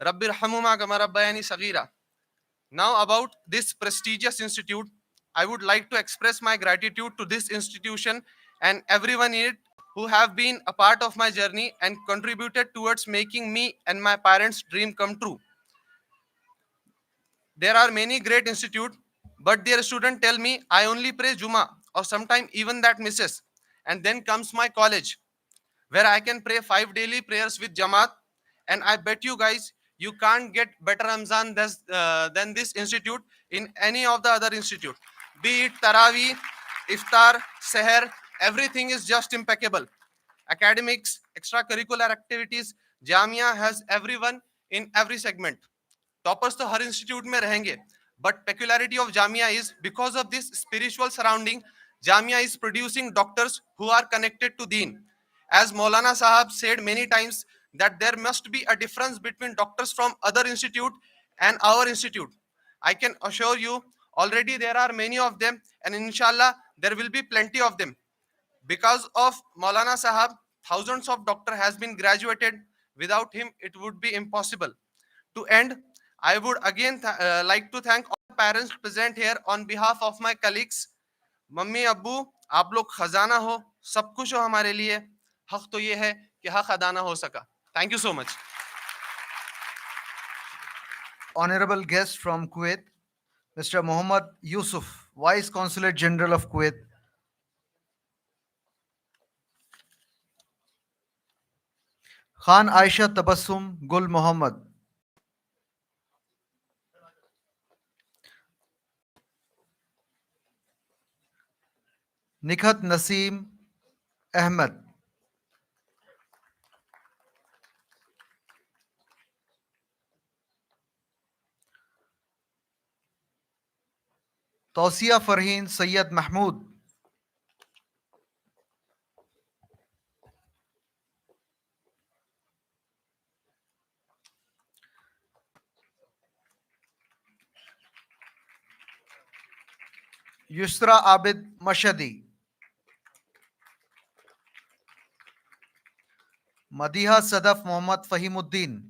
रब्बिरहमुमा कमा रब्बयानी सगीरा. Now about this prestigious institute, I would like to express my gratitude to this institution and everyone in it who have been a part of my journey and contributed towards making me and my parents' dream come true. There are many great institutes, but their students tell me I only pray Juma or sometimes even that misses. And then comes my college, where I can pray 5 daily prayers with Jamaat. And I bet you guys, you can't get better Ramzan than this institute in any of the other institute. Be it Taraweeh, Iftar, Seher, everything is just impeccable. Academics, extracurricular activities, Jamia has everyone in every segment. Toppers तो हर institute में रहेंगे, but peculiarity of Jamia is because of this spiritual surrounding, Jamia is producing doctors who are connected to Deen. As Maulana Sahab said many times that there must be a difference between doctors from other institute and our institute. I can assure you already there are many of them, and inshallah there will be plenty of them. Because of Maulana Sahab, thousands of doctors has been graduated. Without him, it would be impossible. To end, I would again like to thank all the parents present here on behalf of my colleagues. Mummy अब्बू, आप लोग खजाना हो, सब कुछ हो हमारे लिए. हक तो ये है कि हक अदा ना हो सका. Thank you so much. Honorable guest from Kuwait, Mr. Mohammad Yusuf, Vice Consulate General of Kuwait. Khan Aisha Tabassum Gul Mohammed. Nikhat Naseem Ahmed. Tausia Farheen Sayyid Mahmood. Yusra Abid Mashadi. Madiha Sadaf Muhammad Fahimuddin.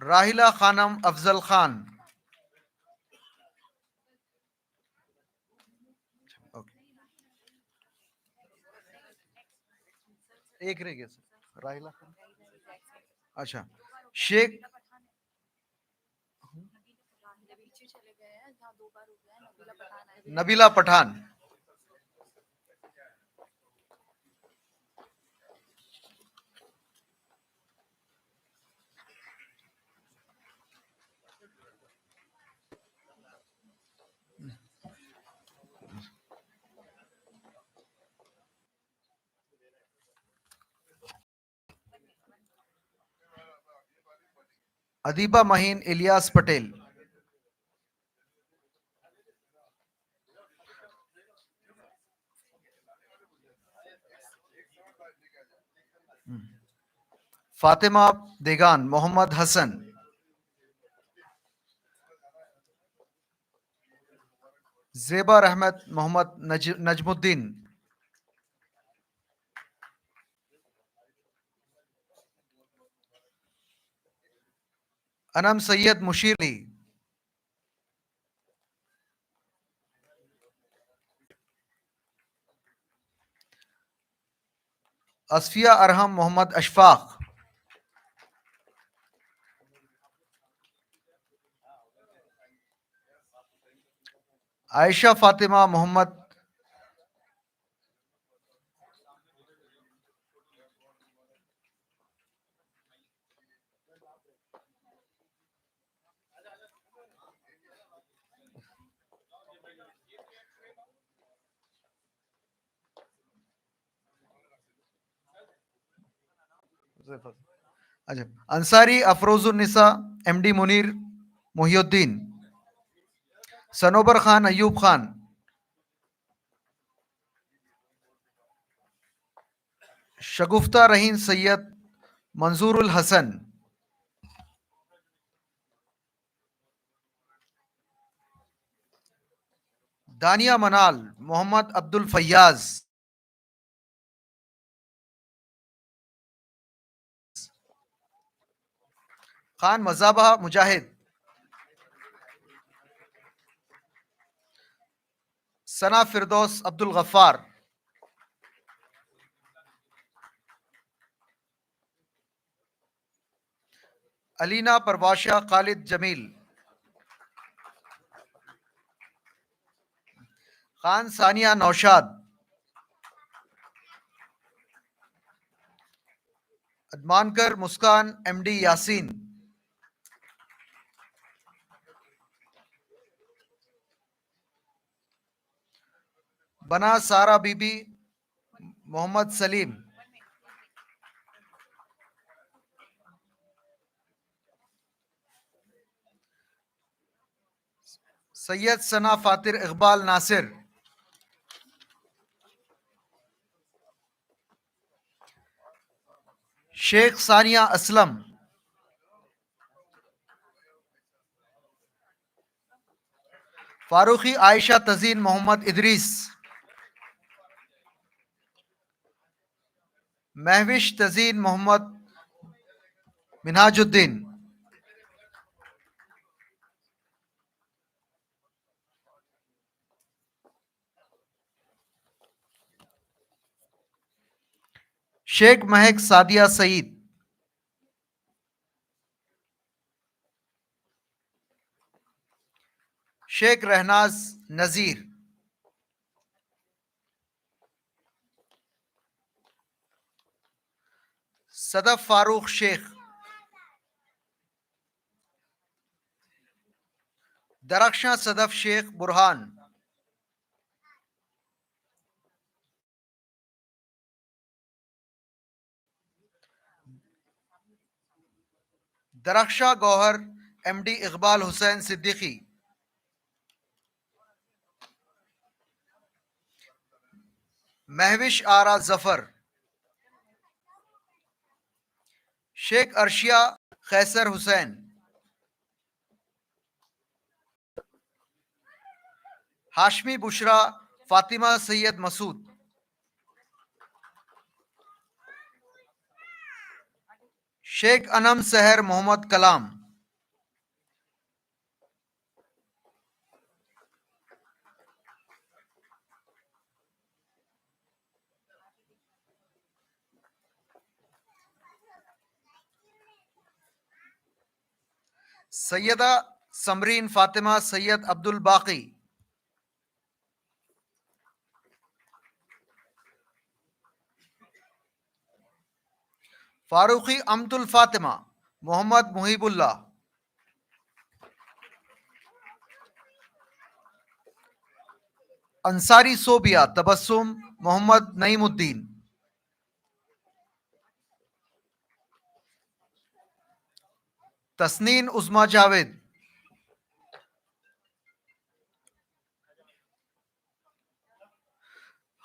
Rahila Khanam Afzal Khan. एक रह गया sir, राहिला खान. अच्छा, Sheikh Nabila Pathan. Adiba Mahin Ilyas Patel. Fatima Degan Mohammad Hassan. Zeba Ahmed Mohammad Najmuddin. Anam Sayyid Mushiri. Asfiya Arham Mohammad Ashfaq. Aisha Fatima Muhammad अच्छा, Ansari अफरोजुन्निसा, MD Munir Mohiuddin, Sanobar Khan Ayub Khan, शगुफ्ता रहीन सैयद मंजूरुल हसन, दानिया मनाल मोहम्मद अब्दुल फैयाज, खान मजाबा मुजाहिद, सना फिरदौस अब्दुल गफ्फार, अलीना परवाशा खालिद जमील, खान सानिया नौशाद, अदमानकर मुस्कान MD Yasin, बना सारा बीबी मोहम्मद सलीम, सैयद सना फातिर इकबाल नासिर, शेख सानिया असलम, फारूकी आयशा तजीन मोहम्मद इदरीस, महविश तजीन मोहम्मद मिनहाजुद्दीन, शेख महक सादिया सईद, शेख रहनाज नजीर, सदफ फारूक शेख, दरख्शां सदफ शेख बुरहान, दरख्शां गौहर MD इकबाल हुसैन सिद्दीकी, महविश आरा जफर, शेख अर्शिया खैसर हुसैन, हाशमी बुशरा फातिमा सैयद मसूद, शेख अनम सहर मोहम्मद कलाम, सैयदा समरीन फातिमा सैयद अब्दुल बाकी, फारूकी अम्तुल फातिमा मोहम्मद मुहिबुल्लाह, अंसारी सोबिया तबस्सुम मोहम्मद नईमुद्दीन, तस्नीन उस्मा जावेद,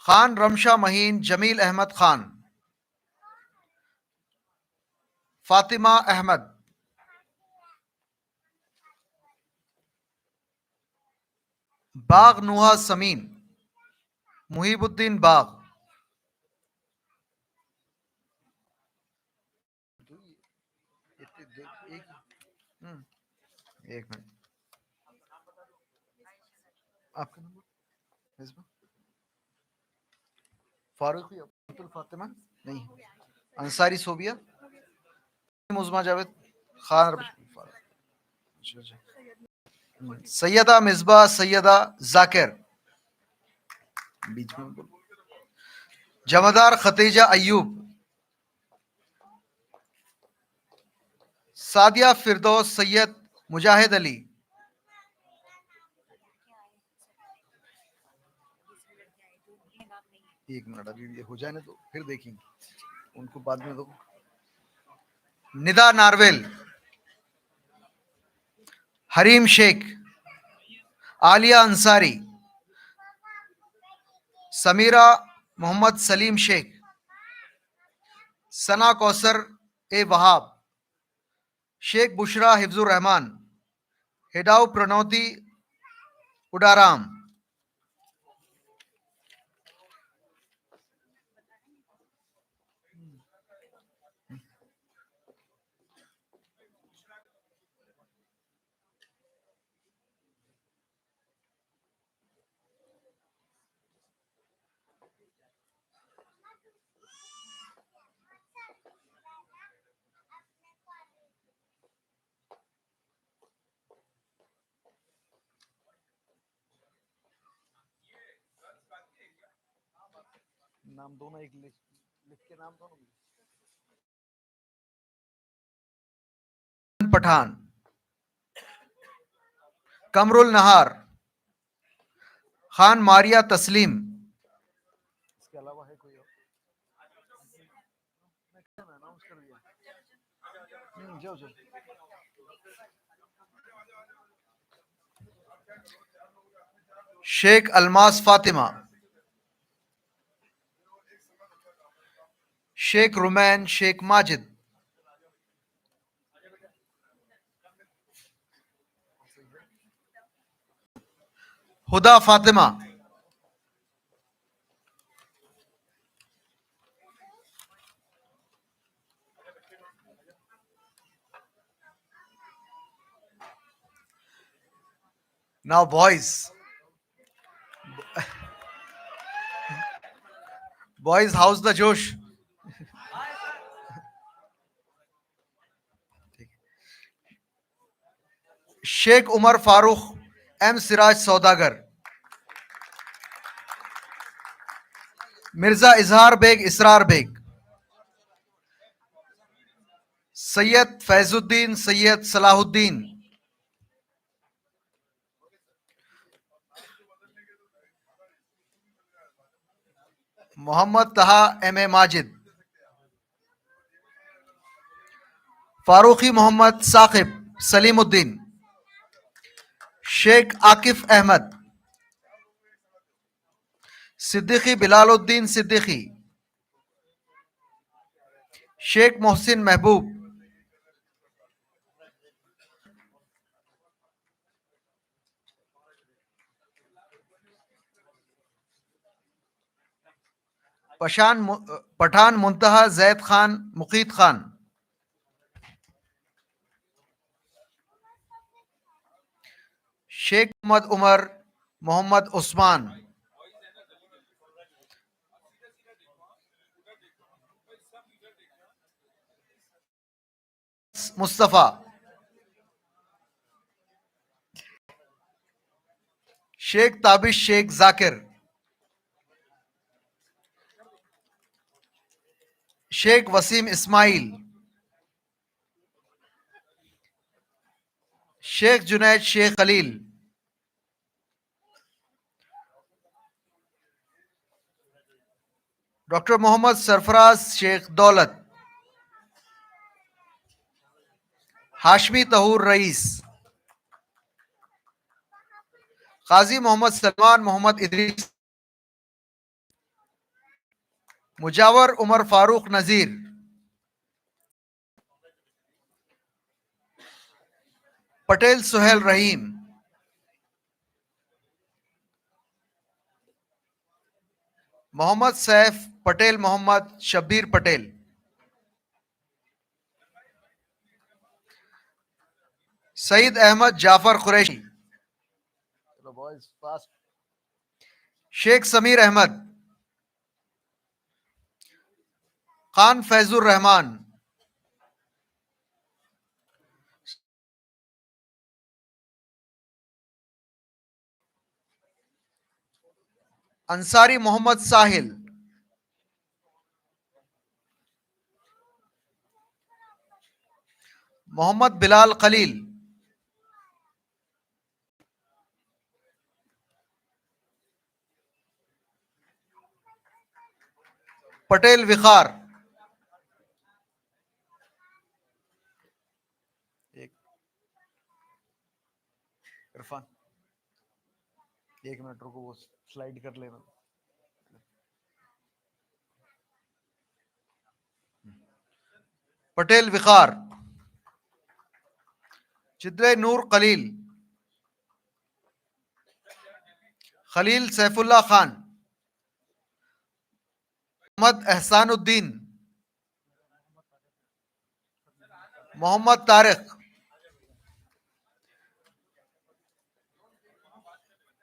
खान रमशा महीन जमील अहमद खान, फातिमा अहमद, बाग नुहा समीन, मुहिबुद्दीन बाग, एक मिनट, आपका नंबर मिसबा? फारूकी अब्दुल फातिमा नहीं, अंसारी सोबिया मुजमा जावेद, खान सैयदा मिसबा सैयदा जाकिर, बीच में बोलो, जमादार खतीजा अयूब, सादिया फिरदौस सैयद मुजाहिद अली, एक मिनट अभी ये हो जाने दो फिर देखेंगे, उनको बाद में दो, Nida Narvel, Harim Sheikh, Alia Ansari, Samira Muhammad Salim Sheikh, Sana Kausar A. Wahab, Sheikh Bushra Hifzur Rahman, Hedau Pranoti Udaram. नाम दोनों एक लिख के नाम दोनों पठान, कमरुल नहार, खान मारिया तस्लीम, इसके अलावा है कोई और? अनाउंस कर दिया। जाओ जाओ। Sheikh Almas Fatima, Sheikh Rumain Sheikh Majid, Huda Fatima, now boys, how's the Josh? Sheikh Umar Farooq M Siraj Saudagar, Mirza Izhar Baig Israr Baig, Syed Faizuddin Syed Salahuddin, Mohammed Taha M A Majid, Farooqui Mohammed Saqib Salimuddin, Sheikh Akif Ahmed, Siddiqui Bilaluddin Siddiqui, Sheikh Mohsin Mehboob, Pathan Muntaha Zaid Khan Muqeet Khan, Sheikh Mohammed Umar Mohammed Usman, Mustafa, Sheikh Tabish Sheikh Zakir, Sheikh Waseem Ismail, Sheikh Junaid Sheikh Khalil, doctor Mohammad Sarfaraz Sheikh दौलत, हाशमी तहूर रईस, काजी मोहम्मद सलमान मोहम्मद इदरीस, मुजावर उमर फारूक नजीर, पटेल सुहेल रहीम, मोहम्मद सैफ पटेल मोहम्मद शब्बीर पटेल, सईद अहमद जाफर कुरैशी, शेख समीर अहमद, खान फैजुर रहमान, अंसारी मोहम्मद साहिल, मोहम्मद बिलाल खलील, पटेल विखार, एक मिनट रुको, वो स्लाइड कर लेना। पटेल विकार, चिद्रे नूर खलील, खलील सैफुल्ला खान, मोहम्मद एहसानुद्दीन, मोहम्मद तारिक,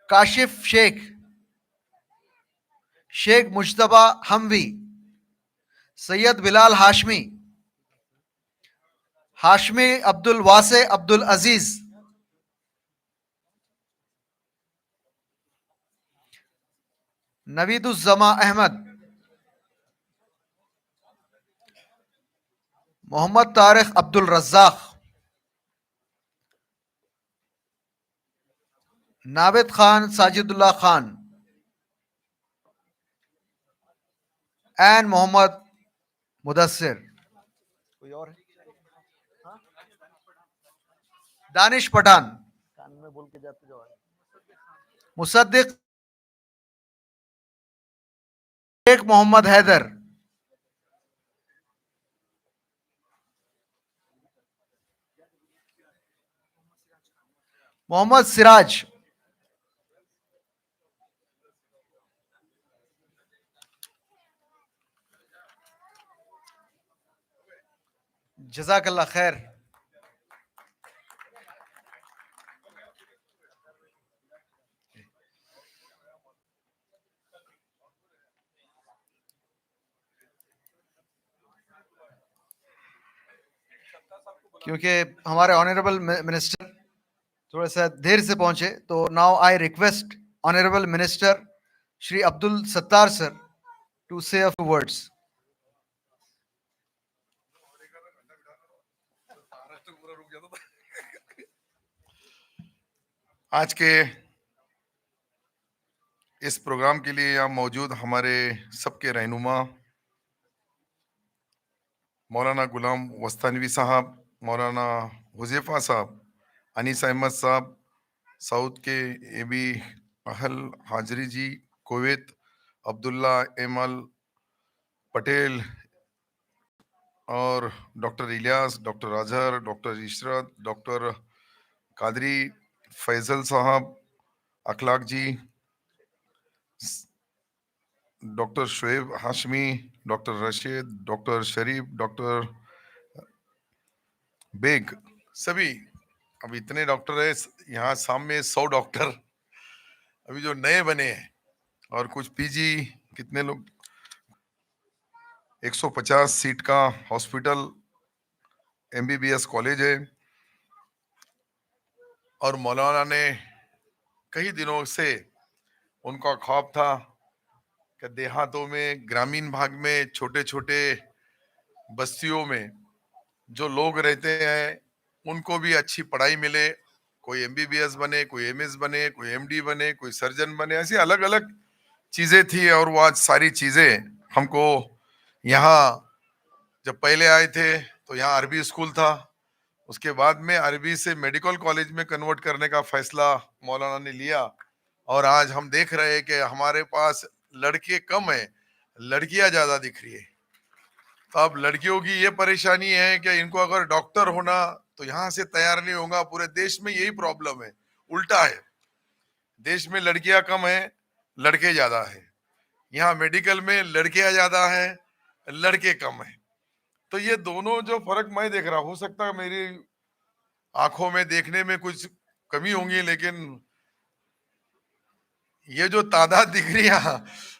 काशिफ शेख, शेख मुश्तबा हमवी, सैयद बिलाल हाशमी, हाशमी अब्दुल वासे अब्दुल अजीज, नवीदुज़्ज़मा अहमद, मोहम्मद तारिक अब्दुल रज़्ज़ाक, नाविद खान साजिदुल्लाह खान एंड मोहम्मद मुदस्सिर। कोई और है? दानिश पठान, कान में बोल के जाते जाओ। मुसद्दिक शेख मोहम्मद हैदर, मोहम्मद सिराज, जज़ाकल्लाह खैर। क्योंकि हमारे ऑनरेबल मिनिस्टर थोड़ा सा देर से पहुंचे, तो now I request honourable minister Shri Abdul Sattar sir to say a few words. आज के इस प्रोग्राम के लिए यहाँ मौजूद हमारे सबके रहनुमा मौलाना गुलाम वस्तानवी साहब, मौलाना हुज़ैफा साहब, अनीस अहमद साहब, साउथ के एबी अहल हाजरी जी, कुवैत, अब्दुल्ला एमल पटेल और doctor Ilyas, doctor Azhar, doctor Ishrat, doctor Qadri, Faisal sahab, Akhlaq ji, doctor Shoaib Hashmi, doctor Rashid, doctor Sharif, doctor Baig, सभी अब इतने डॉक्टर है यहाँ सामने 100 डॉक्टर अभी जो नए बने हैं और कुछ पीजी, कितने लोग, 150 सीट का हॉस्पिटल MBBS कॉलेज है। और मौलाना ने कई दिनों से उनका ख्वाब था कि देहातों में, ग्रामीण भाग में, छोटे छोटे बस्तियों में जो लोग रहते हैं उनको भी अच्छी पढ़ाई मिले, कोई MBBS बने, कोई MS बने, कोई MD बने, कोई सर्जन बने, ऐसी अलग अलग चीजें थी। और वो आज सारी चीजें हमको यहाँ, जब पहले आए थे तो यहाँ अरबी स्कूल था, उसके बाद में अरबी से मेडिकल कॉलेज में कन्वर्ट करने का फैसला मौलाना ने लिया। और आज हम देख रहे हैं कि हमारे पास लड़के कम है, लड़कियां ज्यादा दिख रही है। तो अब लड़कियों की ये परेशानी है कि इनको अगर डॉक्टर होना तो यहाँ से तैयार नहीं होगा। पूरे देश में यही प्रॉब्लम है, उल्टा है, देश में लड़कियां कम है, लड़के ज्यादा है। यहाँ मेडिकल में लड़कियां ज्यादा है, लड़के कम है। तो ये दोनों जो फर्क मैं देख रहा, हो सकता है मेरी आंखों में देखने में कुछ कमी होंगी, लेकिन ये जो तादाद दिख रही है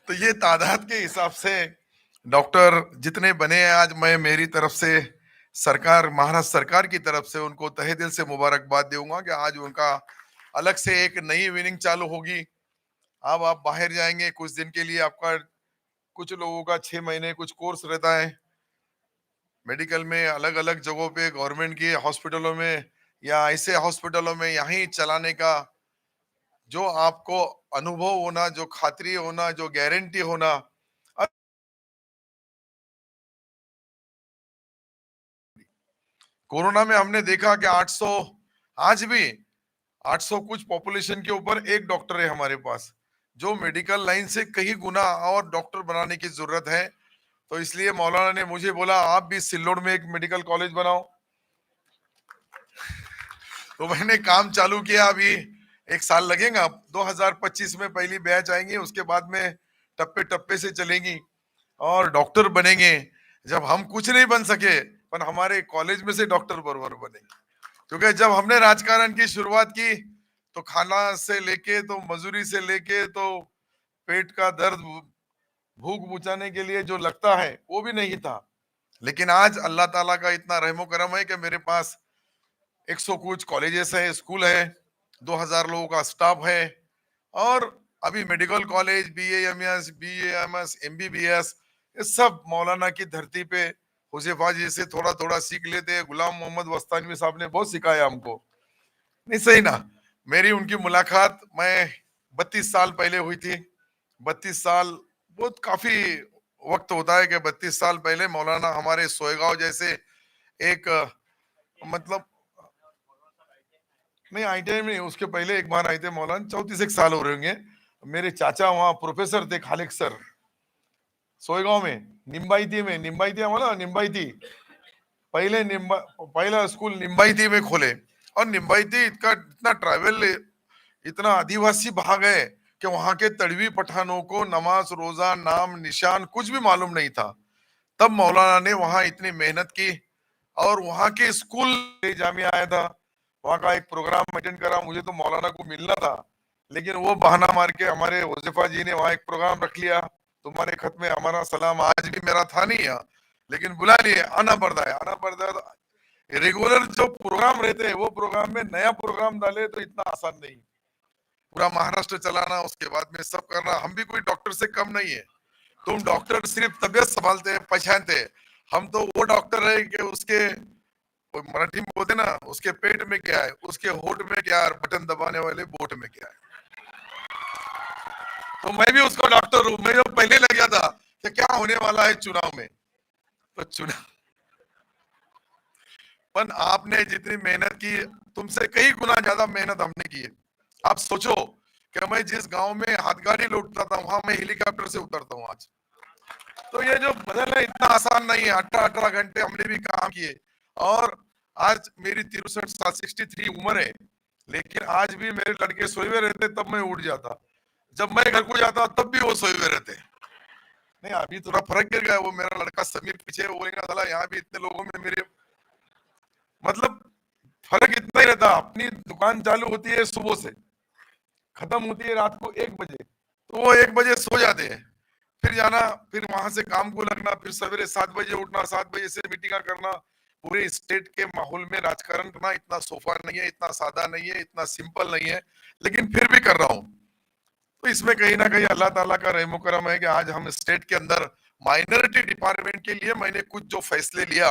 तो ये तादाद के हिसाब से डॉक्टर जितने बने हैं आज, मैं मेरी तरफ से सरकार, महाराष्ट्र सरकार की तरफ से उनको तहे दिल से मुबारकबाद दूंगा कि आज उनका अलग से एक नई विनिंग चालू होगी। अब आप बाहर जाएंगे कुछ दिन के लिए, आपका कुछ लोगों का 6 महीने कुछ कोर्स रहता है मेडिकल में, अलग अलग जगहों पे, गवर्नमेंट के हॉस्पिटलों में या ऐसे हॉस्पिटलों में यहीं चलाने का जो आपको अनुभव होना, जो खातरी होना, जो गारंटी होना। कोरोना में हमने देखा कि 800 आज भी 800 कुछ पॉपुलेशन के ऊपर एक डॉक्टर है हमारे पास, जो मेडिकल लाइन से कहीं गुना और डॉक्टर बनाने की जरूरत है। तो इसलिए मौलाना ने मुझे बोला आप भी सिल्लोड में एक मेडिकल कॉलेज बनाओ। तो मैंने काम चालू किया। अभी 1 साल लगेगा, 2025 में पहली बैच आएंगी, उसके बाद में टप्पे टप्पे से चलेंगी और डॉक्टर बनेंगे। जब हम कुछ नहीं बन सके पर हमारे कॉलेज में से डॉक्टर बरोबर बनेंगे, क्योंकि जब हमने राजकारण की शुरुआत की तो खाना से लेके तो मजदूरी से लेके तो पेट का दर्द, भूख बुझाने के लिए जो लगता है वो भी नहीं था। लेकिन आज अल्लाह ताला का इतना रहमो करम है कि मेरे पास 100 कुछ कॉलेजेस है, स्कूल है, 2000 लोगों का स्टाफ है और अभी मेडिकल कॉलेज, बीएएमएस, एमबीबीएस, ये सब मौलाना की धरती पे हुज़ैफा जी से थोड़ा थोड़ा सीख लेते हैं। गुलाम मोहम्मद वस्तानवी साहब ने बहुत सिखाया हमको, नहीं सही ना। मेरी उनकी मुलाकात मैं 32 साल पहले हुई थी। 32 साल बहुत काफी वक्त होता है कि 32 साल पहले मौलाना हमारे सोएगांव जैसे एक मतलब नहीं IIM में, उसके पहले एक बार आए थे मौलाना, 34 साल हो रहे होंगे। मेरे चाचा वहाँ प्रोफेसर थे, खालिक सर, सोएगांव में, निम्बाईती में। निम्बाईती हमारा निम्बाईती पहला स्कूल निम्बाईती में खोले और निम्बाईती इतना ट्रैवल, इतना आदिवासी भाग है कि वहां के तड़वी पठानों को नमाज, रोजा, नाम निशान कुछ भी मालूम नहीं था। तब मौलाना ने वहां इतनी मेहनत की और वहां के स्कूल जामिया आया था, वहां का एक प्रोग्राम अटेंड करा। मुझे तो मौलाना को मिलना था, लेकिन वो बहाना मार के हमारे हुज़ैफा जी ने वहां एक प्रोग्राम रख लिया। तुम्हारे खत में हमारा सलाम, आज भी मेरा था नहीं यहाँ, लेकिन बुला लिए, आना पड़ता है, आना पड़ता है। रेगुलर जो प्रोग्राम रहते हैं वो प्रोग्राम में नया प्रोग्राम डाले तो इतना आसान नहीं, पूरा महाराष्ट्र चलाना, उसके बाद में सब करना। हम भी कोई डॉक्टर से कम नहीं है। तुम डॉक्टर सिर्फ तबीयत संभालते हैं, पहचानते हैं, हम तो वो डॉक्टर है कि उसके मराठी में बोलते ना, उसके पेट में क्या है, उसके होठ में क्या है, बटन दबाने वाले बोट में क्या है। तो मैं भी उसका डॉक्टर हूं। मैं जो पहले लग गया था कि क्या होने वाला है चुनाव में, तो चुनाव पर आपने जितनी मेहनत की, तुमसे कई गुना ज्यादा मेहनत हमने की है। आप सोचो कि मैं जिस गांव में हाथगाड़ी लौटता था वहां मैं हेलीकॉप्टर से उतरता हूँ आज। तो ये जो बदल है इतना आसान नहीं है। 18 घंटे हमने भी काम किए और आज मेरी 63 उम्र है, लेकिन आज भी मेरे लड़के सोए हुए रहते तब मैं उठ जाता, जब मैं घर को जाता तब भी वो सोए हुए रहते। नहीं अभी थोड़ा फर्क गिर गया। वो मेरा लड़का समीर पीछे बोलेगा, साला यहाँ भी इतने लोगों में मेरे, मतलब फर्क इतना ही रहता। अपनी दुकान चालू होती है सुबह से, खत्म होती है रात को 1 बजे, तो वो 1 बजे सो जाते हैं, फिर जाना, फिर वहां से काम को लगना, फिर सवेरे 7 बजे उठना, 7 बजे से मीटिंग करना। पूरे स्टेट के माहौल में राजकारण करना इतना सोफा नहीं है, इतना सादा नहीं है, इतना सिंपल नहीं है, लेकिन फिर भी कर रहा हूँ। तो इसमें कहीं ना कहीं अल्लाह ताला का रहमो करम है कि आज हम स्टेट के अंदर माइनॉरिटी डिपार्टमेंट के लिए मैंने कुछ जो फैसले लिया,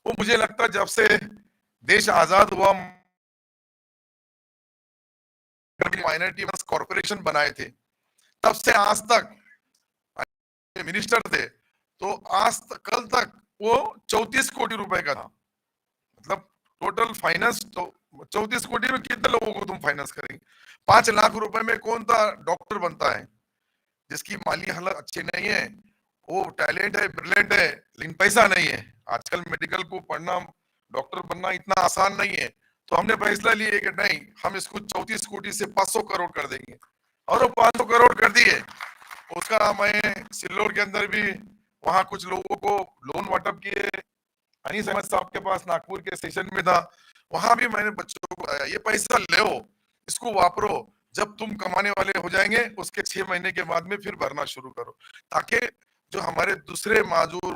वो मुझे लगता है जब से देश आजाद हुआ माइनॉरिटी कॉर्पोरेशन बनाए थे तब से आज तक मिनिस्टर थे, तो आज तक कल तक वो 34 कोटी रुपए का था। मतलब टोटल फाइनेंस तो 34 कोटी में कितने लोगों को तुम फाइनेंस करेंगे? 5 लाख रुपए में कौन सा डॉक्टर बनता है जिसकी माली हालत अच्छी नहीं है? वो टैलेंट है, ब्रिलियंट है, लेकिन पैसा नहीं है। आजकल मेडिकल को पढ़ना, डॉक्टर बनना इतना आसान नहीं है। तो हमने फैसला लिया कि नहीं, हम इसको 34 कोटी से 500 करोड़ कर देंगे, और वो 500 करोड़ कर दिए। उसका मैं सिल्लोड के अंदर भी वहां कुछ लोगों को लोन वाटअप किए। अनीस अहमद साहब के पास नागपुर के सेशन में था, वहां भी मैंने बच्चों को आया, ये पैसा लो, इसको वापरो, जब तुम कमाने वाले हो जाएंगे उसके 6 महीने के बाद में फिर भरना शुरू करो, ताकि जो हमारे दूसरे माजूर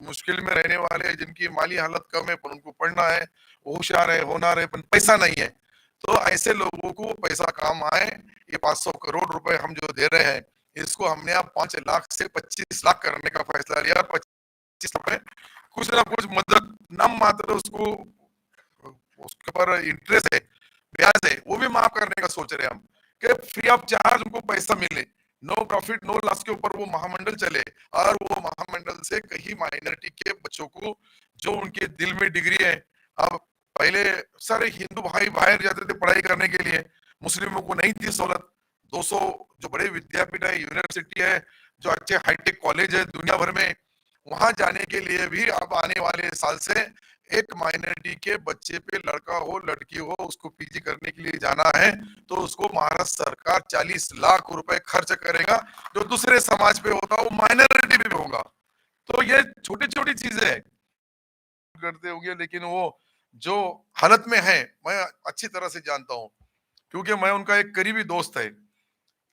मुश्किल में रहने वाले जिनकी माली हालत कम है पर उनको पढ़ना है, वो होशियार है, होनार है, पर पैसा नहीं है, तो ऐसे लोगों को पैसा काम आए। ये 500 करोड़ रुपए हम जो दे रहे हैं, इसको हमने अब 5 लाख से 25 लाख करने का फैसला लिया। 25 रुपए कुछ ना कुछ मदद नाम मात्र, उसको उसके ऊपर इंटरेस्ट है, ब्याज है, वो भी माफ करने का सोच रहे हैं हम, कि फ्री ऑफ चार्ज उनको पैसा मिले, नो प्रॉफिट नो लॉस के ऊपर वो महामंडल चले, और वो महामंडल से कहीं माइनॉरिटी के बच्चों को जो उनके दिल में डिग्री है, अब पहले सारे हिंदू भाई बाहर जाते थे पढ़ाई करने के लिए, मुस्लिमों को नहीं थी सहूलत। 200 जो बड़े विद्यापीठ है, यूनिवर्सिटी है, जो अच्छे हाईटेक कॉलेज है दुनिया भर में, वहां जाने के लिए भी अब आने वाले साल से एक माइनॉरिटी के बच्चे पे, लड़का हो लड़की हो, उसको पीजी करने के लिए जाना है तो उसको महाराष्ट्र सरकार 40 लाख रुपए खर्च करेगा। जो दूसरे समाज पे होता वो माइनॉरिटी पे होगा। तो ये छोटी छोटी चीजें है करते होंगे, लेकिन वो जो हालत में है मैं अच्छी तरह से जानता हूं, क्योंकि मैं उनका एक करीबी दोस्त है।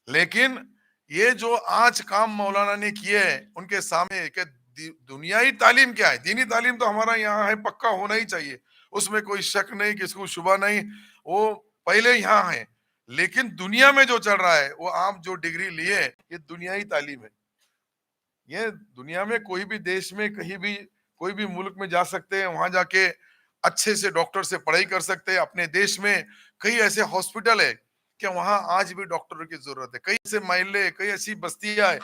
लेकिन ये जो आज काम मौलाना ने किए हैं उनके सामने कि दुनियाई तालीम क्या है, दीनी तालीम तो हमारा यहाँ है, पक्का होना ही चाहिए, उसमें कोई शक नहीं, किसको शुबा नहीं, वो पहले यहाँ है। लेकिन दुनिया में जो चल रहा है वो आप जो डिग्री लिए ये दुनियाई तालीम है। ये दुनिया में कोई भी देश में कहीं भी कोई भी मुल्क में जा सकते हैं, वहां जाके अच्छे से डॉक्टर से पढ़ाई कर सकते हैं। अपने देश में कई ऐसे हॉस्पिटल है कि वहां आज भी डॉक्टरों की जरूरत है। कई ऐसे महल्ले, कई ऐसी बस्तियां है,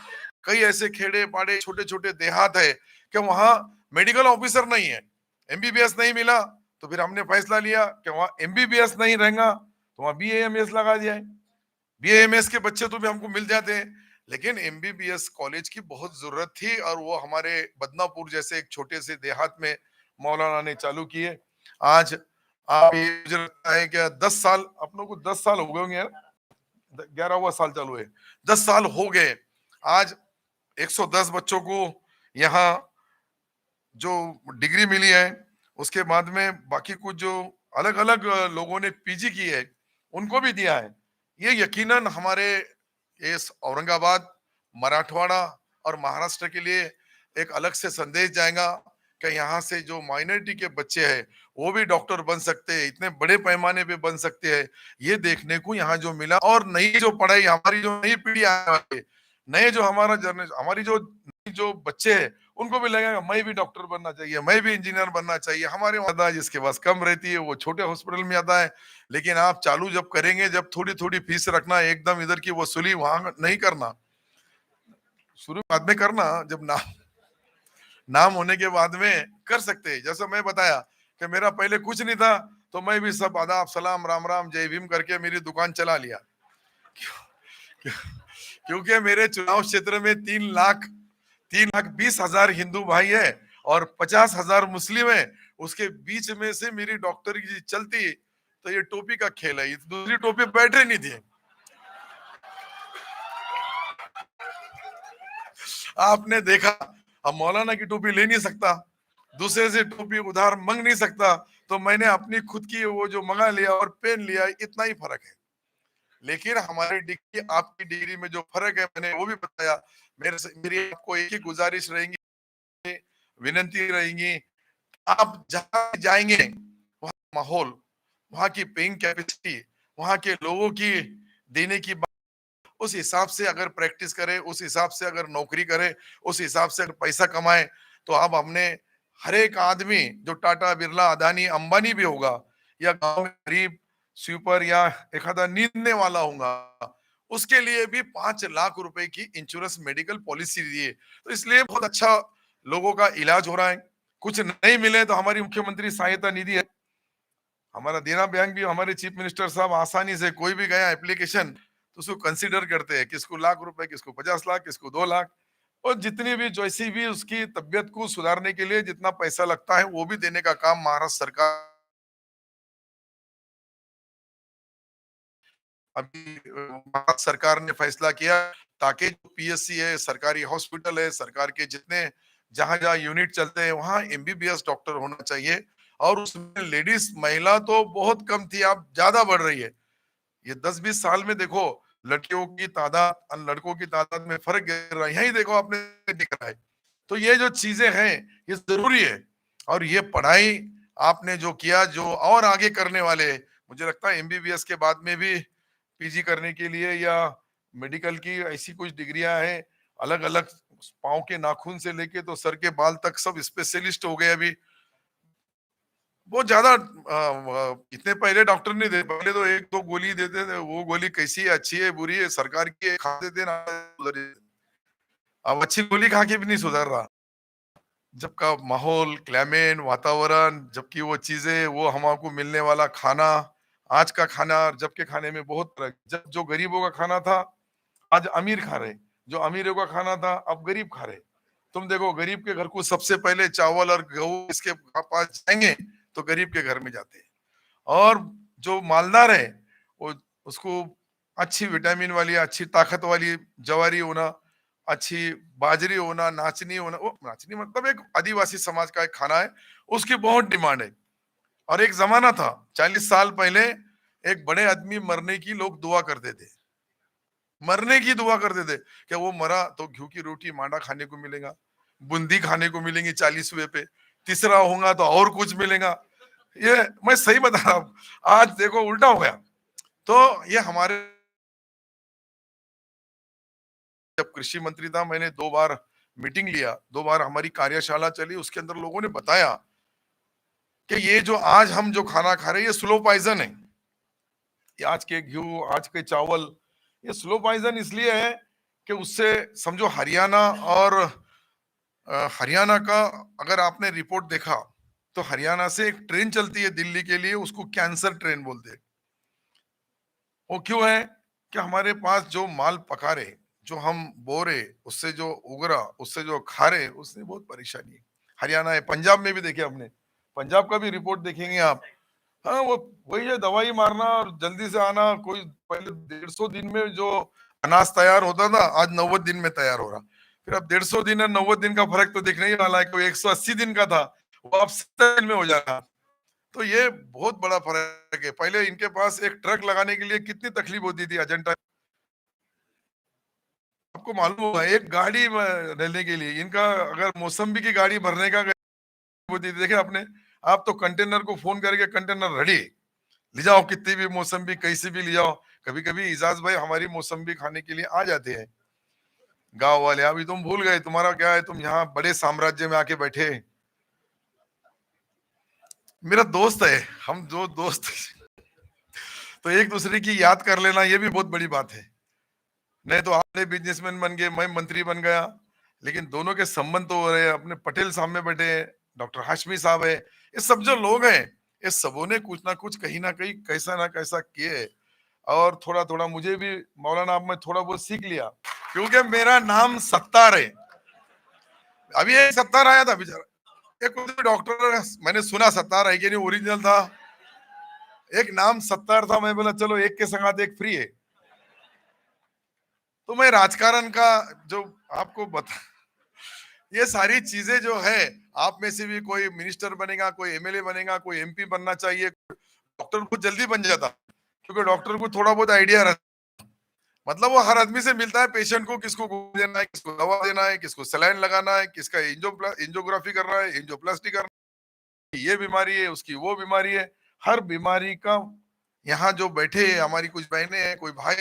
कई ऐसे खेड़े पाड़े छोटे छोटे देहात है कि वहां मेडिकल ऑफिसर नहीं है, एमबीबीएस नहीं मिला, तो फिर हमने फैसला लिया कि वहां एमबीबीएस नहीं रहेगा तो वहां बीएएमएस लगा दिया है। बीएएमएस के बच्चे तो भी हमको मिल जाते हैं, लेकिन एमबीबीएस कॉलेज की बहुत जरूरत थी और वो हमारे बदनापुर जैसे एक छोटे से देहात में मौलाना ने चालू किए। आज आप ये मुझे लगता है कि 10 साल, अपनों को 10 साल हो गए होंगे, 11वां साल चालू है, 10 साल हो गए। आज 110 बच्चों को यहाँ जो डिग्री मिली है, उसके बाद में बाकी कुछ जो अलग अलग लोगों ने पीजी की है उनको भी दिया है। ये यकीनन हमारे इस औरंगाबाद, मराठवाड़ा और महाराष्ट्र के लिए एक अलग से संदेश जाएगा कि यहाँ से जो माइनॉरिटी के बच्चे हैं वो भी डॉक्टर बन सकते हैं, इतने बड़े पैमाने पे बन सकते हैं। ये देखने को यहाँ जो मिला, और नई जो पढ़ाई, हमारी जो नई पीढ़ी आने वाली है, नए जो हमारा जनरेशन, हमारी जो बच्चे हैं उनको भी लगेगा मैं भी डॉक्टर बनना चाहिए, मैं भी इंजीनियर बनना चाहिए। हमारे वहां जिसके पास कम रहती है वो छोटे हॉस्पिटल में आता है, लेकिन आप चालू जब करेंगे, जब थोड़ी थोड़ी फीस रखना, एकदम इधर की वसूली वहां नहीं करना, शुरू बाद में करना, जब नाम होने के बाद में कर सकते हैं। जैसा मैं बताया कि मेरा पहले कुछ नहीं था तो मैं भी सब आदाब सलाम राम राम जय भीम करके मेरी दुकान चला लिया, क्योंकि मेरे चुनाव क्षेत्र में 3,20,000 हिंदू भाई है और 50,000 मुस्लिम है। उसके बीच में से मेरी डॉक्टर की चलती तो ये टोपी का खेल है, दूसरी टोपी बैठे नहीं थी। आपने देखा, अब मौलाना की टोपी ले नहीं सकता, दूसरे से टोपी उधार मांग नहीं सकता, तो मैंने अपनी खुद की वो जो मंगा लिया और पहन लिया, इतना ही फर्क है। लेकिन हमारी डिग्री आपकी डिग्री में जो फर्क है मैंने वो भी बताया। मेरी आपको एक ही गुजारिश रहेंगी, विनंती रहेंगी, आप जहां जाएंगे वहां माहौल, वहां की पेइंग कैपेसिटी, वहां के लोगों की देने की बात, उस हिसाब से अगर प्रैक्टिस करें, उस हिसाब से अगर नौकरी करें, उस हिसाब से अगर पैसा कमाए, तो अब हमने हर एक आदमी जो टाटा बिरला अदानी अंबानी भी होगा या गांव में गरीब स्वीपर या एक आधा नींदने वाला होगा, उसके लिए भी 5 लाख रुपए की इंश्योरेंस मेडिकल पॉलिसी दी है। तो इसलिए बहुत अच्छा लोगों का इलाज हो रहा है। कुछ नहीं मिले तो हमारी मुख्यमंत्री सहायता निधि है, हमारा देना बैंक भी, हमारे चीफ मिनिस्टर साहब आसानी से कोई भी गया एप्लीकेशन तो उसको कंसीडर करते हैं, किसको लाख रुपए, किसको 50 लाख, किसको 2 लाख, और जितनी भी जैसी भी उसकी तबियत को सुधारने के लिए जितना पैसा लगता है वो भी देने का काम महाराष्ट्र सरकार अभी महाराष्ट्र सरकार ने फैसला किया, ताकि जो पीएससी है, सरकारी हॉस्पिटल है, सरकार के जितने जहां जहां यूनिट चलते हैं वहां एमबीबीएस डॉक्टर होना चाहिए। और उसमें लेडीज महिला तो बहुत कम थी, अब ज्यादा बढ़ रही है। ये 10-20 साल में देखो लड़कियों की तादाद और लड़कों की तादाद में फर्क गिर रहा है, यही देखो आपने दिख रहा है। तो ये जो चीजें हैं ये जरूरी है, और ये पढ़ाई आपने जो किया, जो और आगे करने वाले, मुझे लगता है एमबीबीएस के बाद में भी पीजी करने के लिए या मेडिकल की ऐसी कुछ डिग्रियां हैं, अलग अलग पाँव के नाखून से लेके तो सर के बाल तक सब स्पेशलिस्ट हो गए अभी। बहुत ज्यादा इतने पहले डॉक्टर नहीं दे, पहले तो 1-2 गोली देते थे, वो गोली कैसी है, अच्छी है बुरी है, सरकार की है, खाते थे ना, अब अच्छी गोली खा के भी नहीं सुधर रहा। जब का माहौल, क्लाइमेट, वातावरण, जबकि वो चीजें, वो हमको मिलने वाला खाना, आज का खाना और जब के खाने में बहुत फर्क। जब जो गरीबों का खाना था आज अमीर खा रहे, जो अमीरों का खाना था अब गरीब खा रहे। तुम देखो गरीब के घर को सबसे पहले चावल और गेहूं इसके पास जाएंगे तो गरीब के घर में जाते हैं, और जो मालदार है वो उसको अच्छी विटामिन वाली, अच्छी ताकत वाली जवारी होना, अच्छी बाजरी होना, नाचनी होना, वो नाचनी मतलब एक आदिवासी समाज का एक खाना है, उसकी बहुत डिमांड है। और एक जमाना था 40 साल पहले, एक बड़े आदमी मरने की लोग दुआ करते थे, मरने की दुआ करते थे कि वो मरा तो घी की रोटी मांडा खाने को मिलेगा, बूंदी खाने को मिलेंगी 40वें पे, तीसरा होगा तो और कुछ मिलेगा। ये मैं सही बता रहा हूं, आज देखो उल्टा हो गया। तो ये हमारे, जब कृषि मंत्री था मैंने 2 बार मीटिंग लिया, 2 बार हमारी कार्यशाला चली, उसके अंदर लोगों ने बताया कि ये जो आज हम जो खाना खा रहे हैं ये स्लो पॉइजन है। ये आज के घी, आज के चावल, ये स्लो पॉइजन इसलिए है कि उससे समझो हरियाणा और हरियाणा का अगर आपने रिपोर्ट देखा तो हरियाणा से एक ट्रेन चलती है दिल्ली के लिए, उसको कैंसर ट्रेन बोलते हैं। वो क्यों है कि हमारे पास जो माल पका रहे, जो हम बो रहे, उससे जो उगरा, उससे जो खा रहे, उससे बहुत परेशानी है। हरियाणा है, पंजाब में भी देखे आपने, पंजाब का भी रिपोर्ट देखेंगे आप। हाँ, वो वही है, दवाई मारना और जल्दी से आना। कोई पहले 150 दिन में जो अनाज तैयार होता था आज 90 दिन में तैयार हो रहा। फिर अब 150 दिन और 90 दिन का फर्क तो दिखने ही वाला है। कोई 180 दिन का था वो अब 70 दिन में हो जाएगा। तो ये बहुत बड़ा फर्क है। पहले इनके पास एक ट्रक लगाने के लिए कितनी तकलीफ होती थी अजंता, आपको मालूम होगा। एक गाड़ी रहने के लिए इनका, अगर मौसम्बी की गाड़ी भरने का होती थी, देखे आपने, आप तो कंटेनर को फोन करके कंटेनर रेडी, ले जाओ, कितनी भी मौसम्बी कैसी भी ले जाओ। कभी कभी इजाज भाई हमारी मौसम्बी खाने के लिए आ जाते हैं गांव वाले। अभी तुम भूल गए, तुम्हारा क्या है, तुम यहाँ बड़े साम्राज्य में आके बैठे। मेरा दोस्त है, हम जो दोस्त तो एक दूसरे की याद कर लेना, ये भी बहुत बड़ी बात है। नहीं तो आपने बिजनेसमैन बन गए, मैं मंत्री बन गया, लेकिन दोनों के संबंध तो हो रहे हैं। अपने पटेल सामने बैठे हैं, डॉक्टर हाशमी साहब है, ये सब जो लोग हैं, ये सबों ने कुछ ना कुछ कहीं ना कहीं कैसा ना कैसा किए। और थोड़ा थोड़ा मुझे भी मौलाना में थोड़ा बहुत सीख लिया, क्योंकि मेरा नाम सत्तार है। अभी एक सत्तार आया था बेचारा, एक डॉक्टर, मैंने सुना सत्तार है कि नहीं, ओरिजिनल था, एक नाम सत्तार था। मैं बोला चलो एक के संग एक फ्री है। तो मैं राजकारण का जो आपको बता, ये सारी चीजें जो है, आप में से भी कोई मिनिस्टर बनेगा, कोई एमएलए बनेगा, कोई एमपी बनना चाहिए। डॉक्टर को जल्दी बन जाता क्योंकि डॉक्टर को थोड़ा बहुत आइडिया रहता, मतलब वो हर आदमी से मिलता है पेशेंट को, किसको देना है, किसको दवा देना है, किसको सलाइन लगाना है, किसका एंजियोग्राफी करना है, एंजियोप्लास्टी करना है, ये बीमारी है, उसकी वो बीमारी है। हर बीमारी का यहाँ जो बैठे हमारी कुछ बहनें हैं, कोई भाई,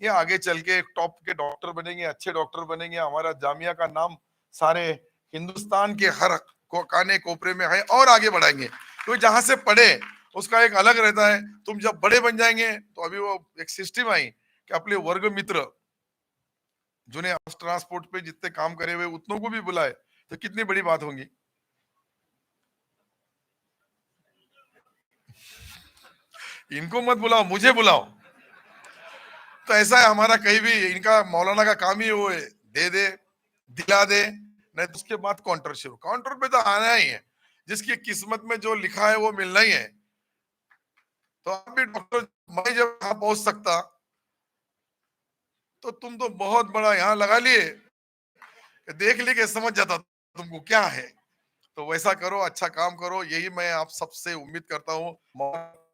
ये आगे चल के टॉप के डॉक्टर बनेंगे, अच्छे डॉक्टर बनेंगे। हमारा जामिया का नाम सारे हिंदुस्तान के हर कोने कोपरे में है और आगे बढ़ाएंगे। तो जहां से पढ़े उसका एक अलग रहता है। तुम जब बड़े बन जाएंगे तो अभी वो एक सिस्टम आई कि अपने वर्ग मित्र जिन्हें ट्रांसपोर्ट पे जितने काम करे हुए उतनों को भी बुलाए, तो कितनी बड़ी बात होगी। इनको मत बुलाओ, मुझे बुलाओ। तो ऐसा है हमारा, कहीं भी इनका मौलाना का काम ही वो है, दे दिला दे, नहीं तो उसके बाद काउंटर शुरू। काउंटर पे तो आना ही है, जिसकी किस्मत में जो लिखा है वो मिलना ही है। तो आप भी डॉक्टर, मैं जब यहाँ पहुंच सकता तो तुम तो बहुत बड़ा यहाँ लगा लिए, देख लिए के समझ जाता तुमको क्या है। तो वैसा करो, अच्छा काम करो, यही मैं आप सबसे उम्मीद करता हूँ।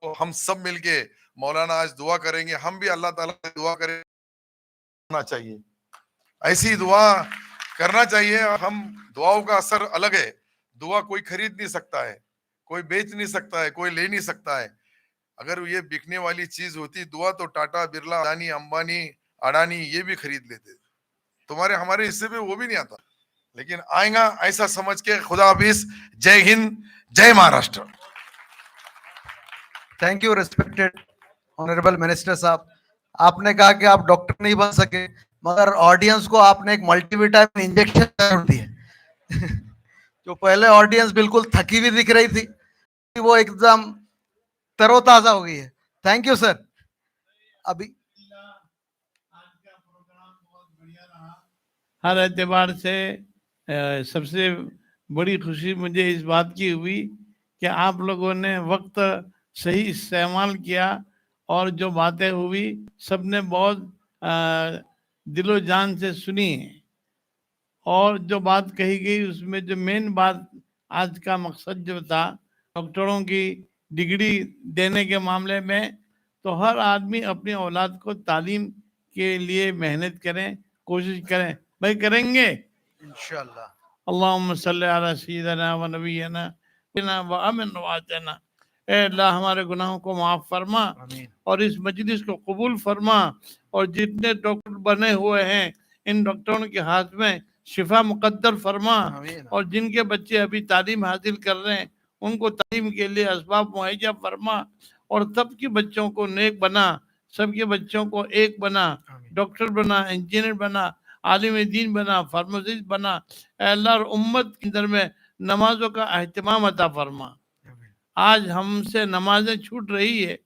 तो हम सब मिलके मौलाना आज दुआ करेंगे, हम भी अल्लाह ताला से दुआ करना चाहिए, ऐसी दुआ करना चाहिए। हम दुआओं का असर अलग है, दुआ कोई खरीद नहीं सकता है, कोई बेच नहीं सकता है, कोई ले नहीं सकता है। अगर ये बिकने वाली चीज होती दुआ, तो टाटा बिरला अडानी अंबानी अडानी ये भी खरीद लेते। तुम्हारे हमारे हिस्से में वो भी नहीं आता, लेकिन आएगा ऐसा समझ के। खुदा हाफिज, जय हिंद, जय Maharashtra. Thank you respected honourable minister साहब। आपने कहा कि आप डॉक्टर नहीं बन सके, मगर ऑडियंस को आपने एक मल्टीविटामिन इंजेक्शन जरूर दिए जो पहले ऑडियंस बिल्कुल थकी हुई दिख रही थी, वो एकदम तरोताजा हो गई है. Thank you sir. अभी हर एतबार से सबसे बड़ी खुशी मुझे इस बात की हुई कि आप लोगों ने वक्त सही इस्तेमाल किया और जो बातें हुई सबने बहुत दिलो जान से सुनी. और जो बात कही गई उसमें जो मेन बात आज का मकसद जो था डॉक्टरों की डिग्री देने के मामले में, तो हर आदमी अपनी औलाद को तालीम के लिए मेहनत करें, कोशिश करें. भाई करेंगे इंशाल्लाह. अल्लाहुम्मा सल्ली अला सय्यिदना व नबियना व अमिन वातना. ए अल्लाह हमारे गुनाहों को माफ फरमा और इस मजलिस को कबूल फरमा, और जितने डॉक्टर बने हुए हैं इन डॉक्टरों के हाथ में शिफा मुकद्दर फरमा, और जिनके बच्चे अभी तालीम हासिल कर रहे हैं उनको तालीम के लिए असबाब मुहैया फरमा, और सबके बच्चों को नेक बना, सबके बच्चों को एक बना, डॉक्टर बना, इंजीनियर बना, आलिम दीन बना, फार्मासिस्ट बना. अल्लाह और उम्मत के अंदर में नमाजों का अहतमाम अता फरमा. आज हमसे नमाजें छूट रही है,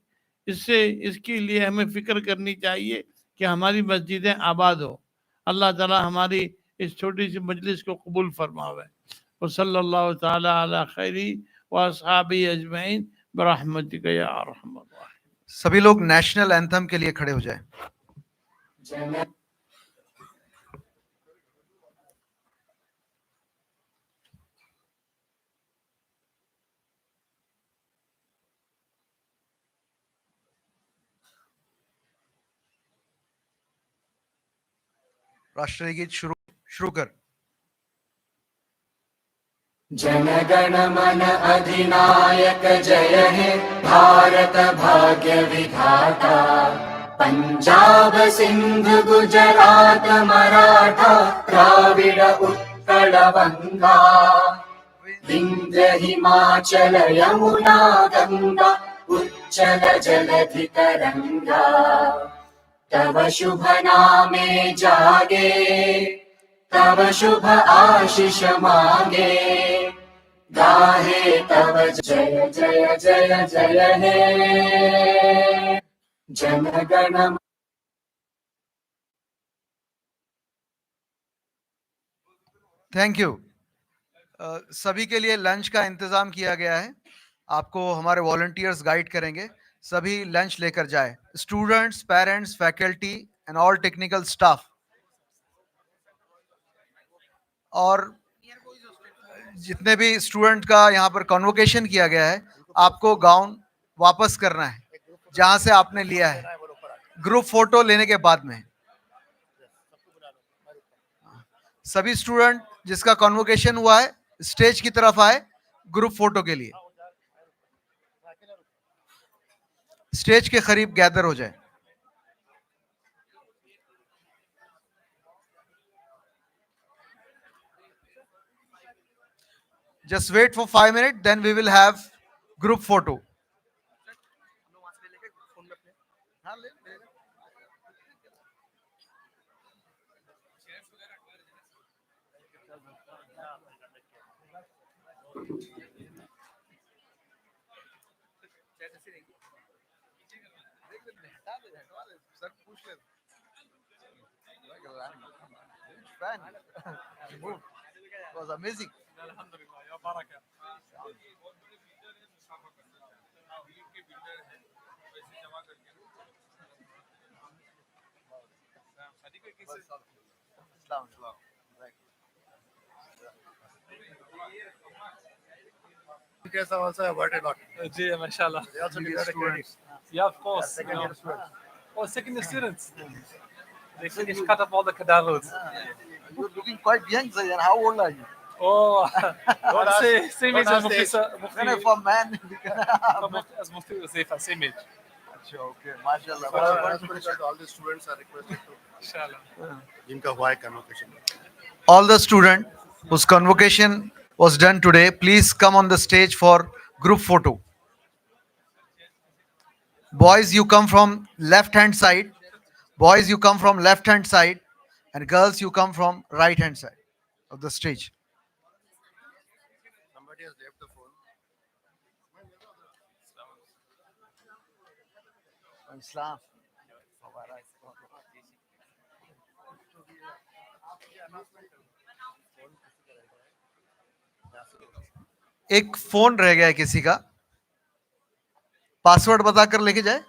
इससे इसके लिए हमें फिक्र करनी चाहिए कि हमारी मस्जिदें आबाद हो. अल्लाह ताला हमारी इस छोटी सी मजलिस को कबूल फरमावे. और सल्लल्लाहु ताला अला खैरी व असहाबी अजमईन बरहमतिक या अरहमर राहिमीन. सभी लोग नेशनल एंथम के लिए खड़े हो जाएं. राष्ट्रीय गीत शुरू कर. जनगण मन अधिनायक जय हे भारत भाग्य विधाता. पंजाब सिंध गुजरात मराठा द्राविड उत्कल बंगा. विंध्य हिमाचल यमुना गंगा उच्चल जलधि तरंगा. तव शुभ नामे जागे तव शुभ आशीष मांगे. गाहे तव जय जय जय जय हे जनगण. Thank you. सभी के लिए लंच का इंतजाम किया गया है. आपको हमारे वॉलंटियर्स गाइड करेंगे. सभी लंच लेकर जाए. Students, parents, faculty and all technical staff. और जितने भी स्टूडेंट का यहाँ पर कॉन्वोकेशन किया गया है, आपको गाउन वापस करना है जहाँ से आपने लिया है, ग्रुप फोटो लेने के बाद में. सभी स्टूडेंट जिसका कॉन्वोकेशन हुआ है स्टेज की तरफ आए ग्रुप फोटो के लिए. स्टेज के करीब गैदर हो जाए. Just wait for 5 minutes, then we will have group photo. It was amazing. Yes, also have worked a lot. Jee, mashallah. They also deserve a credit. Yeah, of course. Second year students. Oh, second year students. They finished cut up all the cadavers. You're looking quite young, sir. And how old are you? Oh, Don't I'd say ask- same don't age as ask Mufti. age. No, for man. As Mufti was safe, same age. Okay, mashallah. All the students are requested to. Inshallah. जिनका हुआ है convocation. All the students whose convocation was done today, please come on the stage for group photo. Boys, you come from left hand side. Boys, you come from left hand side. And girls, you come from right hand side of the stage. Islam. एक phone रह गया है किसी का, password बताकर लेके जाए.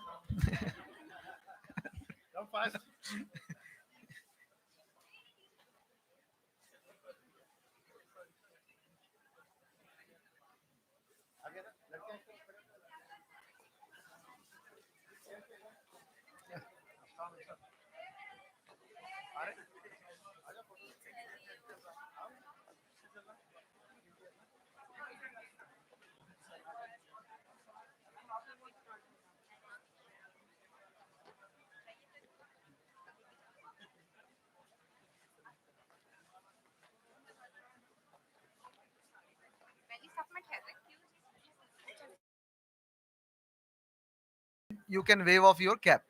You can wave off your cap.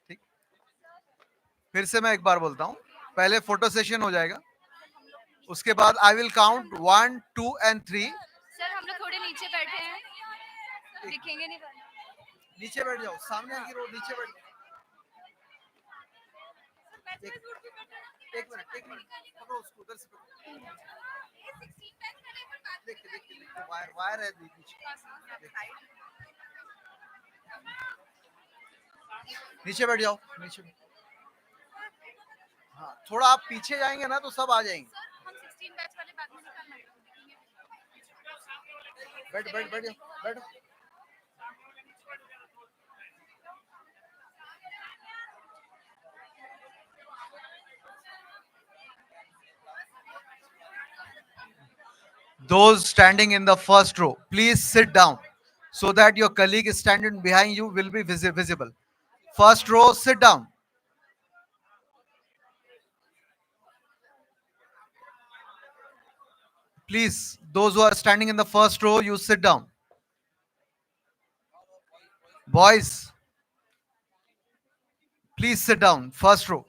ठीक, फिर से मैं एक बार बोलता हूँ. पहले फोटो सेशन हो जाएगा, उसके बाद I will count 1 2 and 3. Sir हम लोग थोड़े नीचे बैठे हैं, दिखेंगे नहीं. नीचे बैठ जाओ, सामने की रोड नीचे बैठ. एक मिनट पकड़ो उसको, उधर से पकड़ो. देखिए वायर है नीचे. नीचे बैठ जाओ, नीचे. हाँ, थोड़ा आप पीछे जाएंगे ना तो सब आ जाएंगे. हम 16 बैच वाले बाद में निकलना है. बैठ जाओ, बैठो. Those standing in the first row, please sit down so that your colleague is standing behind you will be visible. First row, sit down. Please, those who are standing in the first row, you sit down. Boys, please sit down, first row.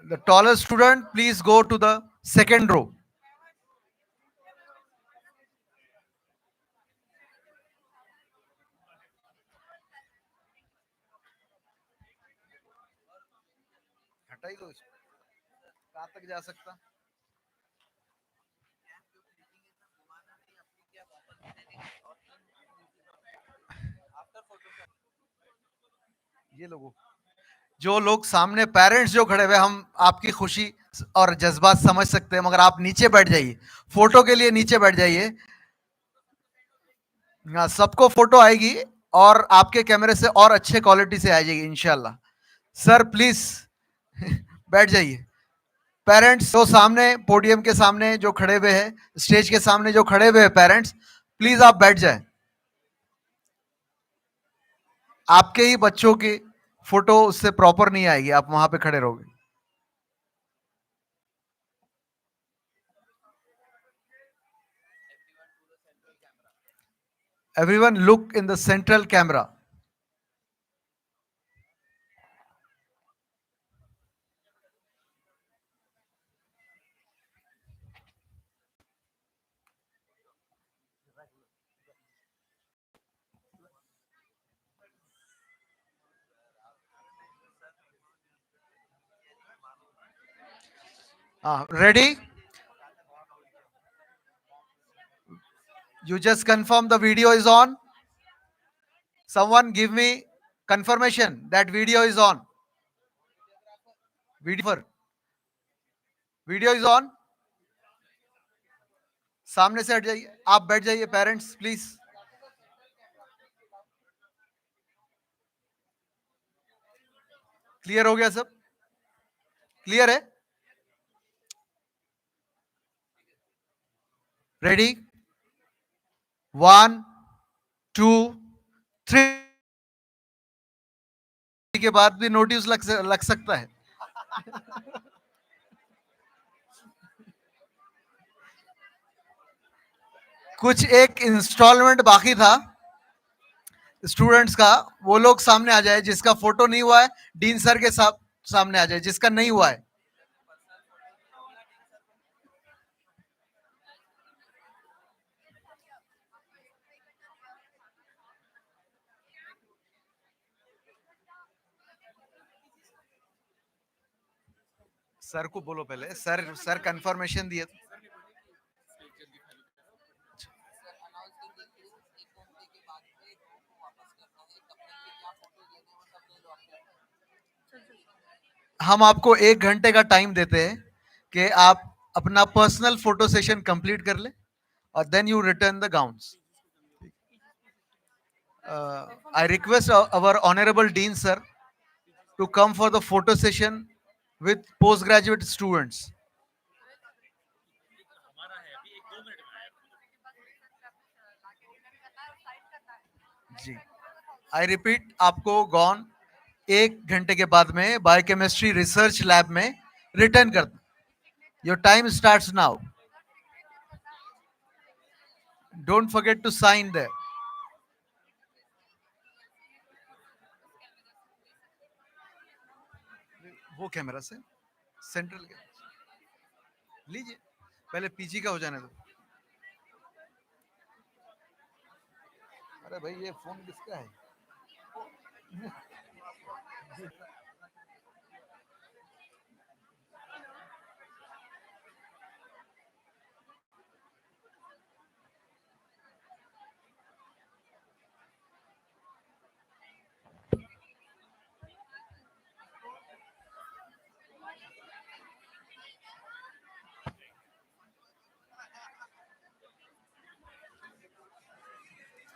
The tallest student, please go to the second row. हटा ही दो इसको, कहाँ तक जा सकता. ये लोगों, जो लोग सामने पेरेंट्स जो खड़े हुए, हम आपकी खुशी और जज्बात समझ सकते हैं, मगर आप नीचे बैठ जाइए, फोटो के लिए नीचे बैठ जाइए. हाँ, सबको फोटो आएगी और आपके कैमरे से और अच्छे क्वालिटी से आ जाएगी इंशाल्लाह. सर प्लीज बैठ जाइए. पेरेंट्स जो सामने पोडियम के सामने जो खड़े हुए हैं, स्टेज के सामने जो खड़े हुए हैं पेरेंट्स, प्लीज आप बैठ जाएं. आपके ही बच्चों की फोटो उससे प्रॉपर नहीं आएगी, आप वहां पे खड़े रहोगे. Everyone look in the central camera. Ready? You just confirm the video is on. Someone give me confirmation that video is on. Video is on. सामने से हट जाइए, आप बैठ जाइए पेरेंट्स प्लीज. क्लियर हो गया सब? क्लियर है? रेडी? 1 2 3 के बाद भी नोटिस लग सकता है. कुछ एक इंस्टॉलमेंट बाकी था स्टूडेंट्स का, वो लोग सामने आ जाए. जिसका फोटो नहीं हुआ है डीन सर के सामने आ जाए, जिसका नहीं हुआ है. सर को बोलो पहले, सर कंफर्मेशन दिए थे। हम आपको 1 घंटे का टाइम देते हैं कि आप अपना पर्सनल फोटो सेशन कंप्लीट कर ले और then you return the gowns. I request our honorable dean sir to come for the photo session with postgraduate students. जी, आई रिपीट, आपको गॉन 1 घंटे के बाद में बायोकेमिस्ट्री रिसर्च लैब में रिटर्न कर। Your time starts now. Don't forget to sign there. वो कैमरा से सेंट्रल लीजिए, पहले पीजी का हो जाने दो। अरे भाई ये फोन किसका है?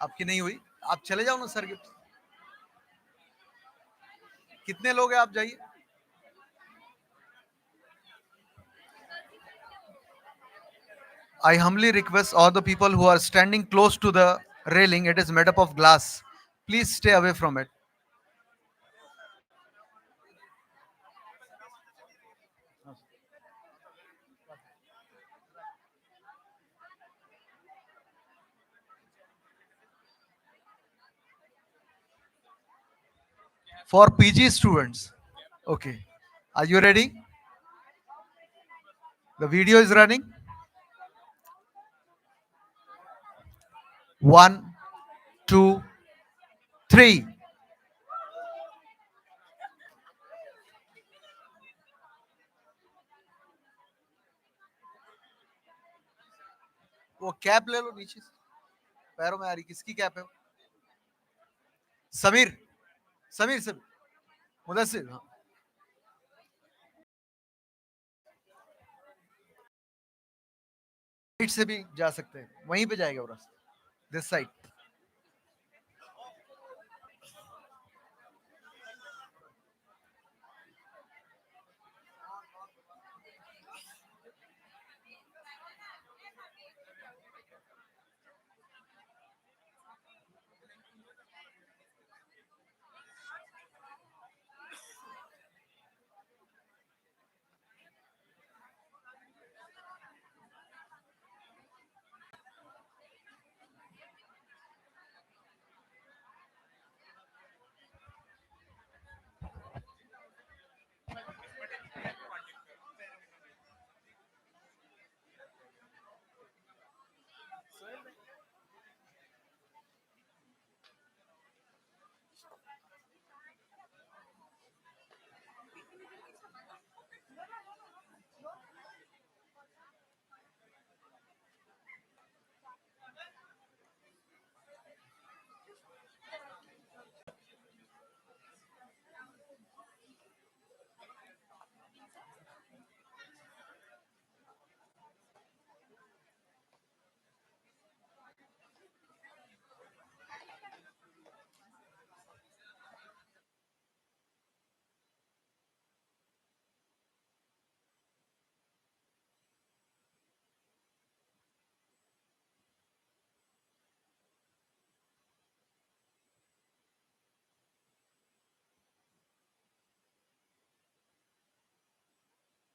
आपकी नहीं हुई, आप चले जाओ ना सर के। कितने लोग हैं, आप जाइए। I humbly request all the people who are standing close to the railing, it is made up of glass. Please stay away from it. For PG students, okay. Are you ready? The video is running. 1, 2, 3. वो cap ले लो नीचे से, पैरों में आ रही, किसकी cap है वो? समीर, समीर सर, मुदस्सिर, हाँ। से भी जा सकते हैं, वहीं पे जाएगा वो रास्ता, दिस साइड।